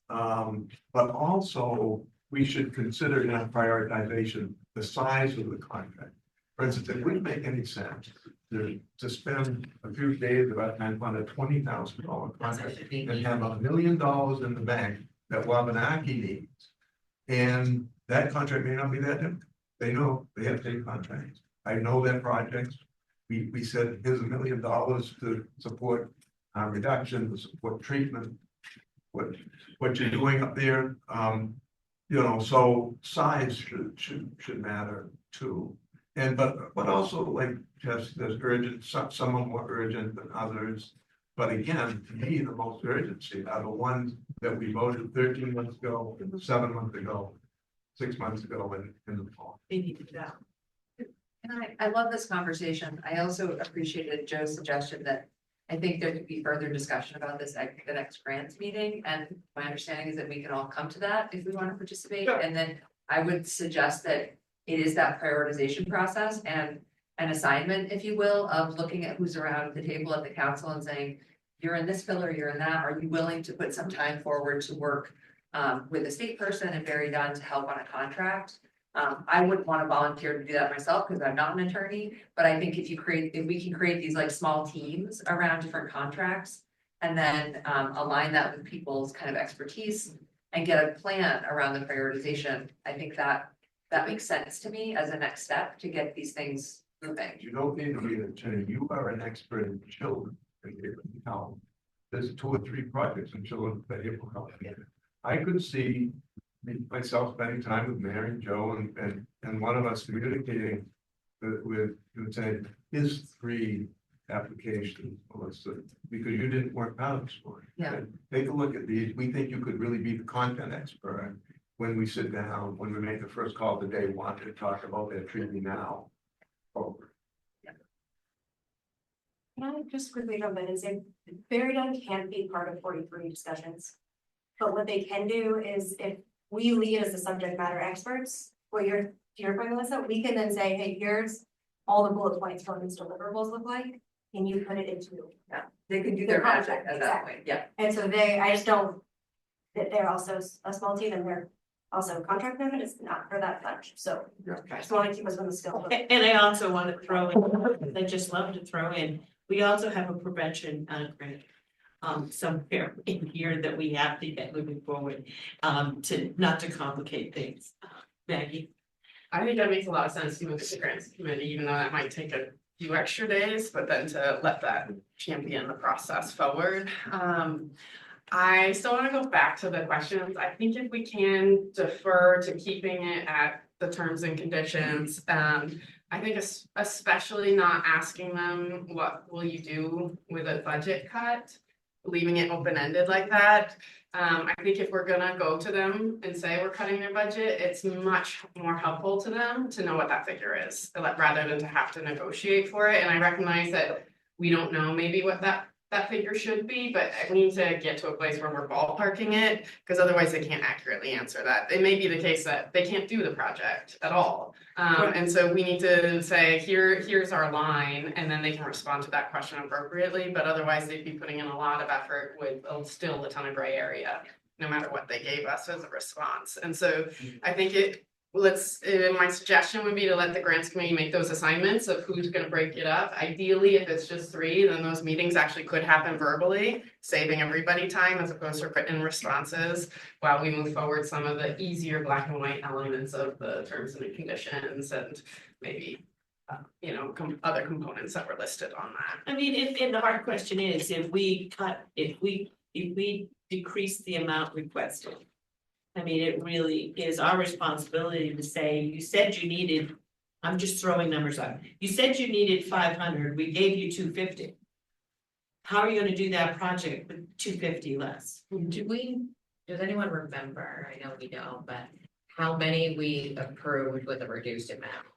But also we should consider in our prioritization the size of the contract. For instance, it wouldn't make any sense to spend a few days about time on a $20,000 contract and have $1 million in the bank that Wabanaki needs. And that contract may not be that difficult. They know they have to take contracts. I know that projects. We said, here's $1 million to support reduction, to support treatment. What you're doing up there, you know, so size should matter too. And but also like just there's urgent, some are more urgent than others. But again, to me, the most urgency are the ones that we voted 13 months ago, 7 months ago, 6 months ago in the fall. They need to do that. And I love this conversation. I also appreciated Joe's suggestion that I think there could be further discussion about this at the next grants meeting. And my understanding is that we can all come to that if we want to participate. Sure. And then I would suggest that it is that prioritization process and an assignment, if you will, of looking at who's around the table at the council and saying, you're in this pillar, you're in that. Are you willing to put some time forward to work with a state person and Barry Dunn to help on a contract? I wouldn't want to volunteer to do that myself because I'm not an attorney, but I think if we can create these like small teams around different contracts and then align that with people's kind of expertise and get a plan around the prioritization, I think that makes sense to me as a next step to get these things moving. You don't need to be an attorney. You are an expert in children. Now, there's 2 or 3 projects in children that you will help. I could see myself spending time with Mary and Joe and one of us communicating with saying, here's 3 applications, Melissa, because you didn't work out for it. Yeah. Take a look at these. We think you could really be the content expert when we sit down, when we make the first call of the day, want to talk about their treatment now. Over. Can I just quickly jump in and say, Barry Dunn can't be part of 43 discussions. But what they can do is if we lead as the subject matter experts, what to your point, Melissa, we can then say, hey, here's all the bullet points for what these deliverables look like. And you put it into. Yeah, they can do their magic at that point, yeah. And so I just don't, that they're also a small team and they're also contract driven, it's not for that much, so. I just want to keep us on the skill. And I also want to throw in, I just love to throw in, we also have a prevention grant. Somewhere in here that we have to get moving forward, to not to complicate things. Maggie? I think that makes a lot of sense to move the grants committee, even though that might take a few extra days, but then to let that champion the process forward. I still want to go back to the questions. I think if we can defer to keeping it at the terms and conditions, I think especially not asking them, what will you do with a budget cut? Leaving it open-ended like that. I think if we're gonna go to them and say we're cutting their budget, it's much more helpful to them to know what that figure is, rather than to have to negotiate for it. And I recognize that we don't know maybe what that figure should be, but we need to get to a place where we're ballparking it, because otherwise they can't accurately answer that. It may be the case that they can't do the project at all. And so we need to say, here's our line, and then they can respond to that question appropriately, but otherwise they'd be putting in a lot of effort with still a ton of gray area, no matter what they gave us as a response. And so I think my suggestion would be to let the grants committee make those assignments of who's gonna break it up. Ideally, if it's just 3, then those meetings actually could happen verbally, saving everybody time as opposed to written responses while we move forward some of the easier black and white elements of the terms and conditions and maybe other components that were listed on that. I mean, and the hard question is, if we decrease the amount requested. I mean, it really is our responsibility to say, you said you needed, I'm just throwing numbers out. You said you needed 500, we gave you 250. How are you gonna do that project with 250 less? Does anyone remember, I know we don't, but how many we approved with a reduced amount?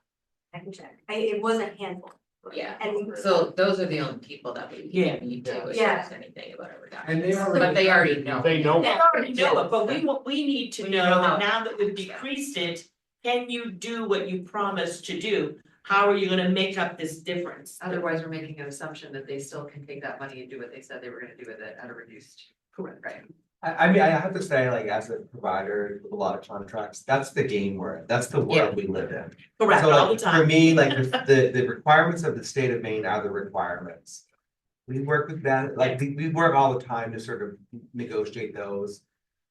I can check. It was a handful. Yeah, And so those are the only people that we Yeah. need to Yeah. assess anything about a reduction. And they already. But they already know. They know. They already know it, but we need to We know know. that now that we've decreased it, can you do what you promised to do? How are you gonna make up this difference? Otherwise, we're making an assumption that they still can take that money and do what they said they were gonna do with it at a reduced. Correct. Right. I mean, I have to say, like, as a provider with a lot of contracts, that's the game we're in, that's the Yeah. world we live in. Correct, So all the like, for time. me, like, the requirements of the state of Maine are the requirements. We work with them, like, we work all the time to sort of negotiate those.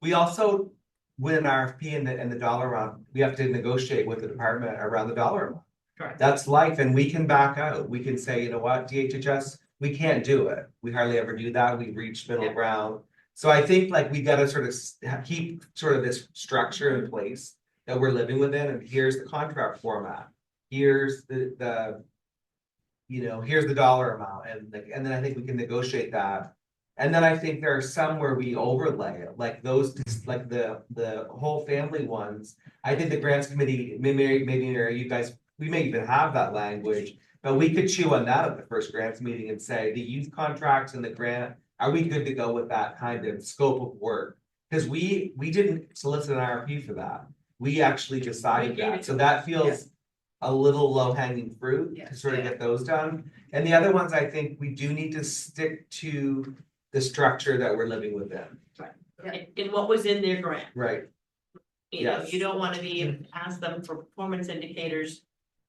We also, win an RFP and the dollar amount, we have to negotiate with the department around the dollar amount. Correct. That's life, and we can back out, we can say, you know what, DHHS, we can't do it, we hardly ever do that, we reach middle Yeah. ground. So I think like we gotta sort of keep sort of this structure in place that we're living within, and here's the contract format. Here's the. You know, here's the dollar amount, and like, and then I think we can negotiate that. And then I think there are some where we overlay it, like those, like the whole family ones. I think the grants committee, maybe Mary, you guys, we may even have that language. But we could chew on that at the first grants meeting and say, the youth contracts and the grant, are we good to go with that kind of scope of work? Because we didn't solicit an RFP for that. We actually decided gave it that, to so them. that feels a little low hanging fruit to sort of get those done. And the other ones, I think we do need to stick to the structure that we're living within. In what was in their grant. Right. You know, Yes. you don't wanna be, ask them for performance indicators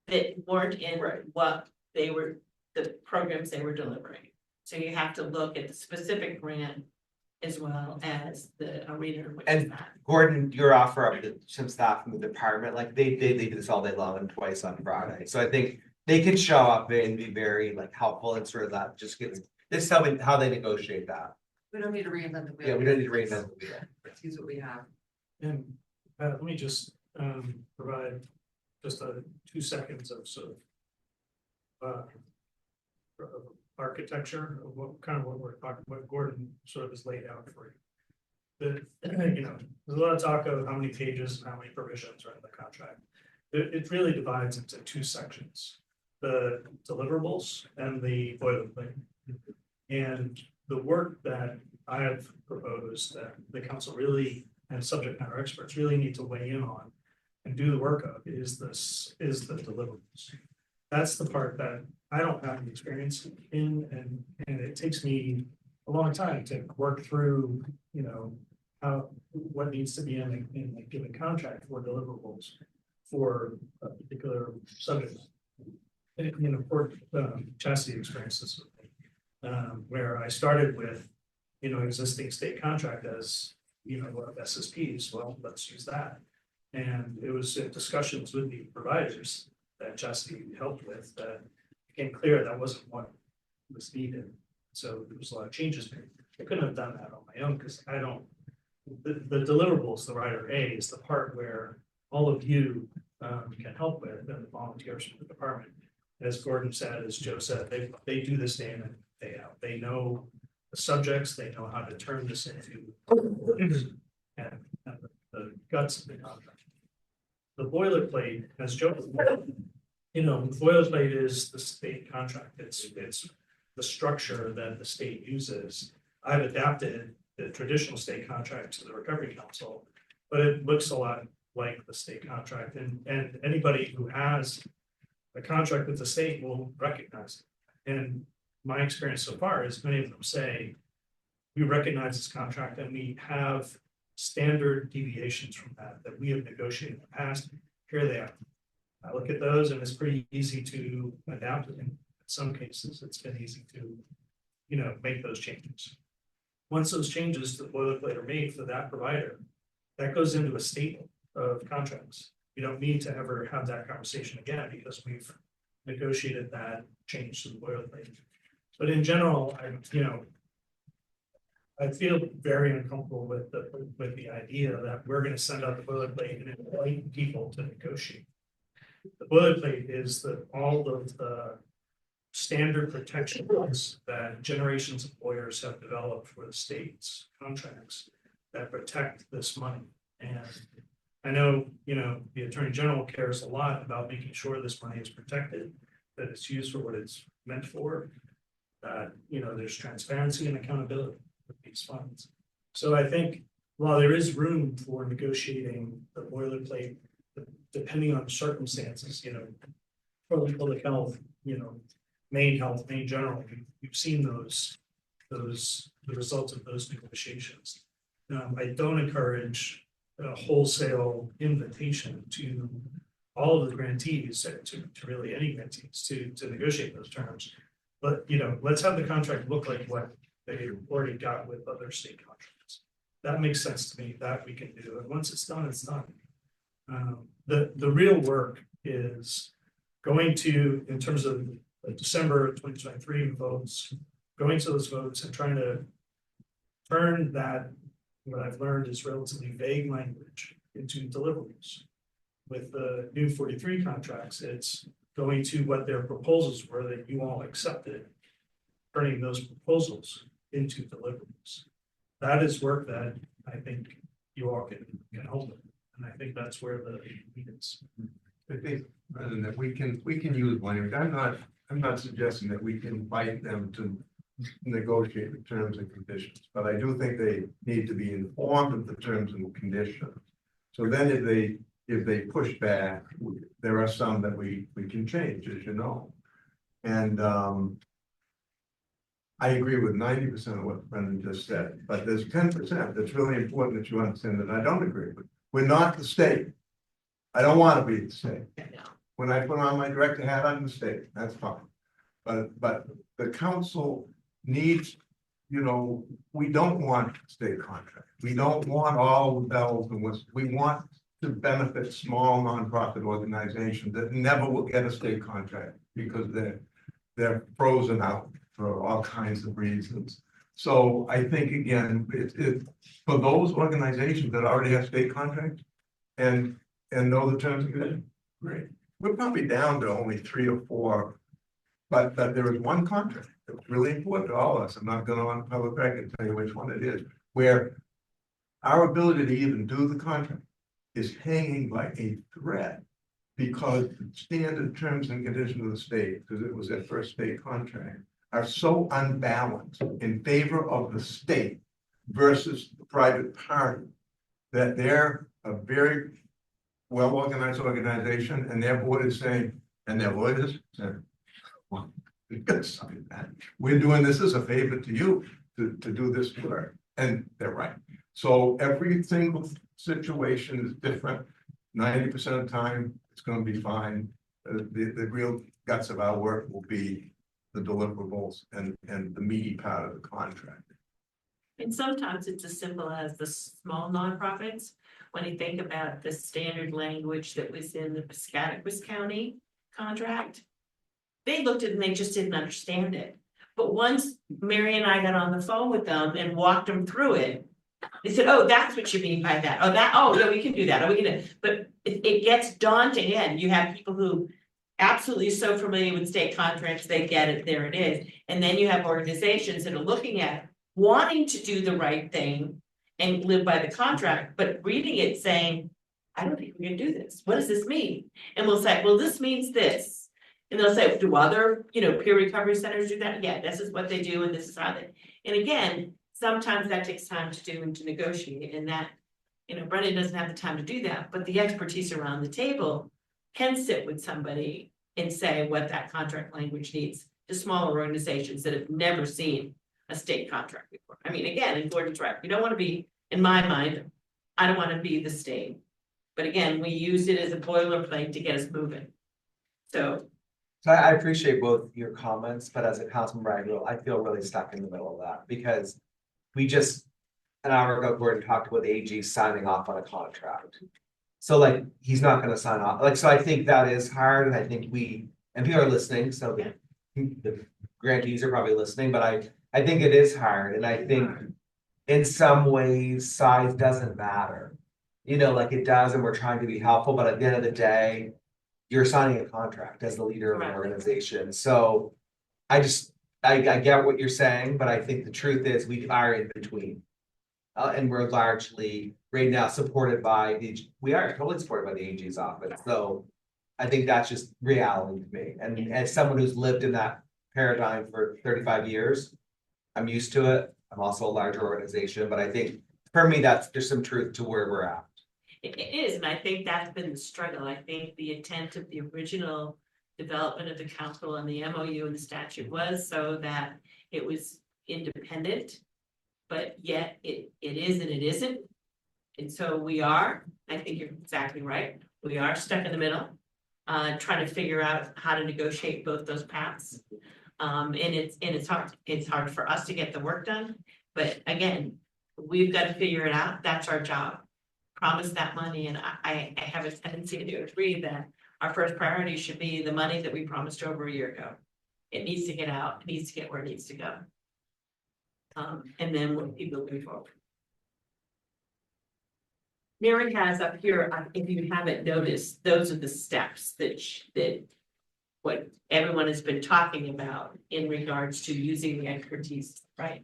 that weren't in what they were, the programs they were delivering. So you have to look at the specific grant as well as the arena, which is And that. Gordon, your offer of some staff from the department, like they do this all day long and twice on Friday. So I think they can show up and be very like helpful and sort of that just gets, this is how they negotiate that. We don't need to reinvent the wheel. Yeah, we don't need to reinvent the wheel. Let's use what we have. And let me just provide just 2 seconds of sort of architecture of what kind of what we're talking about. Gordon sort of is laid out for you. You know, there's a lot of talk of how many pages and how many provisions are in the contract. It really divides into 2 sections: the deliverables and the boilerplate. And the work that I have proposed that the council really and subject matter experts really need to weigh in on and do the work of is the deliverables. That's the part that I don't have any experience in, and it takes me a long time to work through, you know, what needs to be in a given contract for deliverables for a particular subject. And, you know, for Chastity experiences with me, where I started with, you know, existing state contract as, you know, SSPs. Well, let's use that. And it was in discussions with the providers that Chastity helped with that became clear that wasn't what was needed. So there was a lot of changes made. I couldn't have done that on my own because I don't, the deliverables, the rider A is the part where all of you can help with and the volunteers from the department. As Gordon said, as Joe said, they do this day in and day out. They know the subjects, they know how to turn this into and the guts of the contract. The boilerplate, as Joe, you know, the boilerplate is the state contract. It's the structure that the state uses. I've adapted the traditional state contract to the Recovery Council, but it looks a lot like the state contract, and anybody who has a contract with the state will recognize it. And my experience so far is many of them say, we recognize this contract and we have standard deviations from that we have negotiated in the past. Here they are. I look at those and it's pretty easy to adapt. And in some cases, it's been easy to, you know, make those changes. Once those changes to the boilerplate are made for that provider, that goes into a statement of contracts. You don't need to ever have that conversation again because we've negotiated that change to the boilerplate. But in general, I feel very uncomfortable with the idea that we're going to send out the boilerplate and invite people to negotiate. The boilerplate is all of the standard protections that generations of lawyers have developed for the state's contracts that protect this money. And I know, you know, the Attorney General cares a lot about making sure this money is protected, that it's used for what it's meant for, that, you know, there's transparency and accountability with these funds. So I think while there is room for negotiating the boilerplate, depending on circumstances, you know, for public health, you know, Maine Health, Maine General, you've seen the results of those negotiations. I don't encourage a wholesale invitation to all of the grantees, to really any grantees, to negotiate those terms. But, let's have the contract look like what they already got with other state contracts. That makes sense to me, that we can do, and once it's done, it's done. The real work is going to, in terms of December 2023 votes, going to those votes and trying to turn that, what I've learned is relatively vague language into deliverables. With the new 43 contracts, it's going to what their proposals were that you all accepted, turning those proposals into deliverables. That is work that I think you all can help with, and I think that's where the need is. I think, President, that we can use language. I'm not suggesting that we can invite them to negotiate the terms and conditions, but I do think they need to be informed of the terms and conditions. So then if they push back, there are some that we can change, as you know. And I agree with 90% of what Brendan just said, but there's 10% that's really important that you understand that I don't agree with. We're not the state. I don't want to be the state. When I put on my director hat, I'm the state, that's fine. But the council needs, we don't want state contract. We don't want all the bells and whistles. We want to benefit small nonprofit organizations that never will get a state contract because they're frozen out for all kinds of reasons. So I think, again, for those organizations that already have state contracts and know the terms and conditions, great. We're probably down to only 3 or 4, but there is one contract that was really important to all of us. I'm not going on public record and tell you which one it is, where our ability to even do the contract is hanging like a thread because the standard terms and conditions of the state, because it was their first state contract, are so unbalanced in favor of the state versus the private party that they're a very well-organized organization, and their board is saying, and their lawyers said, well, we've got to sign that. We're doing this as a favor to you to do this work. And they're right. So every single situation is different. 90% of the time, it's going to be fine. The real guts of our work will be the deliverables and the meaty part of the contract. And sometimes it's as simple as the small nonprofits. When you think about the standard language that was in the Piscataquis County contract, they looked at it and they just didn't understand it. But once Mary and I got on the phone with them and walked them through it, they said, oh, that's what you mean by that. Oh, yeah, we can do that. Oh, we can. But it gets daunting. And you have people who absolutely so familiar with state contracts, they get it, there it is. And then you have organizations that are looking at it, wanting to do the right thing and live by the contract, but reading it saying, I don't think we can do this. What does this mean? And we'll say, well, this means this. And they'll say, do other, peer recovery centers do that? Yeah, this is what they do, and this is how they. And again, sometimes that takes time to do and to negotiate, and that, Brendan doesn't have the time to do that, but the expertise around the table can sit with somebody and say what that contract language needs to smaller organizations that have never seen a state contract before. I mean, again, in Gordon's right, we don't want to be, in my mind, I don't want to be the state. But again, we use it as a boilerplate to get us moving. So I appreciate both your comments, but as a councilman, I feel really stuck in the middle of that because we just, an hour ago, Gordon talked about the AG signing off on a contract. So he's not going to sign off. So I think that is hard. And I think and people are listening. So the grantees are probably listening, but I think it is hard. And I think in some ways, size doesn't matter. It does, and we're trying to be helpful, but at the end of the day, you're signing a contract as the leader of an organization. So I get what you're saying, but I think the truth is we are in between. And we're largely right now supported by we are totally supported by the AG's office. So I think that's just reality to me. And as someone who's lived in that paradigm for 35 years, I'm used to it. I'm also a larger organization, but I think for me, there's some truth to where we're at. It is, and I think that's been the struggle. I think the intent of the original development of the council and the MOU and the statute was so that it was independent but yet it is and it isn't. And so I think you're exactly right, we are stuck in the middle, trying to figure out how to negotiate both those paths. And it's hard for us to get the work done, but again, we've got to figure it out, that's our job. Promise that money, and I have a tendency to agree that our first priority should be the money that we promised over a year ago. It needs to get out, it needs to get where it needs to go. And then when people move forward. Mary has up here, if you haven't noticed, those are the steps that what everyone has been talking about in regards to using the expertise, right?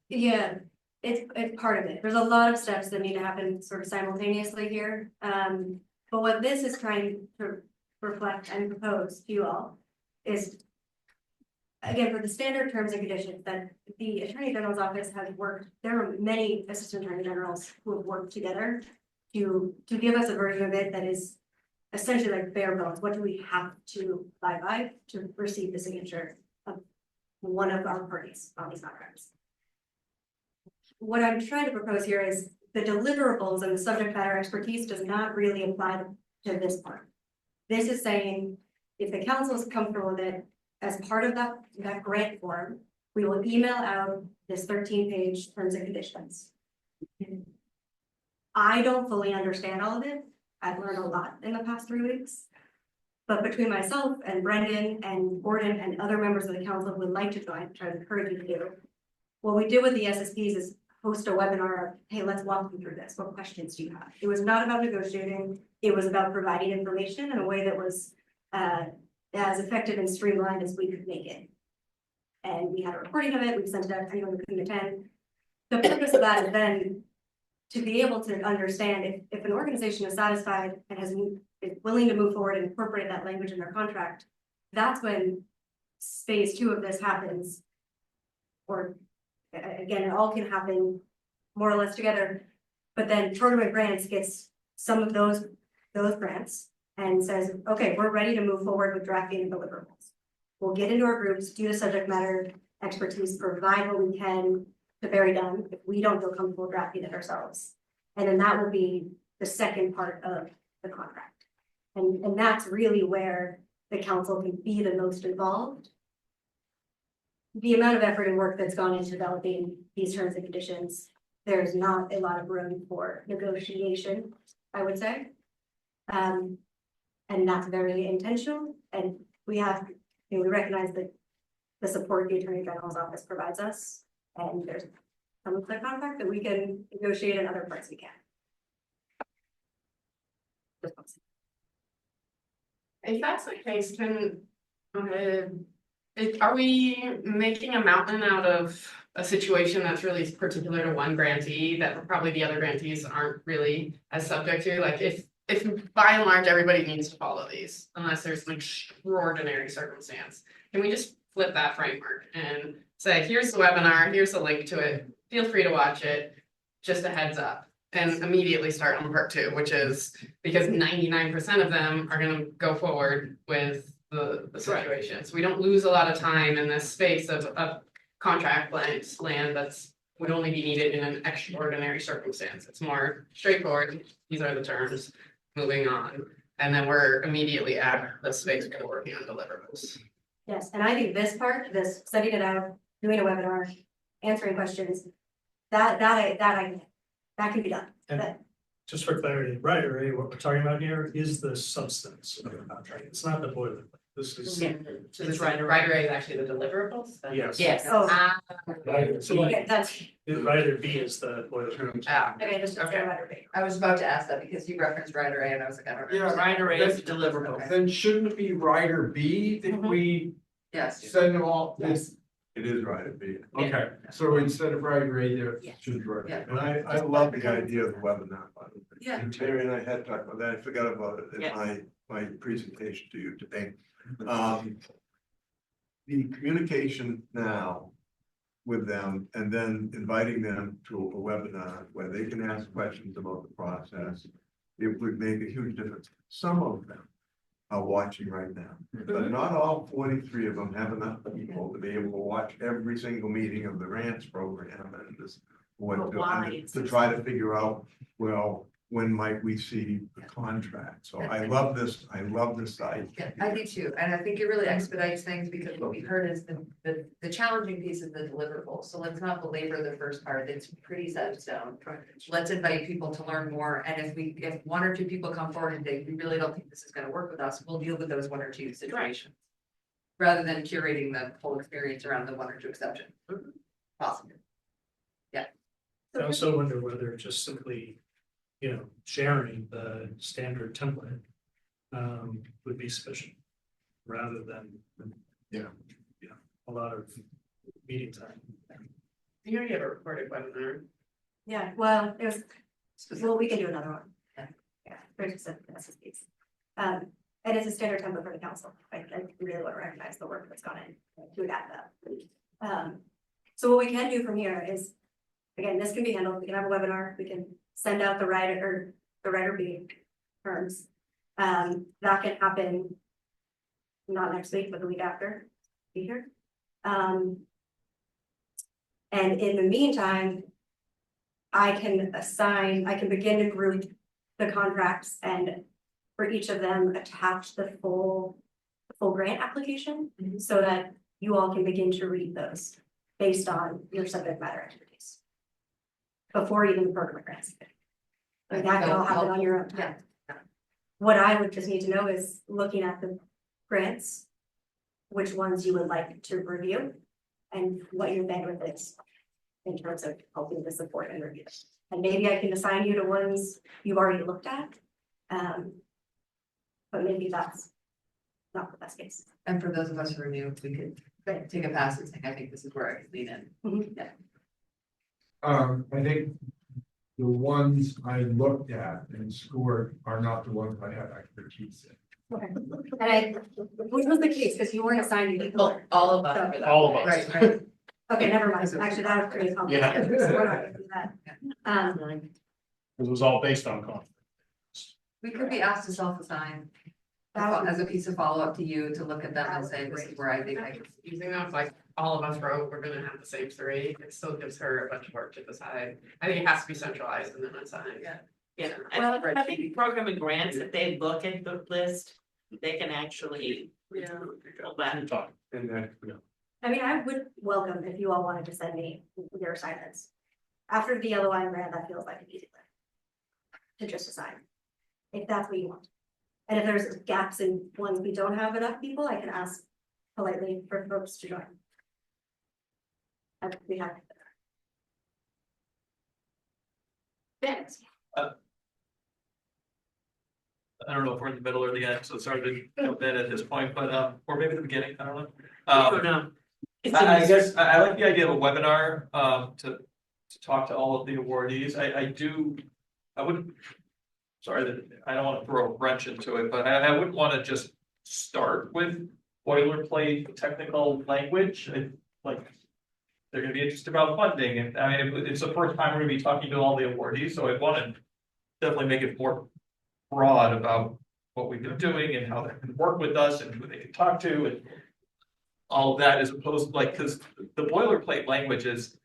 Yeah, it's part of it. There's a lot of steps that need to happen sort of simultaneously here. But what this is trying to reflect and propose to you all is, again, for the standard terms and conditions that the Attorney General's office has worked, there are many Assistant Attorney Generals who have worked together to give us a version of it that is essentially like bare bones. What do we have to abide by to receive the signature of one of our parties on these contracts? What I'm trying to propose here is the deliverables and the subject matter expertise does not really apply to this part. This is saying, if the council is comfortable with it, as part of that grant form, we will email out this 13-page terms and conditions. I don't fully understand all of it. I've learned a lot in the past 3 weeks. But between myself and Brendan and Gordon and other members of the council who would like to join, which I would encourage you to do, what we did with the SSPs is host a webinar of, hey, let's walk you through this. What questions do you have? It was not about negotiating. It was about providing information in a way that was as effective and streamlined as we could make it. And we had a recording of it. We sent it out to anyone who couldn't attend. The purpose of that is then to be able to understand if an organization is satisfied and is willing to move forward and incorporate that language in their contract, that's when phase 2 of this happens. Or again, it all can happen more or less together, but then Tournament Grants gets some of those grants and says, okay, we're ready to move forward with drafting and deliverables. We'll get into our groups, do the subject matter expertise, provide what we can to Barry Dunn if we don't feel comfortable drafting it ourselves. And then that will be the second part of the contract. And that's really where the council can be the most involved. The amount of effort and work that's gone into developing these terms and conditions, there's not a lot of room for negotiation, I would say. And that's very intentional. And we recognize that the support the Attorney General's office provides us. And there's some of the contract that we can negotiate and other parts we can. If that's the case, are we making a mountain out of a situation that's really particular to one grantee that probably the other grantees aren't really as subject to? Like if by and large, everybody needs to follow these, unless there's an extraordinary circumstance, can we just flip that framework and say, here's the webinar, here's the link to it, feel free to watch it, just a heads up, and immediately start on part 2, which is because 99% of them are gonna go forward with the situation. So we don't lose a lot of time in this space of contract land that's would only be needed in an extraordinary circumstance. It's more straightforward. These are the terms, moving on. And then we're immediately at the space for working on deliverables. Yes, and I think this part, this setting it out, doing a webinar, answering questions, that can be done. And just for clarity, right array, what we're talking about here is the substance of the contract. It's not the boilerplate. This is. Yeah. So this right array is actually the deliverables? Yes. Yes. Oh, Right, so okay, that's, rider B is the boilerplate. okay, just Okay. I was about to ask that because you referenced Rider A and I was like, I don't know. Yeah, Right array is deliverable. Then shouldn't it be Rider B if we Yes. send them all? Yes. It is right at B. Okay, so instead of Rider A, there Yeah. should be Rider. Yeah. And I love the idea of the webinar, by the way. Yeah. And Terry and I had talked about that. I forgot about it in Yes. my presentation to you today. The communication now with them and then inviting them to a webinar where they can ask questions about the process, it would make a huge difference. Some of them are watching right now, but not all 43 of them have enough people to be able to watch every single meeting of the grants program and this But why? To try to figure out, well, when might we see the contract? So I love this idea. Yeah, I do too, and I think it really expedites things because what we heard is the challenging piece is the deliverable. So let's not belabor the first part, it's pretty set in stone. Let's invite people to learn more, and if one or two people come forward and say, we really don't think this is gonna work with us, we'll deal with those one or two situations. Rather than curating the whole experience around the one or two exception. Possible. I also wonder whether just simply, sharing the standard template would be sufficient. Rather than, a lot of meeting time. You already have a recorded webinar. Yeah, well, we can do another one. Yeah, very specific to SSPs. And it's a standard template for the council. I really want to recognize the work that's gone in to adapt that. So what we can do from here is, again, this can be handled. We can have a webinar. We can send out the writer B terms. That can happen not next week, but the week after. Be here. And in the meantime, I can begin to group the contracts and for each of them attach the full grant application so that you all can begin to read those based on your subject matter activities. Before even the program grants. Like that can all happen on your own time. What I would just need to know is looking at the grants, which ones you would like to review and what your bandwidth is in terms of helping to support and review. And maybe I can assign you to ones you've already looked at. But maybe that's not the best case. And for those of us who are new, we could take a pass and say, I think this is where I could lean in. Yeah. I think the ones I looked at and scored are not the ones I have expertise in. Okay. And which was the case, because you weren't assigned to people. All of us. So- All of us. Right. Okay, never mind. Actually, that would create conflict. Yeah. So we're not gonna do that. It was all based on conflict. We could be asked to self-assign as a piece of follow-up to you to look at them and say, this is where I think I can. Using that, like all of us wrote, we're gonna have the same three, it still gives her a bunch of work to decide. I think it has to be centralized and then assigned. Yeah, well, I think program and grants, if they look at the list, they can actually. Go back and talk. And then, I mean, I would welcome if you all wanted to send me your assignments. After the LOI and grant, that feels like an easy lift. To just assign. If that's what you want. And if there's gaps in ones we don't have enough people, I can ask politely for folks to join. I'd be happy. Thanks. I don't know if we're in the middle or the end, so it's hard to jump in at this point, but, or maybe the beginning, I don't know. I don't know. I guess I like the idea of a webinar, to talk to all of the awardees. I wouldn't, sorry that I don't want to throw a wrench into it, but I wouldn't want to just start with boilerplate technical language. Like, they're gonna be interested about funding, and I mean, it's the first time we're gonna be talking to all the awardees, so I want to definitely make it more broad about what we've been doing and how they can work with us and who they can talk to and all of that, as opposed like, because the boilerplate language is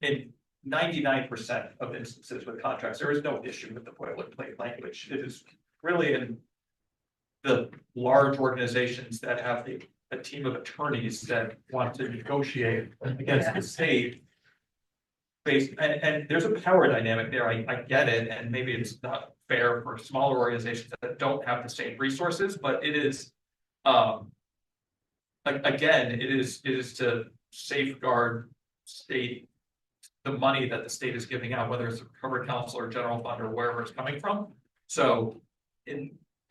in 99% of instances with contracts, there is no issue with the boilerplate language. It is really in the large organizations that have a team of attorneys that want to negotiate against the state. And there's a power dynamic there, I get it, and maybe it's not fair for smaller organizations that don't have the same resources, but it is, again, it is to safeguard the money that the state is giving out, whether it's a recovery council or general fund or wherever it's coming from. So,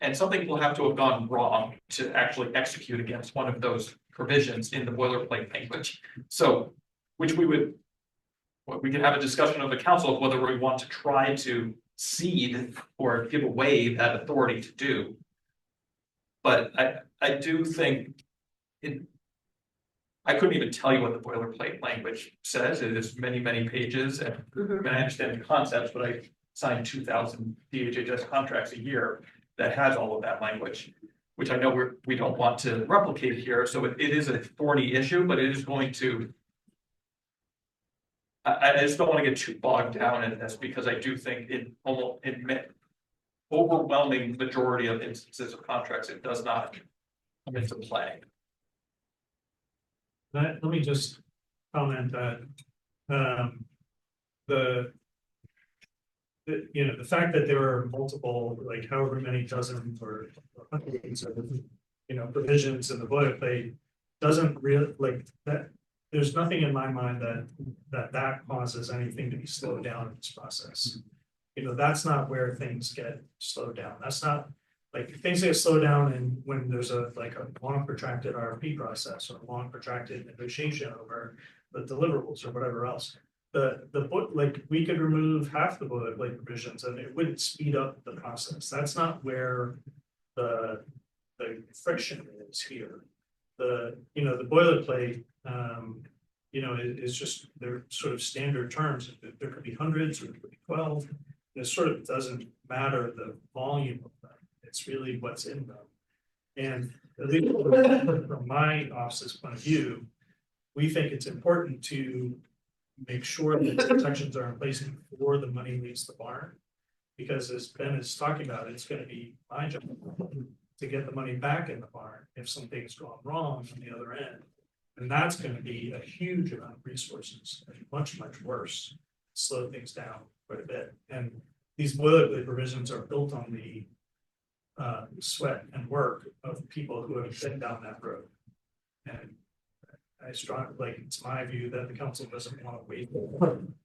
and something will have to have gone wrong to actually execute against one of those provisions in the boilerplate language. So, which we could have a discussion of the council of whether we want to try to cede or give away that authority to do. But I do think I couldn't even tell you what the boilerplate language says. It is many, many pages, and I understand the concepts, but I signed 2,000 DHHS contracts a year that has all of that language, which I know we don't want to replicate here. So it is a thorny issue, but it is going to. I just don't want to get too bogged down in this because I do think overwhelming majority of instances of contracts, it does not come into play. Let me just comment that, the fact that there are multiple, like however many dozens or hundreds of, provisions in the boilerplate doesn't really, like, that, there's nothing in my mind that causes anything to be slowed down in this process. That's not where things get slowed down. That's not, like, things get slowed down and when there's a long protracted RFP process or a long protracted negotiation over the deliverables or whatever else. The book, like, we could remove half the boilerplate provisions and it wouldn't speed up the process. That's not where the friction is here. The boilerplate, is just, they're sort of standard terms. There could be hundreds or there could be 12. It sort of doesn't matter the volume of them. It's really what's in them. And at least from my office's point of view, we think it's important to make sure that protections are in place before the money leaves the barn. Because as Ben is talking about, it's going to be my job to get the money back in the barn if something's gone wrong on the other end. And that's going to be a huge amount of resources, much, much worse, slow things down quite a bit. And these boilerplate provisions are built on the sweat and work of people who have been down that road. And I strongly, it's my view that the council doesn't want to wait.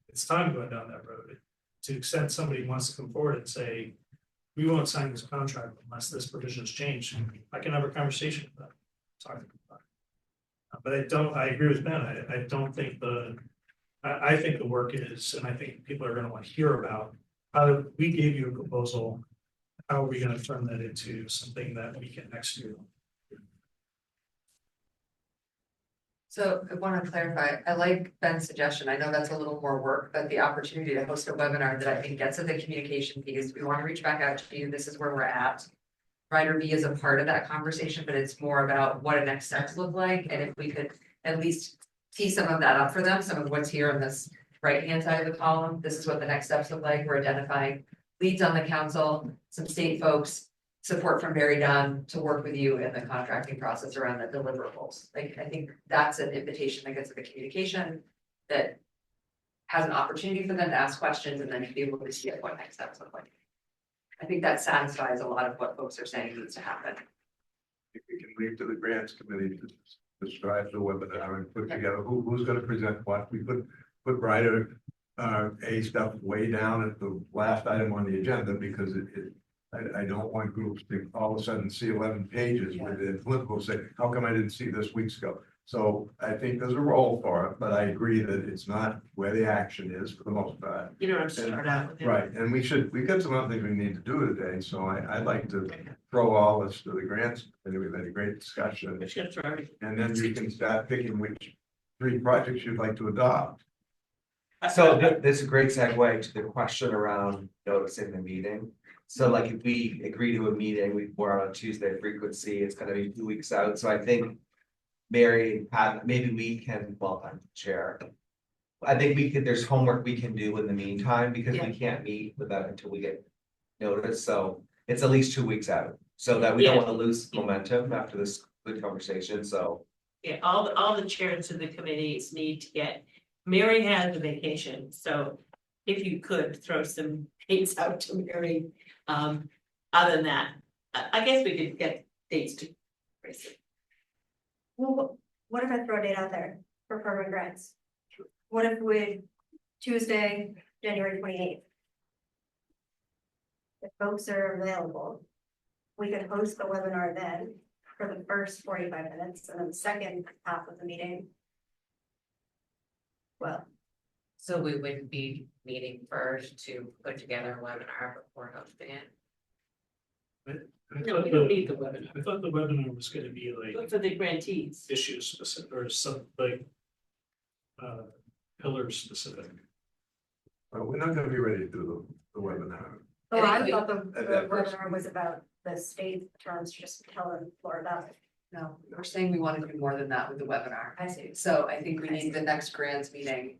It's time going down that road. To the extent somebody wants to come forward and say, we won't sign this contract unless this provision is changed, I can have a conversation with them. Talk to them about it. But I agree with Ben. I don't think I think the work is, and I think people are going to want to hear about how we gave you a proposal. How are we going to turn that into something that we can execute on? So I want to clarify, I like Ben's suggestion. I know that's a little more work, but the opportunity to host a webinar that I think gets at the communication piece, we want to reach back out to you. This is where we're at. Rider B is a part of that conversation, but it's more about what the next steps look like. And if we could at least tee some of that up for them, some of what's here on this right-hand side of the column, this is what the next steps look like. We're identifying leads on the council, some state folks, support from Barry Dunn to work with you in the contracting process around the deliverables. Like, I think that's an invitation that gets to the communication that has an opportunity for them to ask questions and then to be able to see what next steps look like. I think that satisfies a lot of what folks are saying needs to happen. If we can leave to the grants committee to describe the webinar and put together who's going to present what. We put Ryder A stuff way down at the last item on the agenda because I don't want groups to all of a sudden see 11 pages with the political say, how come I didn't see this weeks ago? So I think there's a role for it, but I agree that it's not where the action is for the most part. You don't have to start out with it. Right, and we've got some other things we need to do today, so I'd like to throw all this to the grants, and we've had a great discussion. And then you can start picking which 3 projects you'd like to adopt. So this is a great segue to the question around noticing the meeting. So like if we agree to a meeting, we're on a Tuesday frequency, it's gonna be 2 weeks out. So I think Mary, Pat, maybe we can, well, I'm chair. I think there's homework we can do in the meantime because we can't meet with that until we get notice. So it's at least 2 weeks out so that we don't want to lose momentum after this good conversation. So yeah, all the chairs of the committees need to get, Mary has a vacation, so if you could throw some dates out to Mary. Other than that, I guess we could get dates to Tracy. Well, what if I throw a date out there for permanent grants? What if we Tuesday, January 28th? If folks are available, we could host the webinar then for the first 45 minutes and then the second half of the meeting. Well, So we would be meeting first to put together a webinar before hosting it. No, we don't need the webinar. I thought the webinar was going to be like For the grantees. issue specific or some like pillar specific. Well, we're not going to be ready to do the webinar. oh, I thought the At that first. webinar was about the state terms, just tell them more about it. No, we're saying we want to do more than that with the webinar. I see. So I think we need the next grants meeting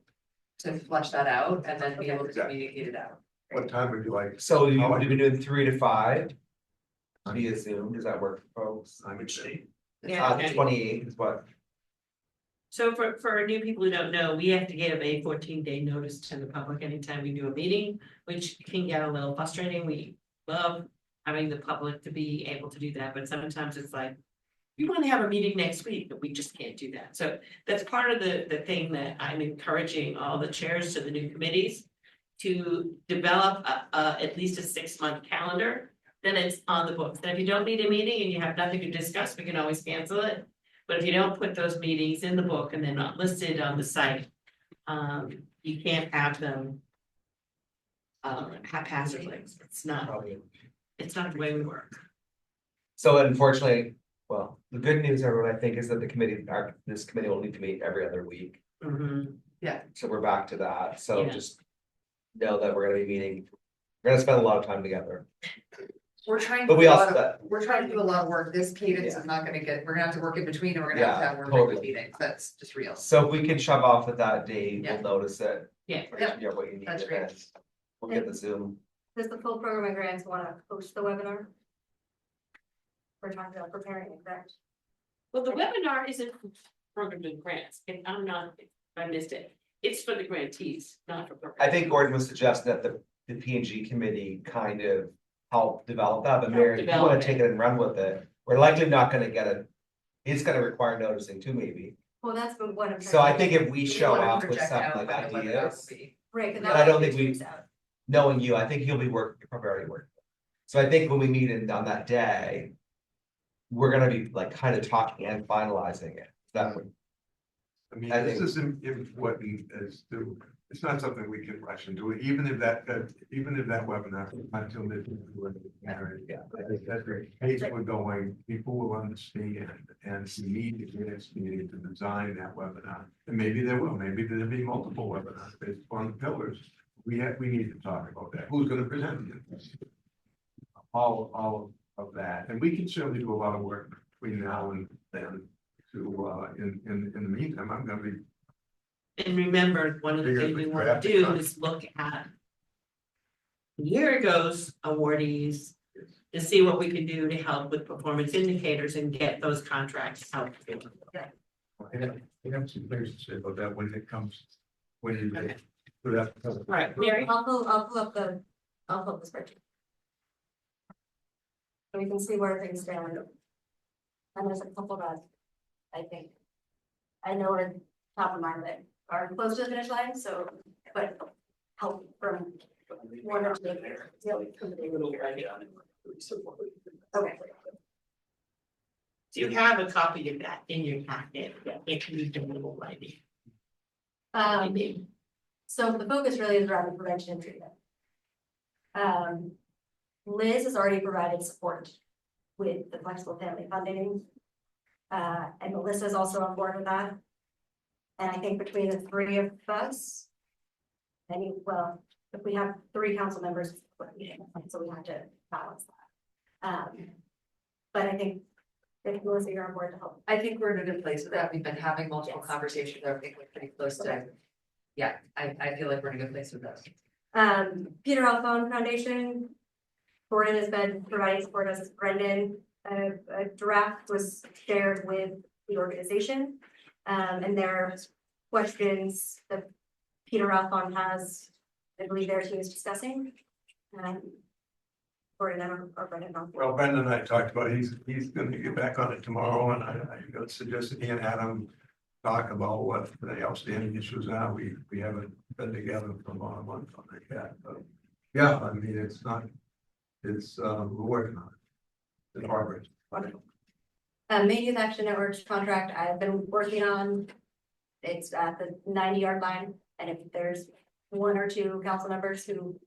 to flush that out and then be able to communicate it out. What time would you like? So we've been doing 3 to 5. Via Zoom, does that work for folks? I would say. Yeah. The 28th is what, So for new people who don't know, we have to give a 14-day notice to the public anytime we do a meeting, which can get a little frustrating. We love having the public to be able to do that, but sometimes it's like, we want to have a meeting next week, but we just can't do that. So that's part of the thing that I'm encouraging all the chairs to the new committees to develop at least a 6-month calendar. Then it's on the books. And if you don't need a meeting and you have nothing to discuss, we can always cancel it. But if you don't put those meetings in the book and they're not listed on the site, you can't have them haphazardly. It's not the way we work. so unfortunately, well, the good news, everyone, I think, is that this committee will need to meet every other week. Yeah. So we're back to that, so Yeah. just know that we're gonna be meeting, we're gonna spend a lot of time together. We're trying. But to we do a also- lot of- We're trying to do a lot of work. This cadence is not gonna get, we're gonna have to work in between and we're gonna have to Yeah, have more totally. frequent meetings. That's just real. So if we can shove off at that date, Yeah. we'll notice it. Yeah. Yeah, what you need, That's and great. then we'll get the Zoom. Does the full program and grants want to host the webinar? We're talking about preparing it, correct? Well, the webinar isn't program and grants, and I missed it. It's for the grantees, not for. I think Gordon was suggesting that the P and G committee kind of help develop that, but Mary, if you wanna develop take it and run with it, we're likely not gonna get it. It's gonna require noticing too, maybe. Well, that's what I'm trying. So I think if we We show wanna up with project something out like what the webinar ideas, will be. Right, but I don't think we, out. knowing you, I think you'll be already working. So I think when we meet on that day, we're gonna be like kind of talking and finalizing it. That would, I mean, I this think- is important as to, it's not something we can rush into, even if that webinar, until mid. Yeah. I think that's great. Pace we're going, people will understand and need to get us needed to design that webinar. And maybe maybe there'll be multiple webinars based on the pillars. We need to talk about that. Who's gonna present it? All of that, and we can certainly do a lot of work between now and then to, in the meantime, I'm gonna be. And remember, one of the things we want to do is look at a year ago's awardees to see what we can do to help with performance indicators and get those contracts out. I have some things to say about that when it comes, when you. Okay. For that. Right, Mary? I'll pull up the spreadsheet. So we can see where things stand. And there's a couple that I think I know are top of mind that are close to the finish line, so, but help from one or two. Okay. Do you have a copy of that in your packet? If you do a little writing. So the focus really is around prevention and treatment. Liz has already provided support with the flexible family funding. And Melissa is also on board with that. And I think between the three of us, if we have 3 council members, so we have to balance that. But I think if Melissa, you're on board to help. I think we're in a good place with that. We've been having multiple Yes. conversations. I think we're pretty close to. Okay. Yeah, I feel like we're in a good place with this. Peter Alphone Foundation. Gordon has been providing support as Brendan. A draft was shared with the organization. And there are questions that Peter Alphone has, I believe their team is discussing. Gordon or Brendan. Well, Brendan and I talked about, he's gonna get back on it tomorrow, and I suggested he and Adam talk about what the outstanding issues are. We haven't been together for a long month on that yet, but yeah, I mean, we're working on it. In progress. Wonderful. Maine Youth Action Network's contract I've been working on. It's at the 90-yard line, and if there's 1 or 2 council members who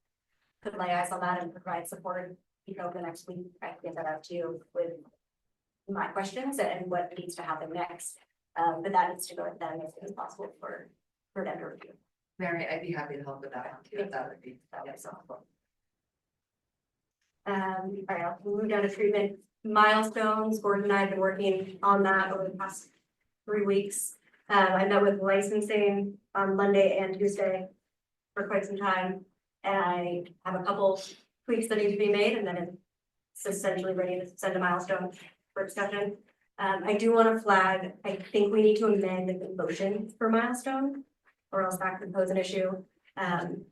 could lay eyes on that and provide support, over the next week, I can get that out to you with my questions and what needs to happen next. But that needs to go to them as soon as possible for them to review. Mary, I'd be happy to help with that one too. That would be so helpful. All right, I'll move down to treatment milestones. Gordon and I have been working on that over the past 3 weeks. I met with licensing on Monday and Tuesday for quite some time. And I have a couple tweaks that need to be made, and then it's essentially ready to send a milestone for discussion. I do want to flag, I think we need to amend the motion for milestone, or else that could pose an issue.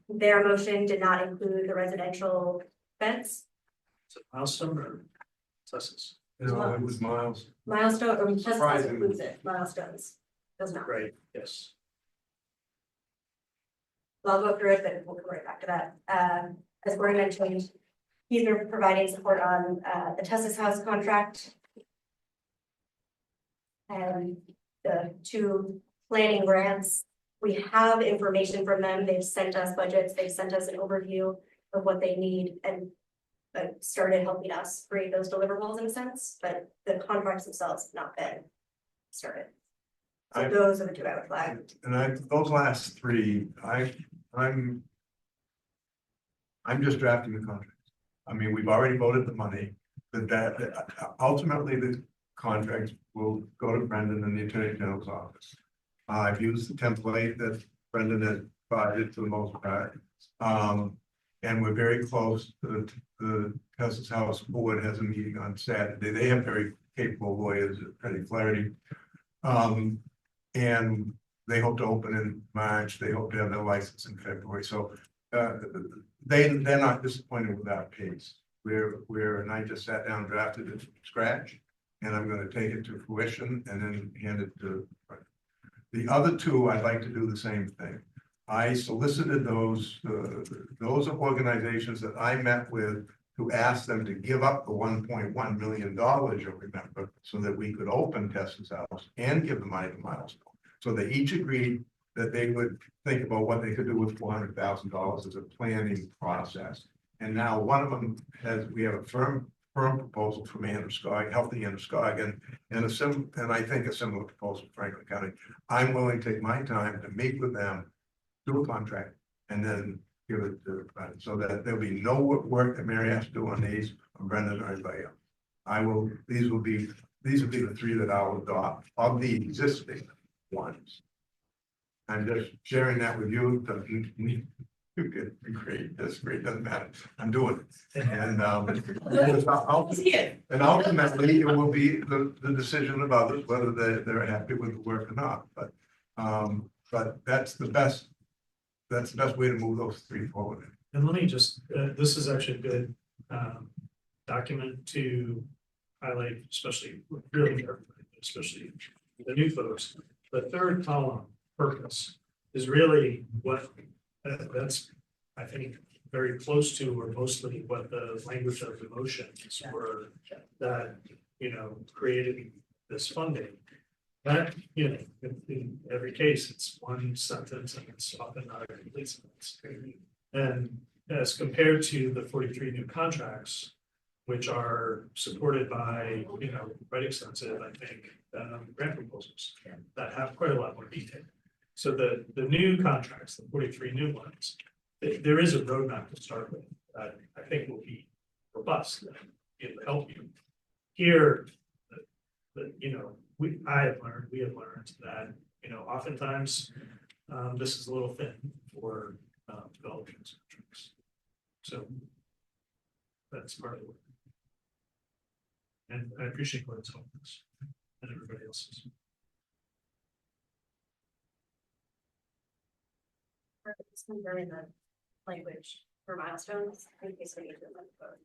Their motion did not include the residential fence. Is it milestone or census? No, it was Miles. Milestone, or just Surprising. includes it, milestones does not. Right, yes. I'll go through it, but we'll come right back to that. As Gordon mentioned, he's been providing support on the Tessa's House contract. And the two planning grants, we have information from them. They've sent us budgets, they've sent us an overview of what they need and started helping us create those deliverables in a sense, but the contracts themselves have not been started. So those are the two I would flag. And those last three, I'm just drafting the contract. I mean, we've already voted the money, but that ultimately the contract will go to Brendan in the Attorney General's office. I've used the template that Brendan has provided for the most part. And we're very close to the Tessa's House board has a meeting on Saturday. They have very capable lawyers at Petty Flaherty. And they hope to open in March. They hope to have their license in February. So they're not disappointed with our pace. And I just sat down, drafted it from scratch, and I'm going to take it to fruition and then hand it to the other two. I'd like to do the same thing. I solicited those organizations that I met with to ask them to give up the $1.1 million, you'll remember, so that we could open Tessa's House and give the money to Milestone. So they each agreed that they would think about what they could do with $400,000 as a planning process. And now one of them we have a firm proposal from Androscoggin, Healthy Androscoggin, and I think a similar proposal, Franklin County. I'm willing to take my time to meet with them, do a contract, and then give it to Brendan, so that there'll be no work that Mary has to do on these, or Brendan or anybody else. These will be the three that I'll adopt of the existing ones. I'm just sharing that with you. You can great, that's great, doesn't matter. I'm doing it. And and ultimately it will be the decision of others whether they're happy with the work or not. But that's the best way to move those three forward. And let me just, this is actually a good document to highlight, especially really everybody, especially the new folks. The third column, purpose, is really what that's, I think, very close to, or mostly what the language of the motions were that, created this funding. That, in every case, it's one sentence and it's often not a complete sentence. And as compared to the 43 new contracts, which are supported by, quite extensive, I think, grant proposals that have quite a lot more detail. So the new contracts, the 43 new ones, there is a roadmap to start with that I think will be robust and it'll help you. Here, we have learned that, oftentimes this is a little thin for developing these contracts. So that's part of the work. And I appreciate Gordon's help and everybody else's. Just confirming the language for milestones, in case we need to amend both.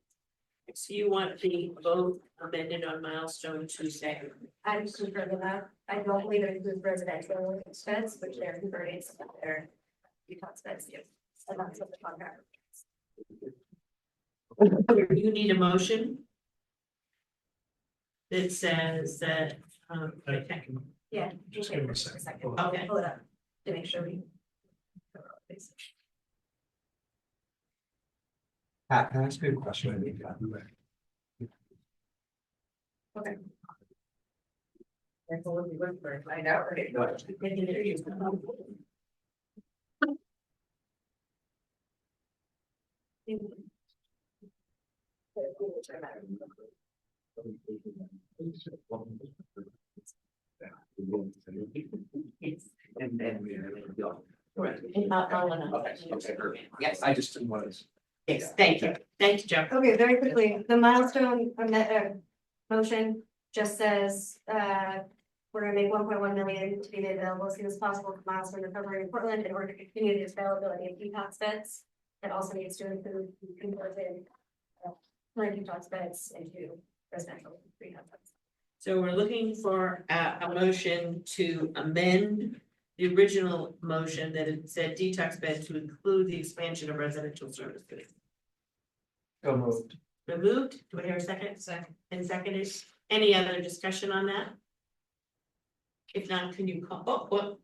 So you want the vote amended on milestone Tuesday? I'm confirming that. I don't believe it includes residential expense, which they're converting some of their Utah expense. And that's what the contract. You need a motion that says that, okay. Yeah. Just give me a second. Okay. Pull it up to make sure we. Pat, can I ask you a question? I need to Okay. I know, right? And then we go. Correct. Yes, I just didn't want to. yes, thank you, Joe. Okay, very quickly, the milestone motion just says, we're gonna make 1.1 million to be made available as soon as possible for milestone recovery in Portland in order to continue the availability of detox beds. It also needs to include converted detox beds into residential rehab beds. So we're looking for a motion to amend the original motion that it said detox bed to include the expansion of residential services. So moved. Removed, do I hear a second? Second. And seconded, any other discussion on that? If not, can you call, what?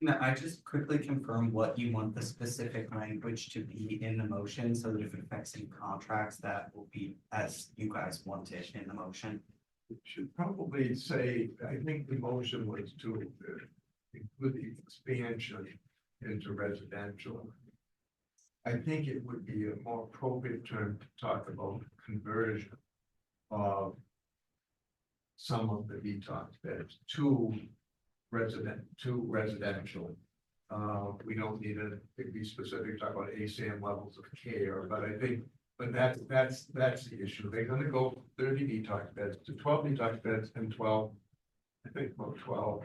No, I just quickly confirm what you want the specific language to be in the motion, so that if it affects any contracts, that will be as you guys want it in the motion. Should probably say, I think the motion was to include the expansion into residential. I think it would be a more appropriate term to talk about conversion of some of the detox beds to residential. We don't need to be specific, talk about ASAM levels of care, but I think, but that's the issue. They're gonna go 30 detox beds to 12 detox beds and 12, I think about 12,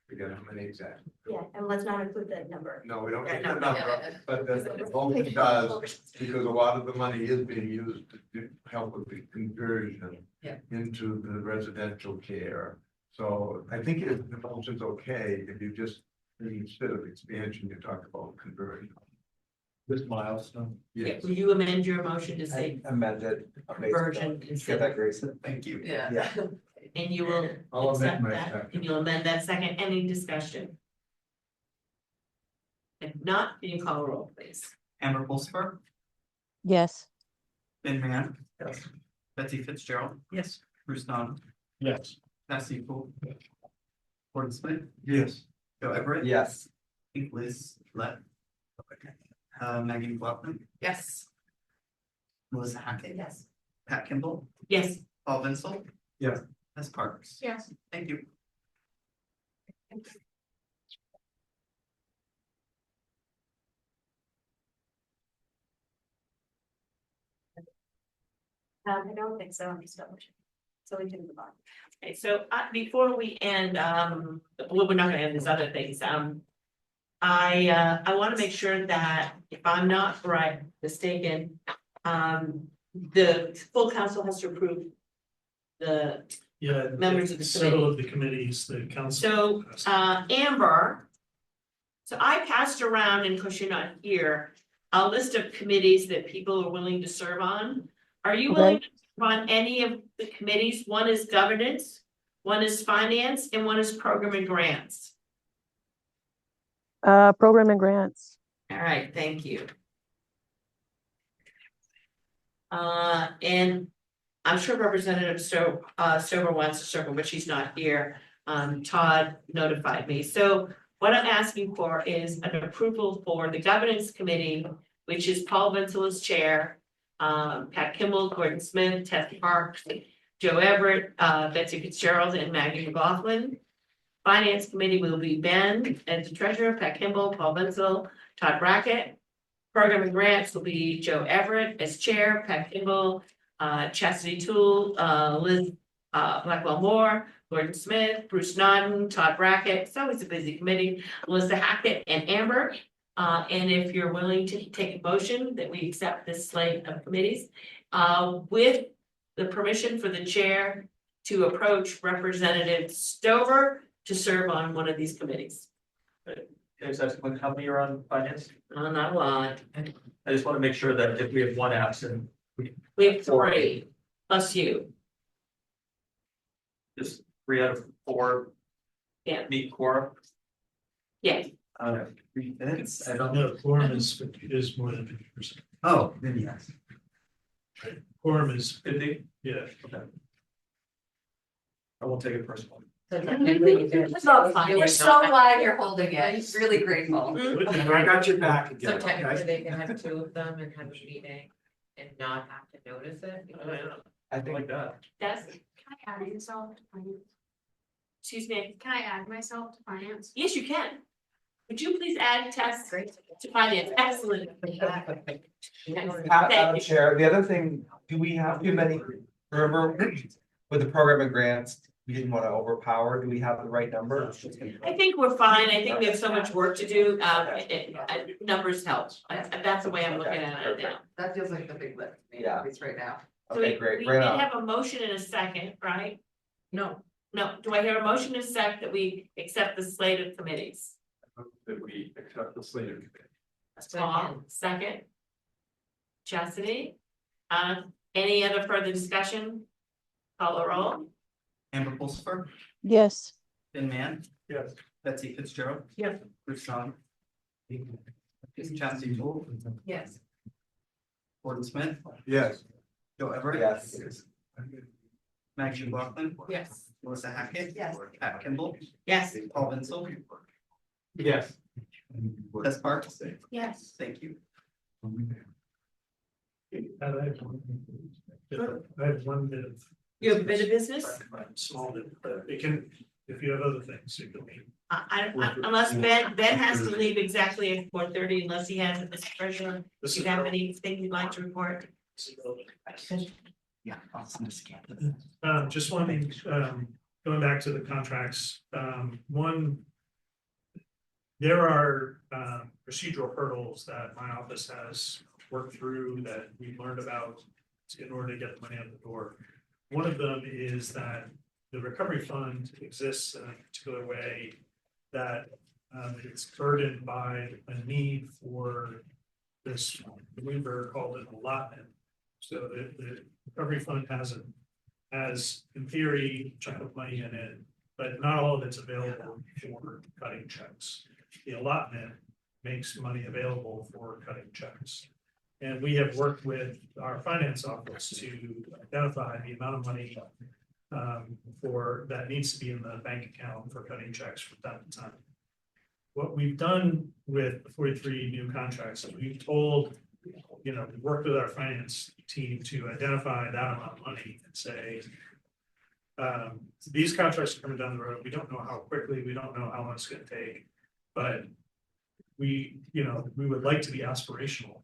forget how many exactly. Yeah, and let's not include the number. No, we don't Yeah, need no, the no. number, but the motion does, because a lot of the money is being used to help with the conversion into the residential care. So I think if the motion's okay, if you just, instead of expansion, you talk about conversion. This milestone. Yes. Will you amend your motion to say Amended. conversion Get instead that, of, Grayson. Thank you. Yeah. and you will I'll amend accept my that, second. and you'll amend that second, any discussion? If not, can you call a roll, please? Amber Pulsifer, Yes. Ben Mann. Yes. Betsy Fitzgerald. Yes. Bruce Nunn. Yes. Nancy Poole. Gordon Smith. Yes. Joe Everett. Yes. Liz Let. Maggie McLaughlin. Yes. Melissa Hackett. Yes. Pat Kimball. Yes, Paul Vinsel. Yes. Ms. Parks. Yes. Thank you. I don't think so, I'm just double checking. So we can move on. okay, so before we end, well, we're not gonna end these other things, I wanna make sure that if I'm not mistaken, the full council has to approve the Yeah. members of the Several committee. of the committees, the council. So, Amber. So I passed around, and of course you're not here, a list of committees that people are willing to serve on. Are you willing to serve on any of the committees? One is governance, one is finance, and one is program and grants. Program and grants. All right, thank you. And I'm sure Representative Stover wants to serve, but she's not here. Todd notified me. So what I'm asking for is an approval for the governance committee, which is Paul Vinsel as chair, Pat Kimball, Gordon Smith, Tess Parks, Joe Everett, Betsy Fitzgerald, and Maggie McLaughlin. Finance committee will be Ben as the treasurer, Pat Kimball, Paul Vinsel, Todd Brackett. Program and grants will be Joe Everett as chair, Pat Kimball, Chastity Toole, Liz Blackwell Moore, Gordon Smith, Bruce Nodden, Todd Brackett. It's always a busy committee. Melissa Hackett and Amber. And if you're willing to take a motion that we accept this slate of committees, with the permission for the chair to approach Representative Stover to serve on one of these committees. Is that how many are on finance? Not a lot. I just want to make sure that if we have one absent, We have 3 plus you. just 3 out of 4. Yeah. Meet quorum. Yeah. 3 minutes. I don't. No, quorum is more than 50%. Oh, then yes. Quorum is, 50? yeah. Okay. I won't take it personally. We're so glad you're holding it, really grateful. I got your back So again. technically they can have 2 of them and have a meeting and not have to notice it. I think like that. That's Can I add in this all? Excuse me, Can I add myself to finance? yes, you can. Would you please add Tess to finance? Excellent. Madam Chair, the other thing, do we have too many, remember, with the program and grants, we didn't want to overpower, do we have the right number? I think we're fine. I think we have so much work to do. Numbers help. That's the way I'm looking at it now. That feels like the big lift, to me, Yeah. at least right now. So Okay, we great, did bring it on. have a motion in a second, right? No, No, do I hear a motion in a sec that we accept the slate of committees? That we accept the slate of committee. Tom, second. Chastity, any other further discussion? Call the roll. Amber Pulsifer, Yes. Ben Mann, Yes. Betsy Fitzgerald. Yes. Bruce Song. Chastity Tool, Yes. Gordon Smith, Yes. Joe Everett. Yes. Maggie McLaughlin. yes. Melissa Hackett. Yes. Pat Kimball, Yes. Paul Vincil, Yes. Tess Parks. Yes. Thank you. I have one bit of. You have a bit of business? Small bit, but it can, if you have other things, it can be. Unless Ben has to leave exactly at 4:30, unless he has, Mr. Treasurer, do you have anything you'd like to report? Yeah, I'll send a scan. Just one thing, going back to the contracts, one. There are procedural hurdles that my office has worked through that we learned about in order to get the money out the door. One of them is that the recovery fund exists in a particular way that it's burdened by a need for this, Weaver called it allotment. So the recovery fund has in theory, a chunk of money in it, but not all of it's available for cutting checks. The allotment makes money available for cutting checks. And we have worked with our finance office to identify the amount of money for that needs to be in the bank account for cutting checks from time to time. What we've done with the 43 new contracts is we've told, we worked with our finance team to identify that amount of money and say, these contracts are coming down the road. We don't know how quickly, we don't know how long it's going to take, but we would like to be aspirational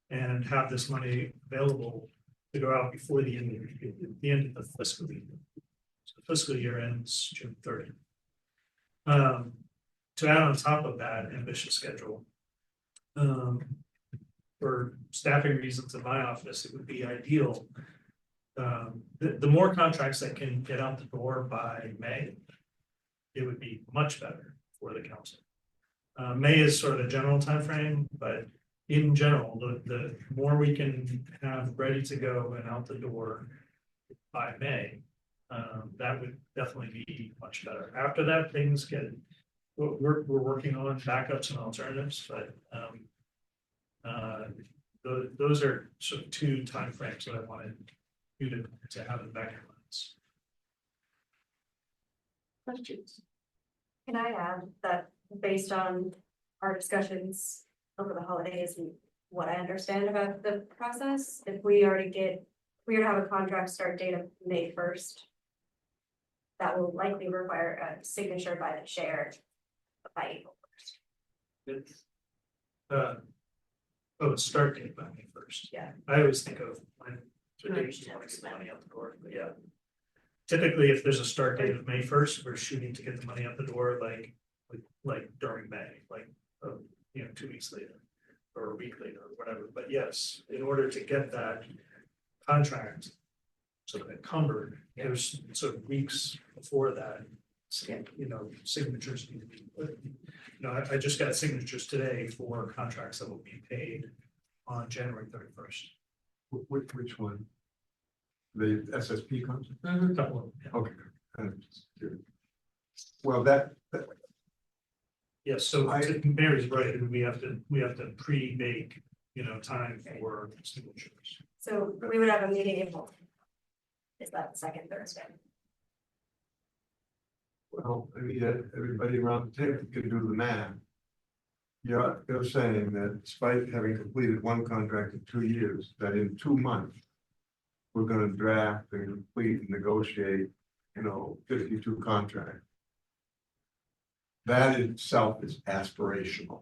and have this money available to go out before the end of the fiscal year. So the fiscal year ends June 30. To add on top of that ambitious schedule, for staffing reasons in my office, it would be ideal. The more contracts that can get out the door by May, it would be much better for the council. May is sort of a general timeframe, but in general, the more we can have ready to go and out the door by May, that would definitely be much better. After that, things get, we're working on backups and alternatives, but those are sort of two timeframes that I wanted you to have in the back of your minds. Questions? Can I add that based on our discussions over the holidays and what I understand about the process, if we already we have a contract start date of May 1st. That will likely require a signature by the chair by April 1st. Start date by May 1st. Yeah. I always think of when to get the money out the door, but yeah. Typically, if there's a start date of May 1st, we're shooting to get the money out the door like during May, 2 weeks later. Or a week later, or whatever, but yes, in order to get that contract sort of encumbered, there's sort of weeks before that. Signatures need to be put. I just got signatures today for contracts that will be paid on January 31st. Which one? The SSP contract? A couple of them, yeah. Okay. Well, that Yes, so Mary's right, and we have to pre-bake, time for signatures. So we would have a meeting in April. Is that the second Thursday? Well, everybody around the table can do the math. You're saying that despite having completed one contract in 2 years, that in 2 months, we're gonna draft and complete and negotiate, 52 contracts. that itself is aspirational.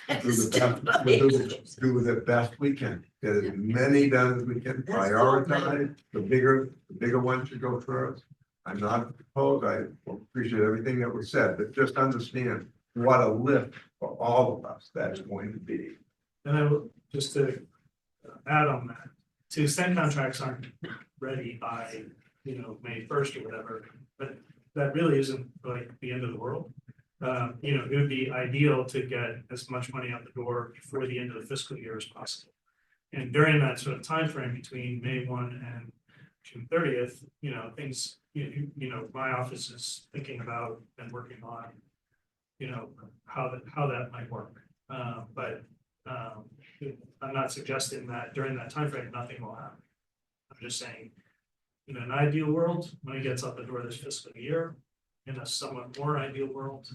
Do That's the best, do the best we can, get as many done as we can, That's so prioritize, the bigger one should go first. I'm not opposed, I appreciate everything that was said, but just understand what a lift for all of us that's going to be. And I will, just to add on that, to the extent contracts aren't ready by, May 1st or whatever, but that really isn't like the end of the world. It would be ideal to get as much money out the door before the end of the fiscal year as possible. And during that sort of time frame between May 1 and June 30th, things, my office is thinking about and working on, how that might work. I'm not suggesting that during that time frame nothing will happen. I'm just saying, in an ideal world, money gets out the door this fiscal year. In a somewhat more ideal world,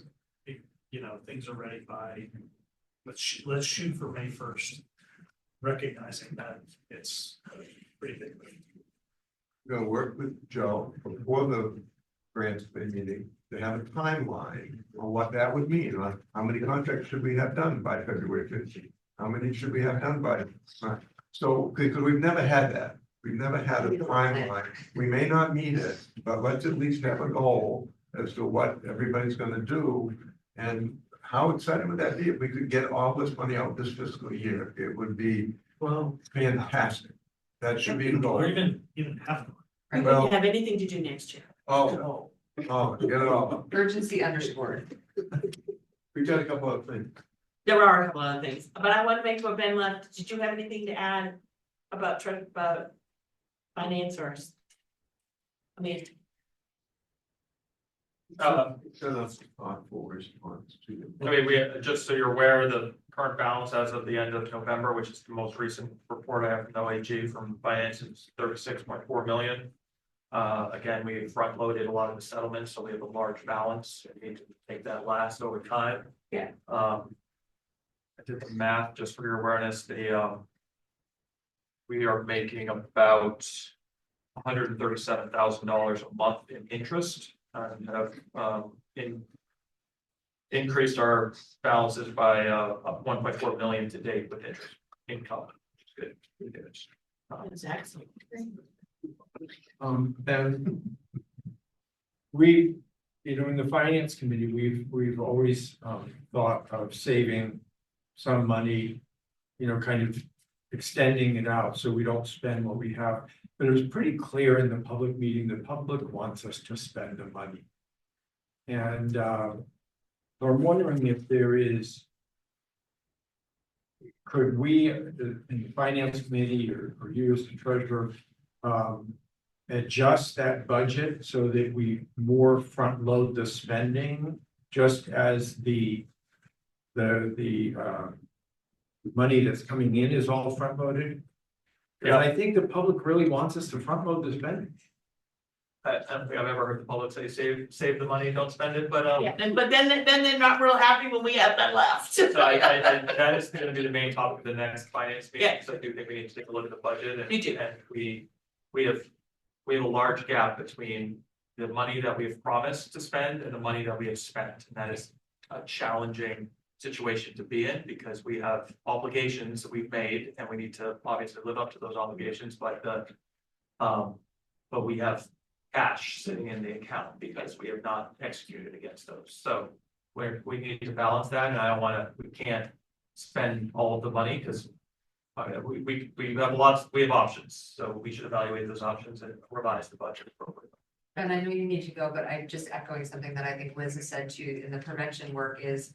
things are ready by, let's shoot for May 1st, recognizing that it's pretty big. Gonna work with Joe before the grants committee meeting to have a timeline on what that would mean, like how many contracts should we have done by February 15th? How many should we have done by? So, because we've never had that, we've never had a timeline, we may not meet it, but let's at least have a goal as to what everybody's gonna do. And how exciting would that be if we could get all this money out this fiscal year? It would be fantastic. That should be the goal. Or even half. We Well- wouldn't have anything to do next year. Oh, get it all. Urgency underscored. We got a couple of things. There are a couple other things, but I want to make sure Ben left. Did you have anything to add about finance or? I mean, Thoughtful response to. we, just so you're aware, the current balance as of the end of November, which is the most recent report I have from OAG from finance, is 36.4 million. Again, we front loaded a lot of the settlements, so we have a large balance. We need to take that last over time. Yeah. I did the math just for your awareness, we are making about $137,000 a month in interest and have increased our balances by 1.4 million to date with interest income, which is good. that's excellent. Then we, in the finance committee, we've always thought of saving some money, kind of extending it out so we don't spend what we have. But it was pretty clear in the public meeting, the public wants us to spend the money. And I'm wondering if there is, could we, in the finance committee or you as the treasurer, adjust that budget so that we more front load the spending, just as the money that's coming in is all front loaded? And I think the public really wants us to front load the spending. I don't think I've ever heard the public say save the money, don't spend it, but Yeah, but then they're not real happy when we have that left. so that is gonna be the main topic of the next finance meeting, Yeah. so I do think we need to take a look at the budget and. You do. And we have a large gap between the money that we have promised to spend and the money that we have spent, and that is a challenging situation to be in, because we have obligations that we've made, and we need to obviously live up to those obligations, but we have cash sitting in the account because we have not executed against those, so we need to balance that, and we can't spend all of the money, because we have options, so we should evaluate those options and revise the budget appropriately. And I know you need to go, but I'm just echoing something that I think Liz has said too in the prevention work is,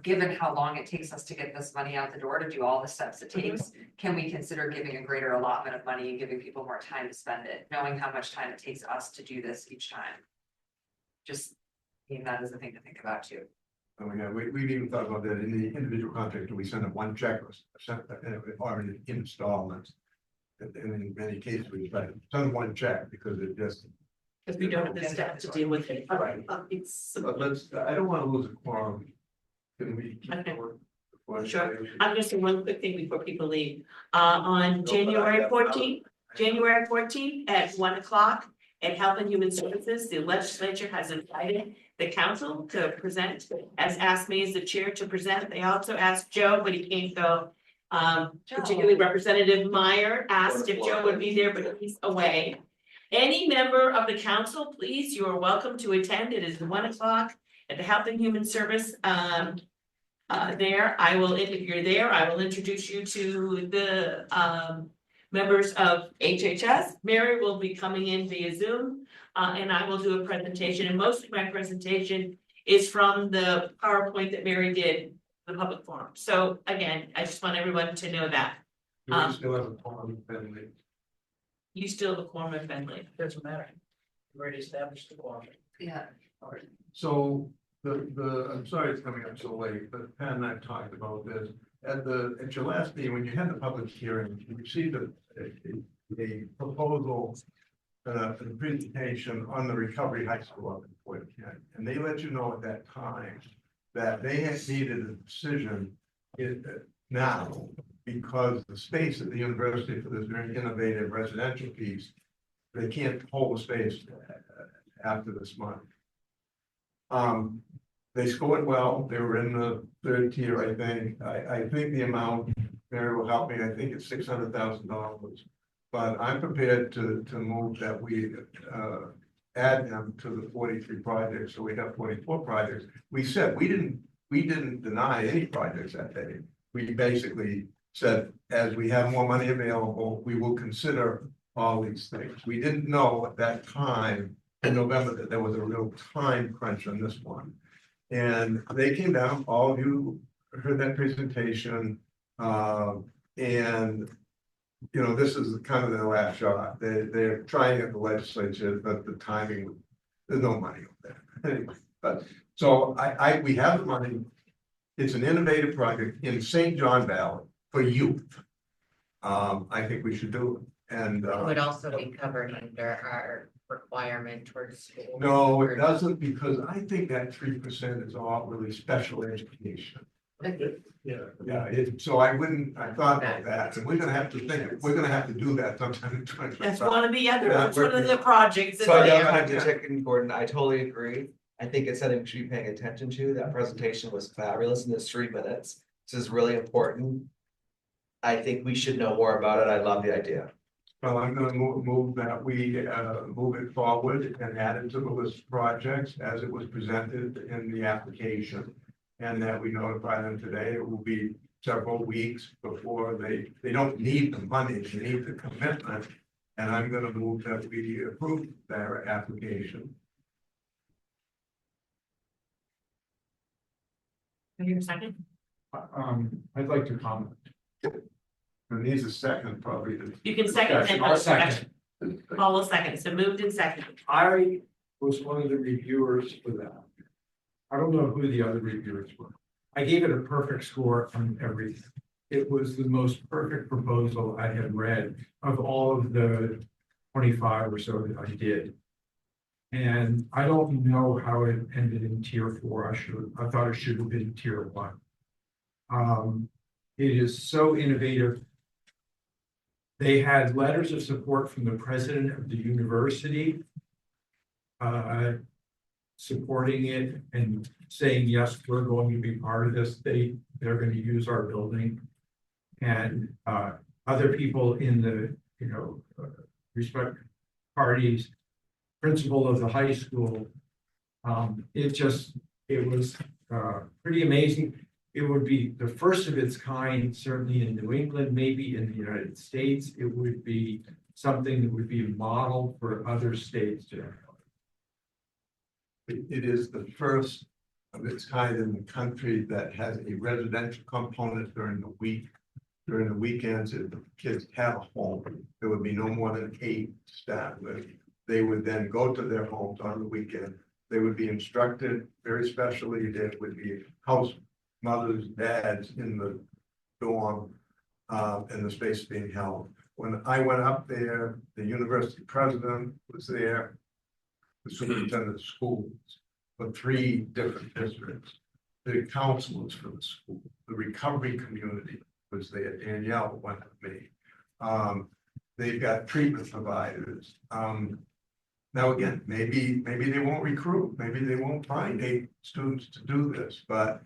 given how long it takes us to get this money out the door to do all the steps it takes, can we consider giving a greater allotment of money and giving people more time to spend it, knowing how much time it takes us to do this each time? Just, that is a thing to think about too. Oh, yeah, we've even thought about that in the individual contract, we send them one check or in installments. And in many cases, we send one check because it just. Because we don't have the staff to deal with it. Right. It's. But I don't want to lose a quorum. Can we? Okay. Sure. I'm gonna say one quick thing before people leave. On January 14th at 1 o'clock at Health and Human Services, the legislature has invited the council to present, as asked me as the chair to present. They also asked Joe, but he can't go. Particularly Representative Meyer asked if Joe would be there, but he's away. Any member of the council, please, you are welcome to attend. It is 1 o'clock at the Health and Human Service. There, if you're there, I will introduce you to the members of HHS. Mary will be coming in via Zoom, and I will do a presentation. And most of my presentation is from the PowerPoint that Mary did, the public forum. So again, I just want everyone to know that. Do we still have a quorum, Bentley? You still have a quorum in Bentley. Doesn't matter. We already established the quorum. Yeah. So I'm sorry it's coming up so late, but Pat and I talked about this. At your last meeting, when you had the public hearing, you received a proposal, a presentation on the Recovery High School up in Fort Kent. And they let you know at that time that they had needed a decision now because the space at the university for this very innovative residential piece, they can't hold the space after this month. They scored well. They were in the third tier, I think. I think the amount, Mary will help me, I think it's $600,000. But I'm prepared to move that we add them to the 43 projects, so we have 44 projects. We said we didn't deny any projects that day. We basically said, as we have more money available, we will consider all these things. We didn't know at that time in November that there was a real time crunch on this one. And they came down, all of you heard that presentation, and you know, this is kind of their last shot. They're trying at the legislature, but the timing, there's no money on that. Anyway, but so we have the money. It's an innovative project in St. John Valley for youth. I think we should do it. And It would also be covered under our requirement towards school. no, it doesn't, because I think that 3% is all really special education. Yeah, so I thought about that, and we're gonna have to do that sometime in 2025. That's one of the other, that's one of the projects. So I don't have to check in, Gordon, I totally agree. I think it's something we should be paying attention to. That presentation was fabulous in this 3 minutes. This is really important. I think we should know more about it. I love the idea. Well, I'm gonna move that we move it forward and add it to the list of projects as it was presented in the application. And that we notify them today. It will be several weeks before they don't need the money, they need the commitment. And I'm gonna move that we approve their application. Your second? I'd like to comment. And needs a second, probably. You can second and I'll second. Paul will second, so moved and seconded. I was one of the reviewers for that. I don't know who the other reviewers were. I gave it a perfect score on everything. It was the most perfect proposal I had read of all of the 25 or so that I did. And I don't know how it ended in tier 4. I thought it should have been tier 1. It is so innovative. They had letters of support from the president of the university. Supporting it and saying, yes, we're going to be part of this. They're going to use our building. And other people in the, respect parties, principal of the high school. It was pretty amazing. It would be the first of its kind, certainly in New England, maybe in the United States. It would be something that would be a model for other states to. It is the first of its kind in the country that has a residential component during the week. During the weekends, if the kids have a home, there would be no more than 8 staff. They would then go to their homes on the weekend. They would be instructed very specially. There would be house mothers, dads in the dorm, and the space being held. When I went up there, the university president was there. The superintendent of schools for 3 different districts, the counselors for the school, the recovery community was there. Danielle went with me. They've got treatment providers. Now, again, maybe they won't recruit, maybe they won't find 8 students to do this, but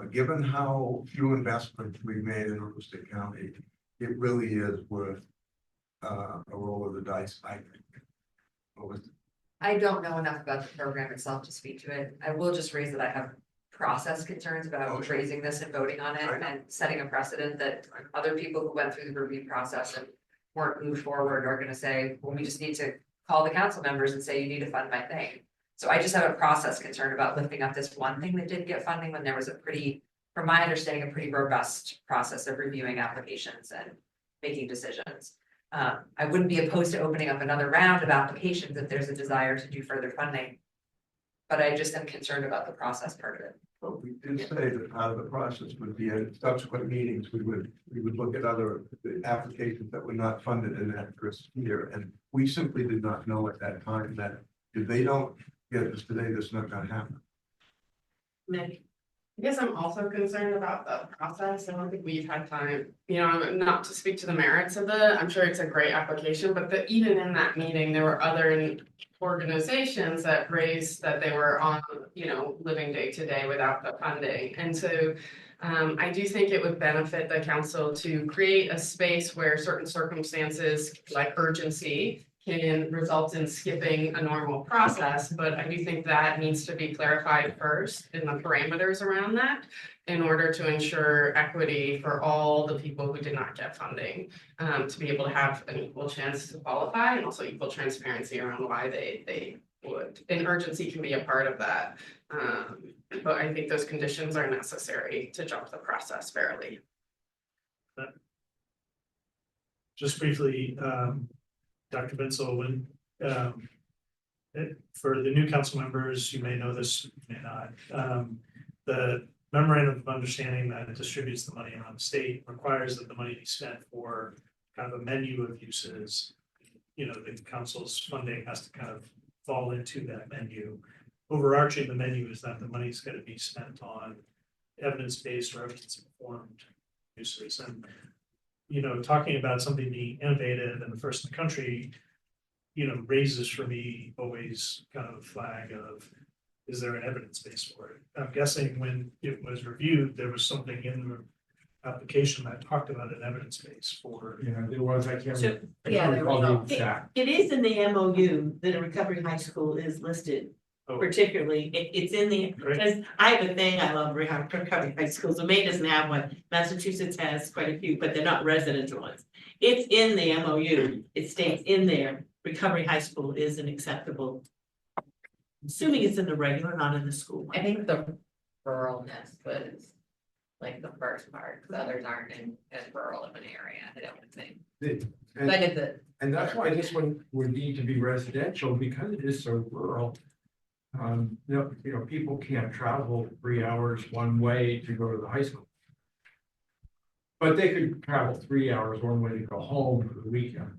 given how few investments we made in Aroostook County, it really is worth a roll of the dice, I think. What was I don't know enough about the program itself to speak to it. I will just raise that I have process concerns about raising this and voting on it and setting a precedent that other people who went through the review process and weren't moved forward are gonna say, well, we just need to call the council members and say, you need to fund my thing. So I just have a process concern about lifting up this one thing that didn't get funding when there was a pretty, from my understanding, a pretty robust process of reviewing applications and making decisions. I wouldn't be opposed to opening up another round of applications if there's a desire to do further funding. But I just am concerned about the process part of it. Well, we did say that part of the process would be in subsequent meetings, we would look at other applications that were not funded in that first year. And we simply did not know at that time that if they don't get this today, this is not gonna happen. I guess I'm also concerned about the process. I don't think we've had time, you know, not to speak to the merits of I'm sure it's a great application, but even in that meeting, there were other organizations that raised that they were on, you know, living day to day without the funding. And so I do think it would benefit the council to create a space where certain circumstances like urgency can result in skipping a normal process, but I do think that needs to be clarified first in the parameters around that in order to ensure equity for all the people who did not get funding, to be able to have an equal chance to qualify and also equal transparency around why they would. And urgency can be a part of that. But I think those conditions are necessary to jump the process fairly. Just briefly, Dr. Bensel, when, for the new council members, you may know this, you may not. The memorandum of understanding that distributes the money around the state requires that the money be spent for kind of a menu of uses. You know, the council's funding has to kind of fall into that menu. Overarching the menu is that the money's got to be spent on evidence-based or evidence-informed uses. And you know, talking about something being innovative and the first in the country, you know, raises for me always kind of a flag of, is there an evidence base for it? I'm guessing when it was reviewed, there was something in the application that talked about an evidence base for. Yeah, there was, I can't. So, yeah, there was It is in the MOU that a recovery high school is listed. Oh. Particularly, it's in the, Great. because I have a thing, I love recovery high schools, so Maine doesn't have one, Massachusetts has quite a few, but they're not residential ones. It's in the MOU, it states in there, recovery high school is an acceptable. Assuming it's in the regular, not in the school. I think the ruralness was like the first part, because others aren't in as rural of an area, I don't think. But it's And that's why this one would need to be residential, because it is so rural. You know, people can't travel 3 hours one way to go to the high school. But they could travel 3 hours one way to go home for the weekend.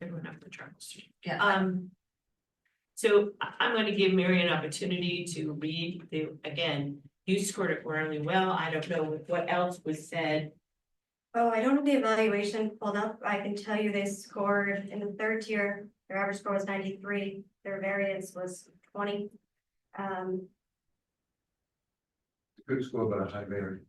Everyone have to travel street. Yeah. So I'm going to give Mary an opportunity to read again, you scored it really well. I don't know what else was said. Oh, I don't have the evaluation pulled up. I can tell you they scored in the third tier, their average score was 93, their variance was 20. Good score, but a high variance.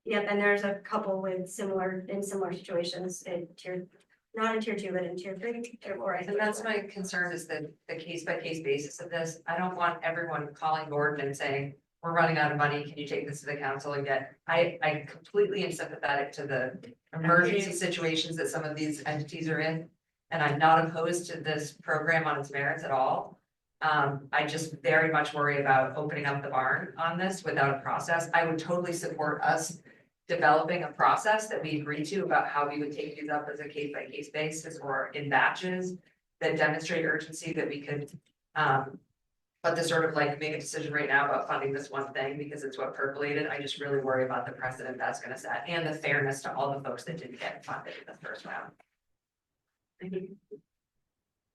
Yep, and there's a couple with similar situations in tier, not in tier 2, but in tier 3, tier 4. And that's my concern is the case by case basis of this. I don't want everyone calling Gordon and saying, we're running out of money, can you take this to the council and get, I completely am sympathetic to the emergency situations that some of these entities are in. And I'm not opposed to this program on its merits at all. I just very much worry about opening up the barn on this without a process. I would totally support us developing a process that we agree to about how we would take these up as a case by case basis or in batches that demonstrate urgency that we could, but to sort of like make a decision right now about funding this one thing because it's what percolated, I just really worry about the precedent that's gonna set and the fairness to all the folks that didn't get funded in the first round.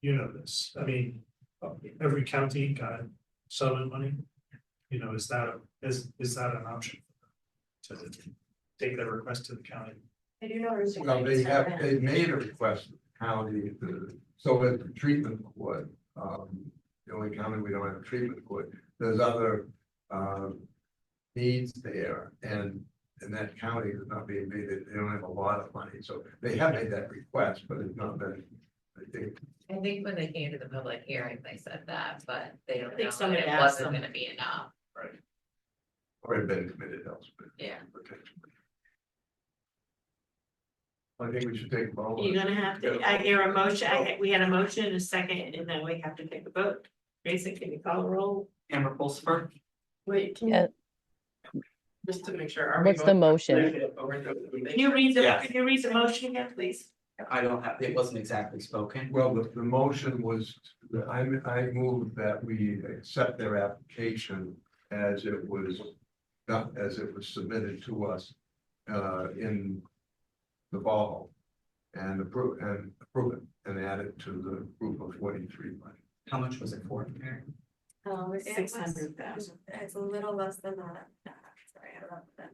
You know this, I mean, every county got settlement money. You know, is that an option? To take their request to the county? I do know. Well, they've made a request to the county, So at the treatment court, the only county we don't have a treatment court, there's other, needs there, and that county is not being made, they don't have a lot of money, so they have made that request, but it's not been, I think. I think when they came to the public hearing, they said that, but they don't I think know, somebody that it asked wasn't them. gonna be enough. Or have been committed elsewhere. Yeah. Potentially. I think we should take a moment. You're gonna have to, I hear a motion, we had a motion, a second, and then we have to take a vote. Grayson, can you call the roll? Amber Pulsifer. Wait, can Yeah. you, just to make sure, are we? What's the voting- motion? Can you read the, Yes. can you read the motion again, please? I don't have, it wasn't exactly spoken. Well, the motion was, I moved that we accept their application as it was done, as it was submitted to us in the fall. And approve it and add it to the group of 43 money. How much was it for, Mary? It was- 600,000. It's a little less than that. Sorry, I wrote that.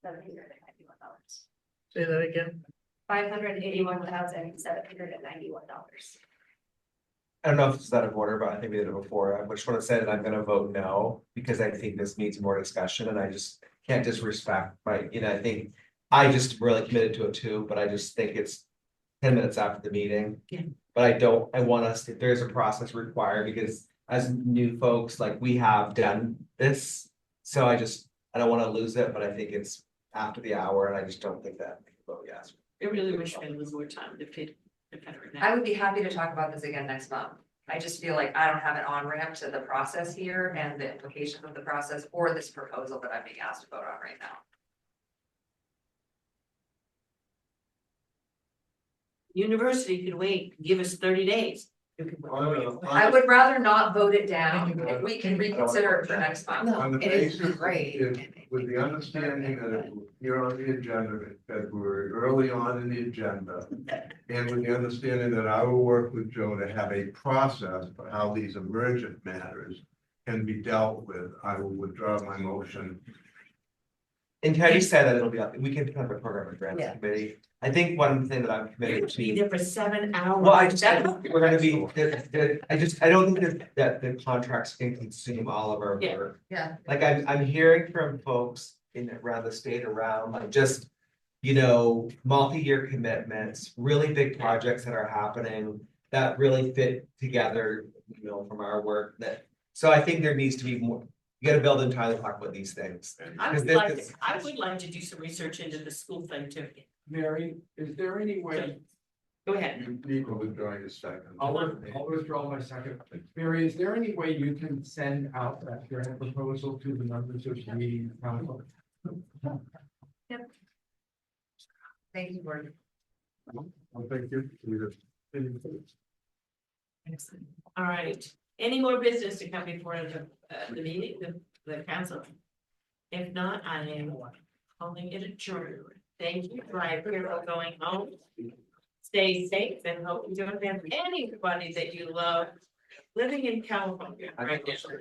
$581,791. Say that again. $581,791. I don't know if it's out of order, but I think we did it before. I just want to say that I'm gonna vote no, because I think this needs more discussion and I just can't disrespect, right? I think I just really committed to it too, but I just think it's 10 minutes after the meeting. Yeah. But I want us, if there's a process required, because as new folks, like we have done this. So I don't want to lose it, but I think it's after the hour and I just don't think that we can vote yes. I really wish we had a little more time to fit. I would be happy to talk about this again next month. I just feel like I don't have an on-ramp to the process here and the implications of the process or this proposal that I'm being asked to vote on right now. University could wait, give us 30 days. I would rather not vote it down if we can reconsider it for next month. On the It is basis, great. with the understanding that it will appear on the agenda in February, early on in the agenda. And with the understanding that I will work with Joe to have a process for how these emergent matters can be dealt with, I will withdraw my motion. And can you say that it'll be up, we can have a program with grants Yeah. committee. I think one thing that I'm We're committed gonna be to. there for 7 hours. Well, I we're gonna be, I don't think that the contracts can consume all of our Yeah. work. Yeah. Like I'm hearing from folks around the state around like just, multi-year commitments, really big projects that are happening that really fit together, from our work so I think there needs to be more, you gotta build in time to talk about these things. I Because would like to do some research into the school thing too. Mary, is there any way? Go ahead. You need to withdraw your second. I'll withdraw my second. Mary, is there any way you can send out that grant proposal to the members of the council? Thank you, Gordon. Well, thank you. All right, any more business to come before the meeting, the council? If not, I am holding it adjourned. Thank you, Brian, for going home. Stay safe and hope you don't have anybody that you love living in California right now.